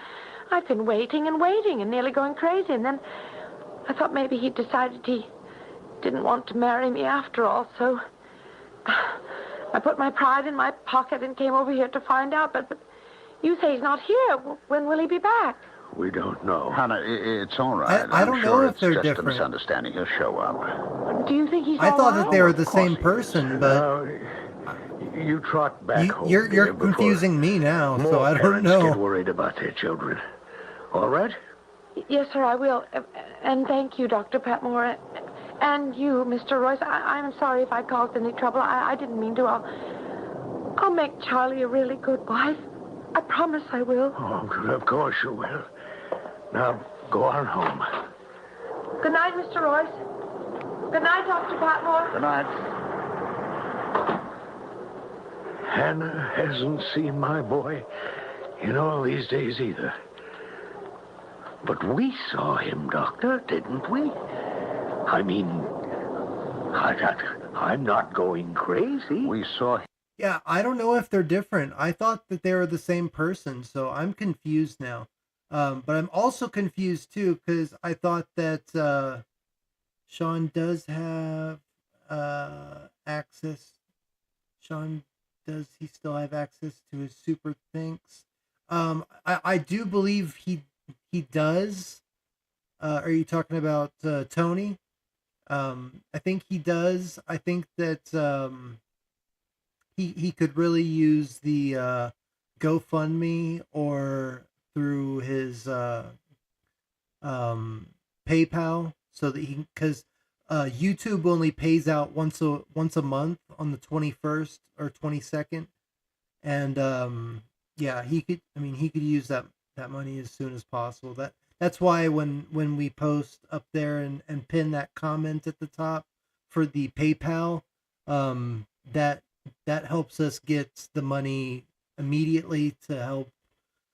I've been waiting and waiting and nearly going crazy. And then I thought maybe he'd decided he didn't want to marry me after all, so I put my pride in my pocket and came over here to find out. But you say he's not here. When will he be back? We don't know. Hannah, it's all right. I don't I'm know sure if it's they're just different. a misunderstanding. He'll show up. Do you think he's I all thought right? that they were the Of course same he is. person, but You trot back home. you're dear, before confusing me now, so more I don't parents know. get worried about their children. All right? Yes, sir, I will. And thank you, Dr. Patmore. And you, Mr. Royce. I'm sorry if I caused any trouble. I didn't mean to. I'll make Charlie a really good wife. I promise I will. Oh, of course you will. Now, go on home. Good night, Mr. Royce. Good night, Dr. Patmore. Good night. Hannah hasn't seen my boy in all these days either. But we saw him, Doctor, didn't we? I mean, I'm not going crazy. We saw him. Yeah, I don't know if they're different. I thought that they were the same person, so I'm confused now. But I'm also confused too because I thought that Sean does have access. Sean, does he still have access to his super thinks? I do believe he does. Are you talking about Tony? I think he does. I think that he could really use the GoFundMe or through his PayPal, so that he, because YouTube only pays out once a month on the 21st or 22nd, and yeah, he could use that money as soon as possible. That's why when we post up there and pin that comment at the top for the PayPal, that helps us get the money immediately to help.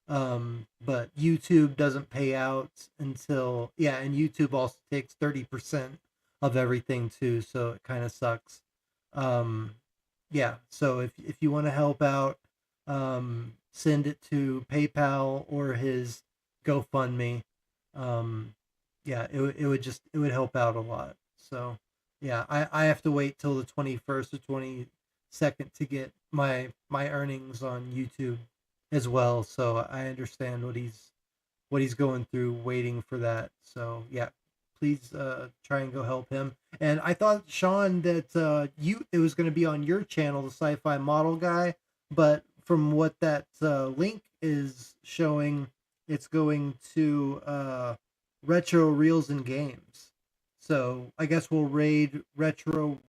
But YouTube doesn't pay out until, and YouTube also takes 30% of everything too, so it kind of sucks. So if you want to help out, send it to PayPal or his GoFundMe. It would help out a lot. So yeah, I have to wait till the 21st or 22nd to get my earnings on YouTube as well. So I understand what he's going through waiting for that. So yeah, please try and go help him. And I thought, Sean, that it was going to be on your channel, the Sci-Fi Model Guy, but from what that link is showing, it's going to Retro Reels and Games. So I guess we'll raid Retro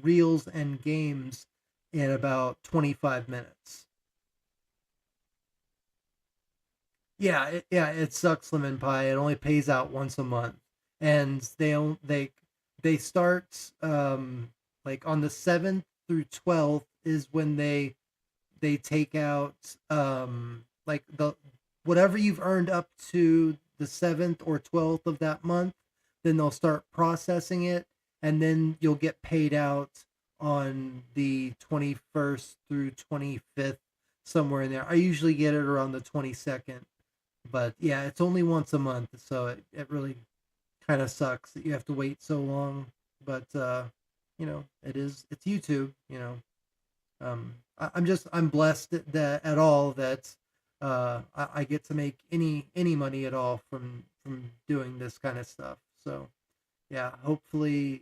Reels and Games in about 25 minutes. Yeah, it sucks, Lemon Pie. It only pays out once a month, and they start like on the 7th through 12th is when they take out like the whatever you've earned up to the 7th or 12th of that month. Then they'll start processing it, and then you'll get paid out on the 21st through 25th, somewhere in there. I usually get it around the 22nd. But yeah, it's only once a month, so it really kind of sucks that you have to wait so long. But it's YouTube. I'm blessed that I get to make any money at all from doing this kind of stuff. So yeah, hopefully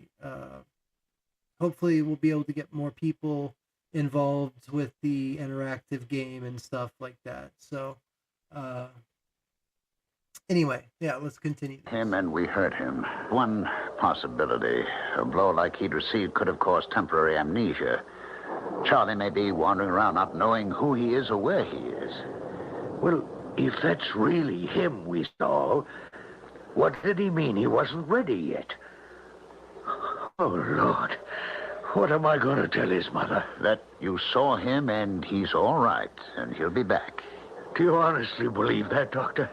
hopefully we'll be able to get more people involved with the interactive game and stuff like that. So, anyway, yeah, let's continue. Him and we hurt him. One possibility, a blow like he'd received could have caused temporary amnesia. Charlie may be wandering around not knowing who he is or where he is. Well, if that's really him we saw, what did he mean he wasn't ready yet? Oh, Lord. What am I going to tell his mother? That you saw him and he's all right, and he'll be back. Do you honestly believe that, Doctor?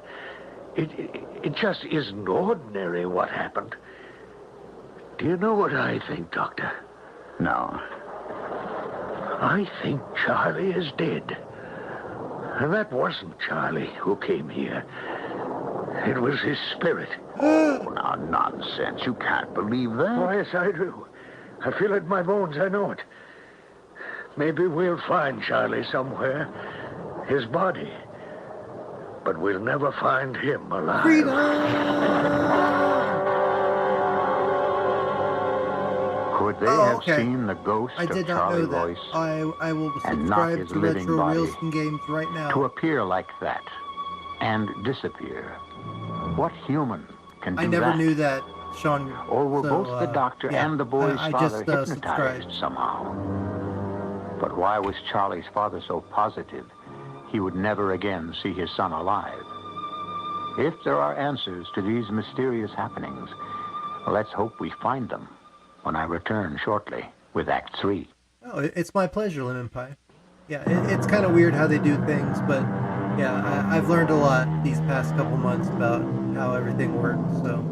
It just isn't ordinary what happened. Do you know what I think, Doctor? No. I think Charlie is dead. And that wasn't Charlie who came here. It was his spirit. Oh, now, nonsense. You can't believe that. Oh, yes, I do. I feel it in my bones. I know it. Maybe we'll find Charlie somewhere. His body. But we'll never find him alive. Could they have seen the ghost I did of not Charlie know that. Royce I will and not subscribe his to living Retro body Reelston Games right now. to appear like that and disappear? What human can do that? I never knew that, Sean. Or were so, both the doctor yeah, and the boy's I father just, hypnotized subscribed. somehow? But why was Charlie's father so positive he would never again see his son alive? If there are answers to these mysterious happenings, let's hope we find them when I return shortly with Act 3. Oh, it's my pleasure, Lemon Pie. Yeah, it's kind of weird how they do things, but yeah, I've learned a lot these past couple months about how everything works. So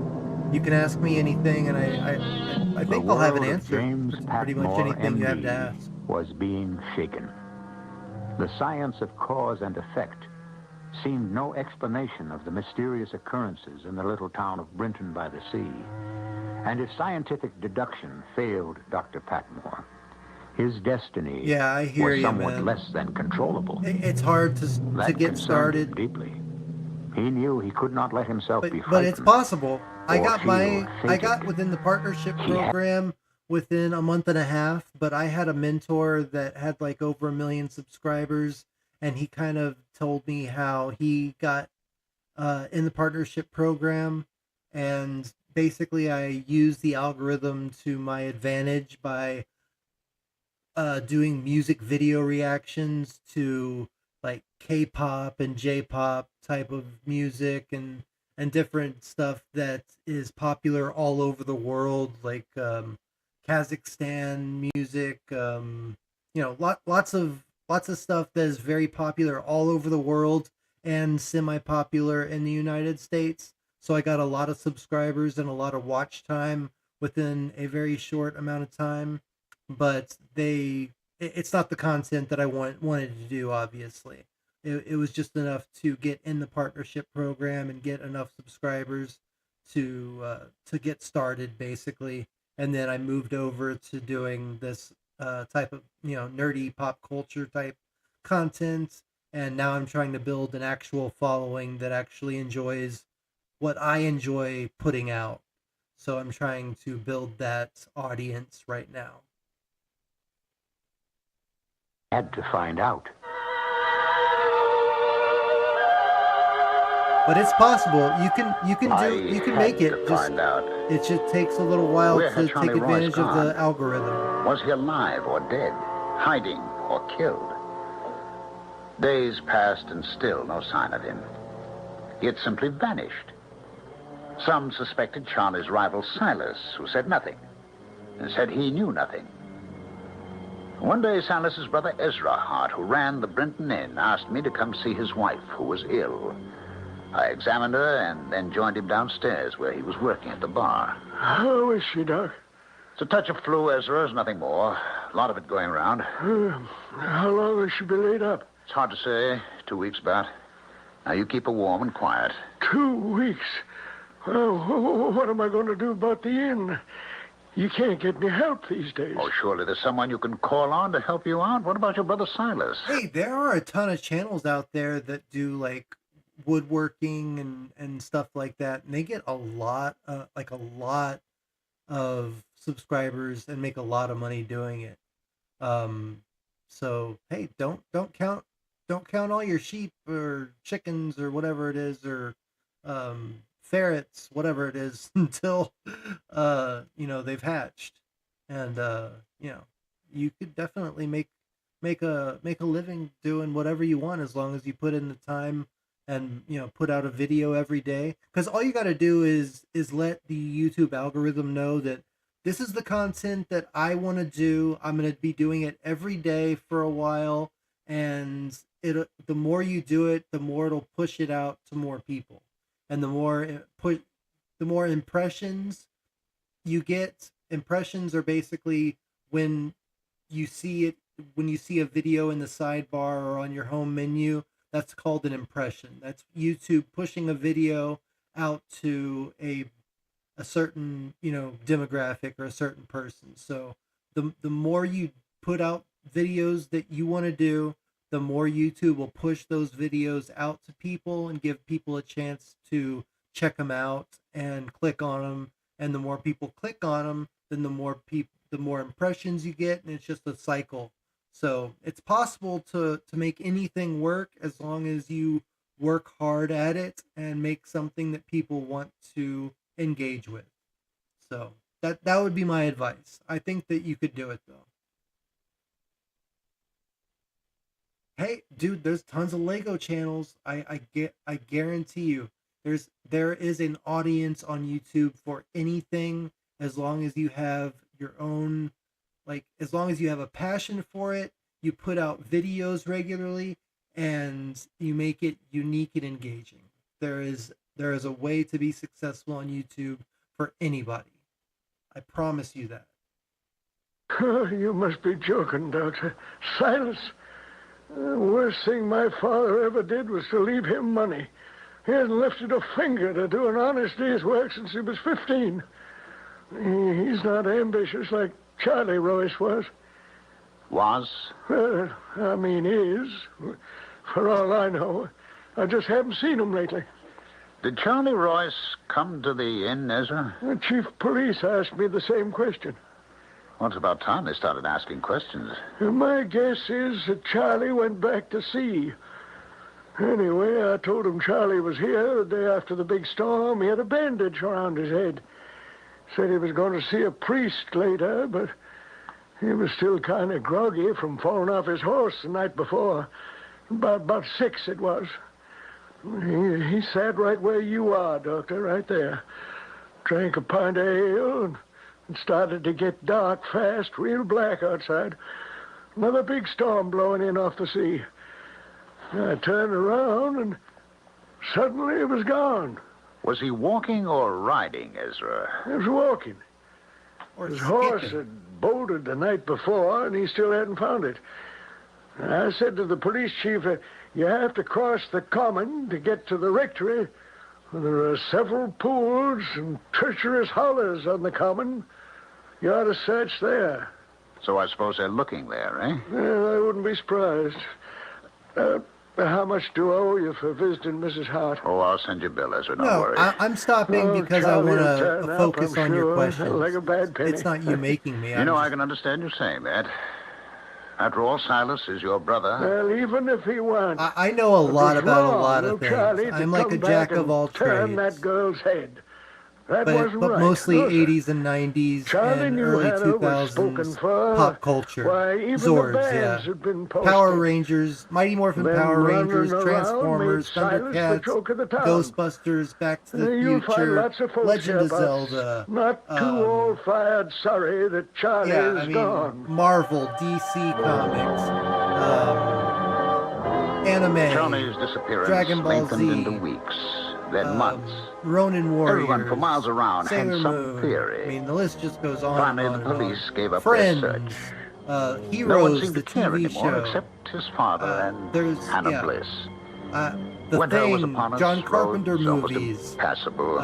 you can ask me anything, and I think I'll have an answer. Pretty much anything you have to ask. Was being shaken. The science of cause and effect seemed no explanation of the mysterious occurrences in the little town of Brinton by the sea. And if scientific deduction failed Dr. Patmore, his destiny was somewhat less than controllable. It's hard to get started. Deeply. He knew he could not let himself be frightened. But it's possible. I I got within the partnership program within a month and a half, but I had a mentor that had like over 1 million subscribers, and he kind of told me how he got in the partnership program, and basically I used the algorithm to my advantage by doing music video reactions to like K-pop and J-pop type of music and different stuff that is popular all over the world, like Kazakhstan music, lots of stuff that is very popular all over the world and semi-popular in the United States. So I got a lot of subscribers and a lot of watch time within a very short amount of time. But it's not the content that I wanted to do, obviously. It was just enough to get in the partnership program and get enough subscribers to get started, basically. And then I moved over to doing this type of, nerdy pop culture type content. And now I'm trying to build an actual following that actually enjoys what I enjoy putting out. So I'm trying to build that audience right now. Had to find out. But it's possible. You can make it. It just takes a little while to take advantage of the algorithm. Was he alive or dead? Hiding or killed? Days passed and still no sign of him. He had simply vanished. Some suspected Charlie's rival Silas, who said nothing, and said he knew nothing. One day, Silas's brother Ezra Hart, who ran the Brinton Inn, asked me to come see his wife, who was ill. I examined her and then joined him downstairs where he was working at the bar. How is she, Doc? It's a touch of flu, Ezra, is nothing more. A lot of it going around. How long will she be laid up? It's hard to say. 2 weeks, about. Now, you keep her warm and quiet. 2 weeks? Well, what am I going to do about the inn? You can't get any help these days. Oh, surely there's someone you can call on to help you out. What about your brother Silas? Hey, there are a ton of channels out there that do, like, woodworking and stuff like that. And they get a lot of subscribers and make a lot of money doing it. So hey, don't count all your sheep or chickens or whatever it is, or ferrets, whatever it is, until they've hatched. And you could definitely make a living doing whatever you want, as long as you put in the time and put out a video every day. Because all you got to do is let the YouTube algorithm know that this is the content that I want to do. I'm going to be doing it every day for a while, and the more you do it, the more it'll push it out to more people, and the more impressions you get. Impressions are basically when you see a video in the sidebar or on your home menu. That's called an impression. That's YouTube pushing a video out to a certain demographic or a certain person. So the more you put out videos that you want to do, the more YouTube will push those videos out to people and give people a chance to check them out and click on them. And the more people click on them, then the more impressions you get, and it's just a cycle. So it's possible to make anything work, as long as you work hard at it and make something that people want to engage with. So that would be my advice. I think that you could do it, though. Hey, dude, there's tons of Lego channels. I guarantee you, there is an audience on YouTube for anything, as long as you have your own, as long as you have a passion for it, you put out videos regularly, and you make it unique and engaging. There is a way to be successful on YouTube for anybody. I promise you that. You must be joking, Doctor. Silas, the worst thing my father ever did was to leave him money. He hasn't lifted a finger to do an honest day's work since he was 15. He's not ambitious like Charlie Royce was. Was? I mean, is. For all I know. I just haven't seen him lately. Did Charlie Royce come to the inn, Ezra? The chief of police asked me the same question. Well, it's about time they started asking questions. My guess is that Charlie went back to sea. Anyway, I told him Charlie was here the day after the big storm. He had a bandage around his head. Said he was going to see a priest later, but he was still kind of groggy from falling off his horse the night before. About 6 it was. He sat right where you are, Doctor, right there. Drank a pint of ale and started to get dark fast, real black outside. Another big storm blowing in off the sea. I turned around and suddenly it was gone. Was he walking or riding, Ezra? He was walking. His horse had bolted the night before, and he still hadn't found it. I said to the police chief, you have to cross the common to get to the rectory. There are several pools and treacherous hollows on the common. You ought to search there. So I suppose they're looking there, eh? Well, I wouldn't be surprised. How much do I owe you for visiting Mrs. Hart? Oh, I'll send you a bill, Ezra. Don't No, worry. I'm stopping because I Charlie want will to turn up, focus I'm on your sure, questions. like a bad penny. It's not you making me. I can understand you saying that. After all, Silas is your brother. Well, even if he weren't. I know a lot about a lot of Charlie, things. to I'm like a come jack back of all and turn trades. that girl's head. That But wasn't right. mostly was it? 80s and 90s Charlie and knew early Hannah was spoken 2000s for. pop culture. Why, even Zords, the bands yeah. had been posted. Power Rangers, Mighty Morphin Them Power running Rangers, around Transformers, made Silas the Thundercats, joke of the town. Ghostbusters, Back to the You'll find Future, lots of folks Legend of hereabouts Zelda. Not too old-fired sorry that Charlie is gone. Marvel, DC Comics, anime, Charlie's disappearance Dragon Ball lengthened Z, into weeks, then months. Ronin Warriors, Everyone for miles around Sailor had some Moon. theory. I mean, the list just goes on. Finally, and the on and on. police gave up Friends, their search. No one Heroes, seemed the to care TV anymore show. except his father and there's- Hannah yeah. Bliss. The Winter was Thing, upon us, John Carpenter roads almost movies. impassable.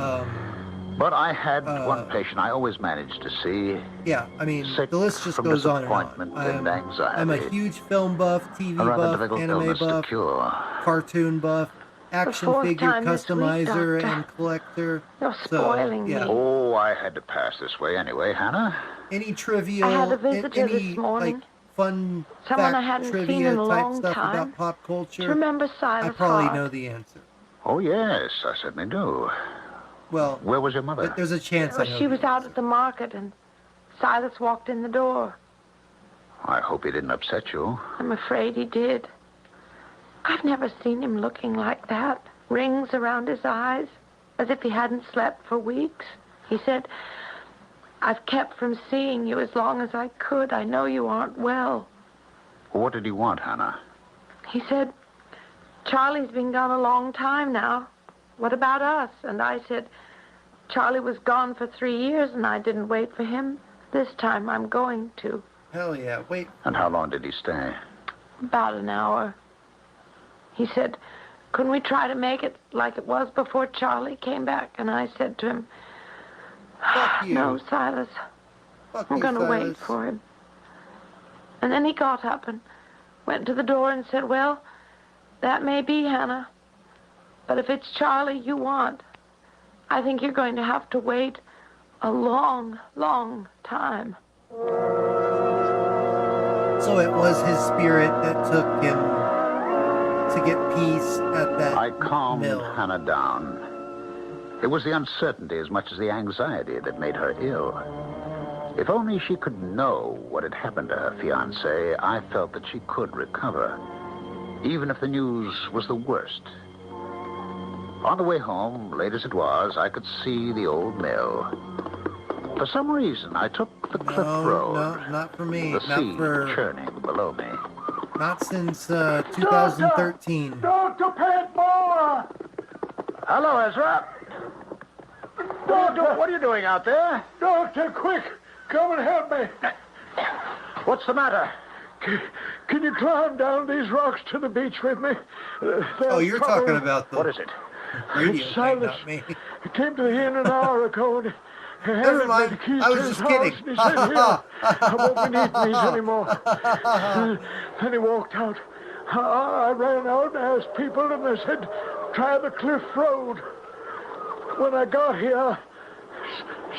But I had one patient I always managed to see. Yeah, I mean, sick the list just from goes on and disappointment on. and anxiety. I'm a huge film buff, TV A rather buff, difficult anime illness to buff, cure. cartoon buff. action fourth figure time this week, customizer Doctor. and collector. You're So, spoiling yeah. me. Oh, I had to pass this way anyway, Hannah. Any trivial, I had a visitor any this morning. like fun Someone I fact hadn't seen trivia in a type long stuff time. about pop Do you culture? remember I Silas probably Hart? know the answer. Oh, yes, I certainly do. Well, Where was your mother? but there's a chance I know. She the was out answer. at the market, and Silas walked in the door. I hope he didn't upset you. I'm afraid he did. I've never seen him looking like that. Rings around his eyes, as if he hadn't slept for weeks. He said, "I've kept from seeing you as long as I could. I know you aren't well." What did he want, Hannah? He said, "Charlie's been gone a long time now. What about us?" And I said, "Charlie was gone for 3 years, and I didn't wait for him. This time I'm going to." Hell yeah! Wait. And how long did he stay? About an hour. He said, "Couldn't we try to make it like it was before Charlie came back?" And I said to him, Fuck you. "No, Silas, Fuck I'm you, going to wait Silas. for him." And then he got up and went to the door and said, "Well, that may be, Hannah. But if it's Charlie you want, I think you're going to have to wait a long, long time." So it was his spirit that took him to get peace at that I calmed mill. Hannah down. It was the uncertainty as much as the anxiety that made her ill. If only she could know what had happened to her fiancé, I felt that she could recover, even if the news was the worst. On the way home, late as it was, I could see the old mill. For some reason, I took the cliff road. No, not for me. The Not sea for. churning below me. Not since 2013. Dr. Padmore! Hello, Ezra. What are you doing out there? Doctor, quick! Come and help me. What's the matter? Can you climb down these rocks to the beach with me? Oh, you're talking about the What is it? radio thing, Silas. not me. He came to the inn an hour ago and Never mind. I was just kidding. He said, "Here, I won't be needing these anymore." Then he walked out. I ran out and asked people, and they said, "Try the cliff road." When I got here,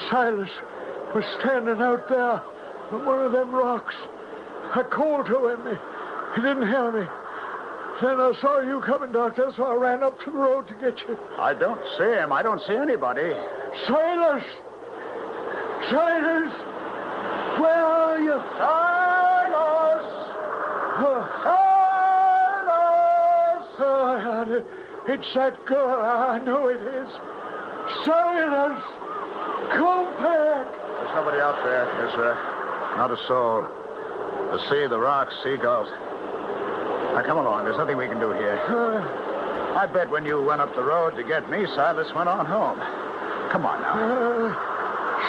Silas was standing out there on one of them rocks. I called to him. He didn't hear me. Then I saw you coming, Doctor, so I ran up to the road to get you. I don't see him. I don't see anybody. Silas! Silas! Where are you? Silas! Silas! It's that girl. I know it is. Silas! Come back! There's nobody out there, Ezra. Not a soul. The sea, the rocks, seagulls. Now, come along. There's nothing we can do here. I bet when you went up the road to get me, Silas went on home. Come on now.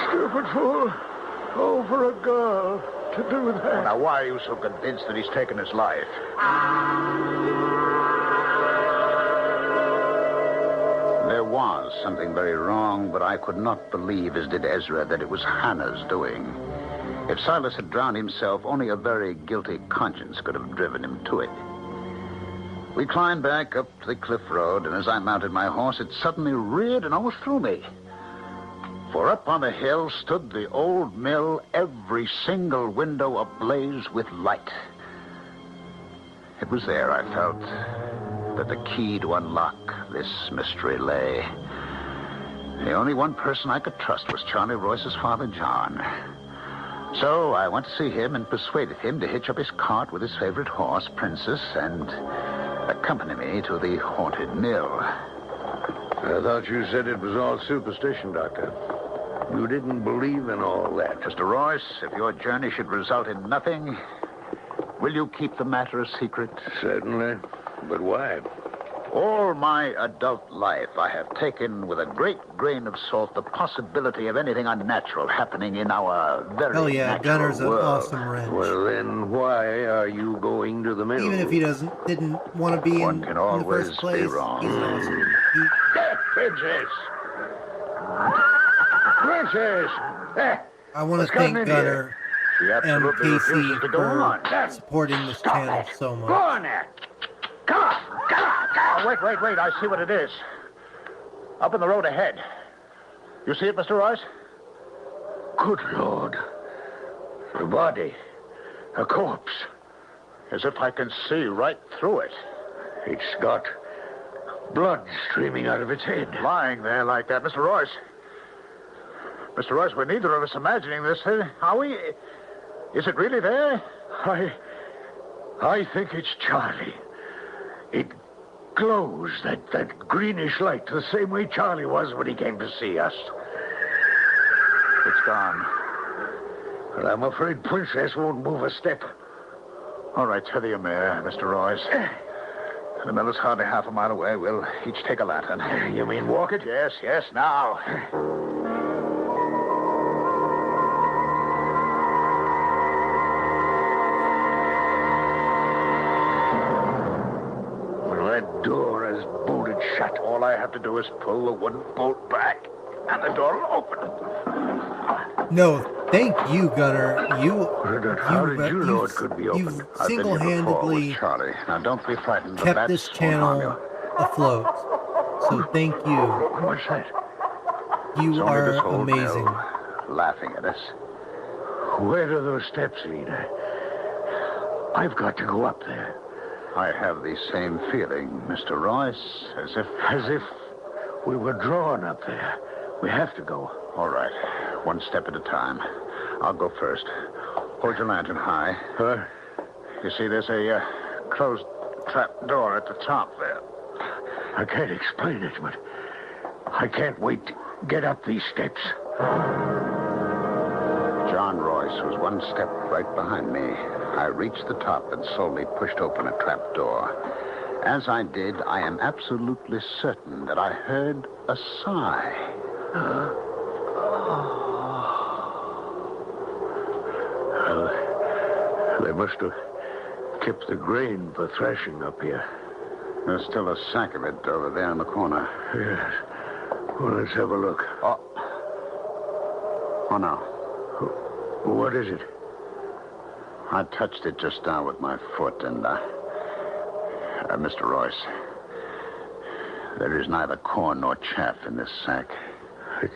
Stupid fool. Oh, for a girl to do that. Now, why are you so convinced that he's taken his life? There was something very wrong, but I could not believe, as did Ezra, that it was Hannah's doing. If Silas had drowned himself, only a very guilty conscience could have driven him to it. We climbed back up the cliff road, and as I mounted my horse, it suddenly reared and almost threw me. For up on the hill stood the old mill, every single window ablaze with light. It was there, I felt, that the key to unlock this mystery lay. The only one person I could trust was Charlie Royce's father, John. So I went to see him and persuaded him to hitch up his cart with his favorite horse, Princess, and accompany me to the haunted mill. I thought you said it was all superstition, Doctor. You didn't believe in all that. Mr. Royce, if your journey should result in nothing, will you keep the matter a secret? Certainly. But why? All my adult life, I have taken with a great grain of salt the possibility of anything unnatural happening in our very Hell yeah, natural Gunner's an world. awesome wrench. Well, then why are you going to the mill? Even if he didn't want to be One in can the always first place, be wrong. he's awesome. Princess! Princess! I want What's to thank gotten in here? Gunner She and absolutely Casey refuses to go for on. supporting this channel so Go much. on there! Come on! Come on! Wait. I see what it is. Up in the road ahead. You see it, Mr. Royce? Good Lord. A body. A corpse. As if I can see right through it. It's got blood streaming out of its head. Lying there like that. Mr. Royce. Mr. Royce, we're neither of us imagining this, are we? Is it really there? I think it's Charlie. It glows, that greenish light, the same way Charlie was when he came to see us. It's gone. But I'm afraid Princess won't move a step. All right, tether your mare, Mr. Royce. The mill is hardly half a mile away. We'll each take a lantern. You mean walk it? Yes, now. Well, that door is bolted shut. All I have to do is pull the wooden bolt back, and the door will open. No, thank you, Gunner. How did you know it could be open? You've single-handedly Charlie. Now, don't be frightened. The kept bats this won't harm channel afloat. So thank you. What's that? You It's only this are old amazing. mill laughing at us. Where do those steps lead? I've got to go up there. I have the same feeling, Mr. Royce, as if we were drawn up there. We have to go. All right, one step at a time. I'll go first. Hold your lantern high. Huh? You see, there's a closed trap door at the top there. I can't explain it, but I can't wait to get up these steps. John Royce was one step right behind me. I reached the top and slowly pushed open a trap door. As I did, I am absolutely certain that I heard a sigh. They must have kept the grain for threshing up here. There's still a sack of it over there in the corner. Yes. Well, let's have a look. Oh, no. What is it? I touched it just now with my foot, and, Mr. Royce, there is neither corn nor chaff in this sack. It's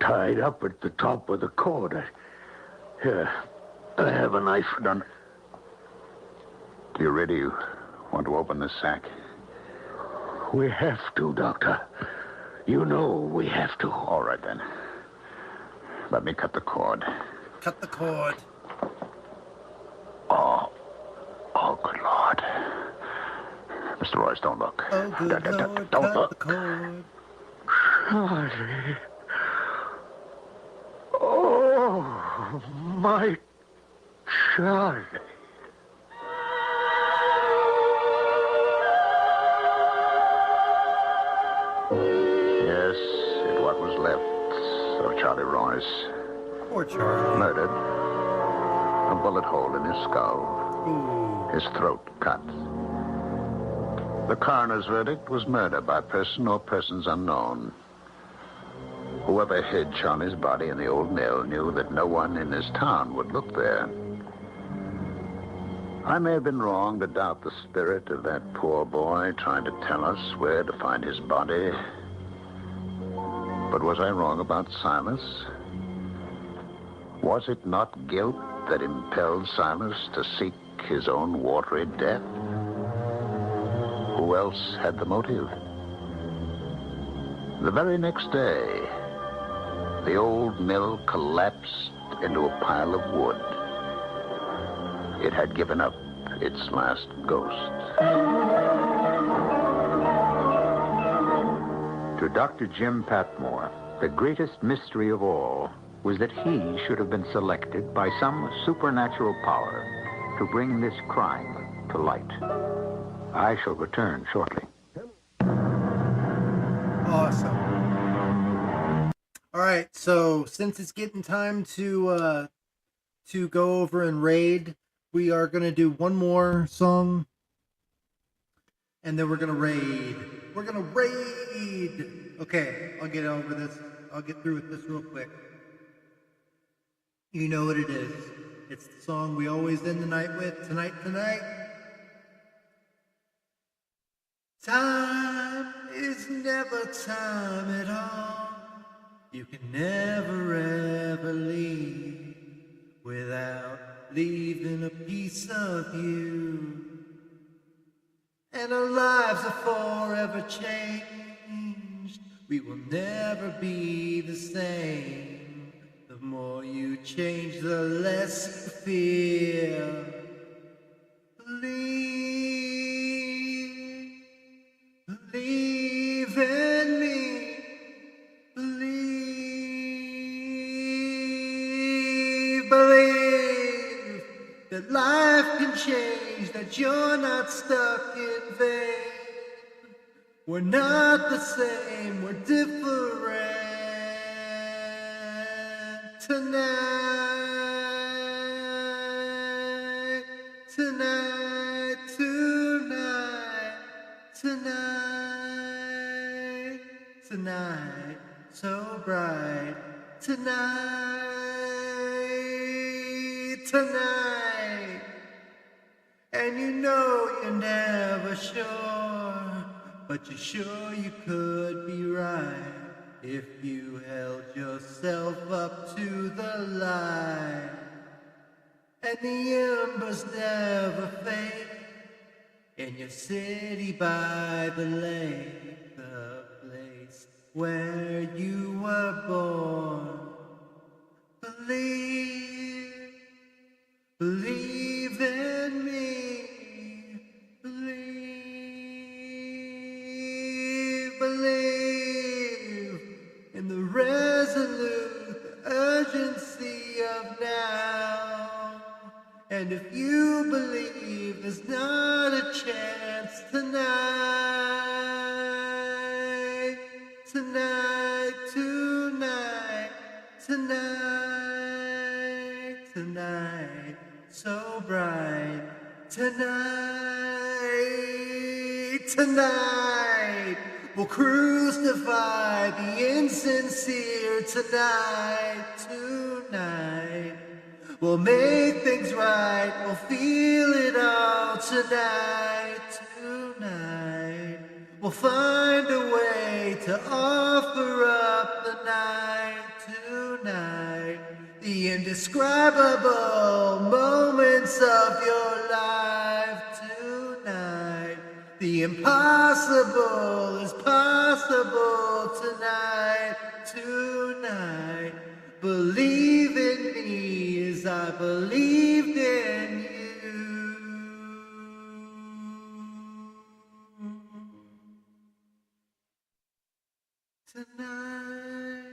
tied up at the top with a cord. Here, I have a knife. Done. Do you really want to open this sack? We have to, Doctor. You know we have to. All right, then. Let me cut the cord. Cut the cord. Oh, good Lord. Mr. Royce, don't look. Oh, good Lord, don't cut look. the cord. Charlie. Oh, my Charlie. Yes, it what was left of Charlie Royce. Poor Charlie. Murdered. A bullet hole in his skull. Ooh. His throat cut. The coroner's verdict was murder by person or persons unknown. Whoever hid Charlie's body in the old mill knew that no one in this town would look there. I may have been wrong to doubt the spirit of that poor boy trying to tell us where to find his body. But was I wrong about Silas? Was it not guilt that impelled Silas to seek his own watery death? Who else had the motive? The very next day, the old mill collapsed into a pile of wood. It had given up its last ghost. To Dr. Jim Patmore, the greatest mystery of all was that he should have been selected by some supernatural power to bring this crime to light. I shall return shortly. Awesome. All right, so since it's getting time to go over and raid, we are going to do one more song, and then we're going to raid. We're going to raid! Okay, I'll get over this. I'll get through with this real quick. You know what it is. It's the song we always end the night with. Tonight. Time is never time at all. You can never ever leave without leaving a piece of you. And our lives are forever changed. We will never be the same. The more you change, the less you fear. Believe in me. Believe that life can change, that you're not stuck in vain. We're not the same, we're different. Tonight, tonight, tonight, tonight, tonight, so bright. Tonight, and you know you're never sure, but you're sure you could be right if you held yourself up to the light. And the embers never fade in your city by the lake, the place where you were born. Believe in me. Believe in the resolute urgency of now. And if you believe there's not a chance tonight, tonight, tonight, tonight, tonight, so bright, tonight, tonight, we'll crucify the insincere tonight, tonight, we'll make things right, we'll feel it all tonight, tonight, we'll find a way to offer up the night, tonight, the indescribable moments of your life tonight. The impossible is possible tonight, tonight. Believe in me as I believed in you. Tonight,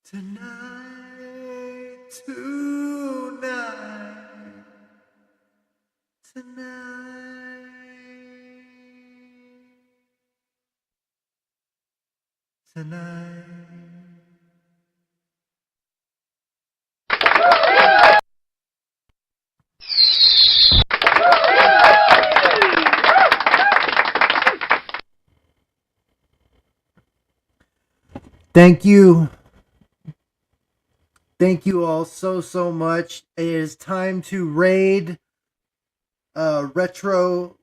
tonight, tonight, tonight, tonight. Thank you. Thank you all so much. It is time to raid retro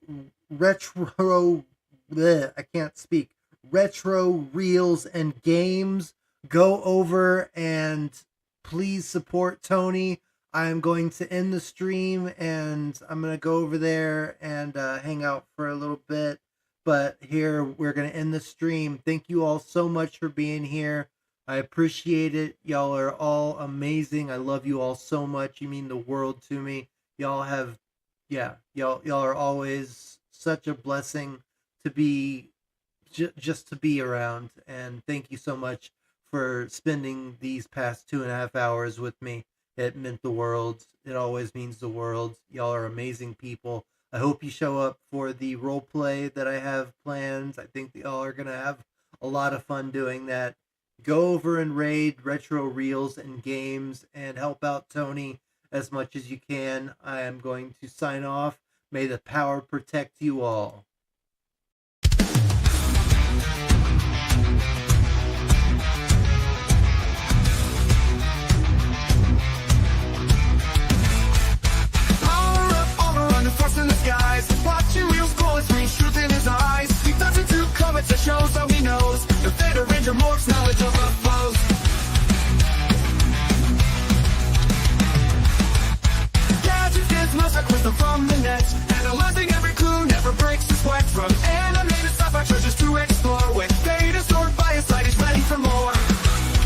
I can't speak. Retro Reels and Games. Go over and please support Tony. I am going to end the stream and I'm going to go over there and hang out for a little bit. But here, we're going to end the stream. Thank you all so much for being here. I appreciate it. Y'all are all amazing. I love you all so much. You mean the world to me. Y'all have, y'all are always such a blessing to be, just to be around. And thank you so much for spending these past 2.5 hours with me. It meant the world. It always means the world. Y'all are amazing people. I hope you show up for the role play that I have planned. I think y'all are going to have a lot of fun doing that. Go over and raid Retro Reels and Games and help out Tony as much as you can. I am going to sign off. May the power protect you all. Power up all around the force in the skies. Watching reels go as of the foes. Gadget gizmos are crystal from the net, analyzing every clue, never breaks the sweat. From animated sci-fi treasures to explore, with Thetazord by his side, he's ready for more.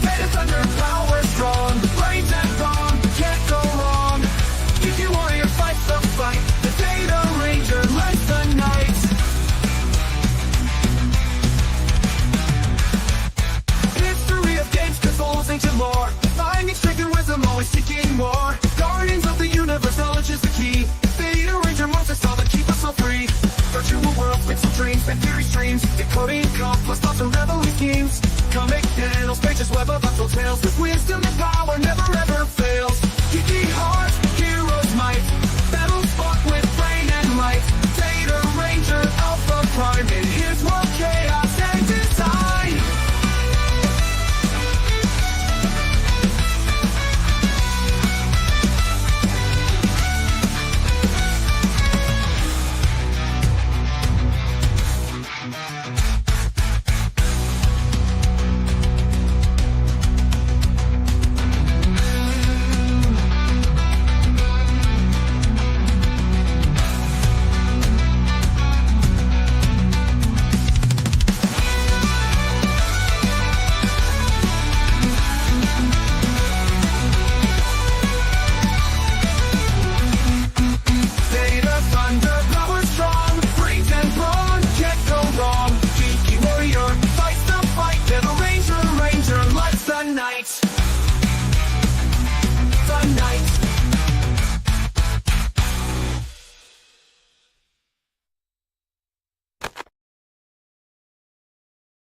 Theta thunder, power strong, brains and gone, can't go wrong. If you warrior fights the fight, the Theta Ranger lights the night. History of games, consoles, ancient lore, finding strength and wisdom, always seeking more. Guardians of the universe, knowledge is the key. Theta Ranger monsters all that keep us all free. Virtual worlds, pixel dreams, and theory streams, decoding complex thoughts and reveling schemes. Comic panels, pages, web of actual tales,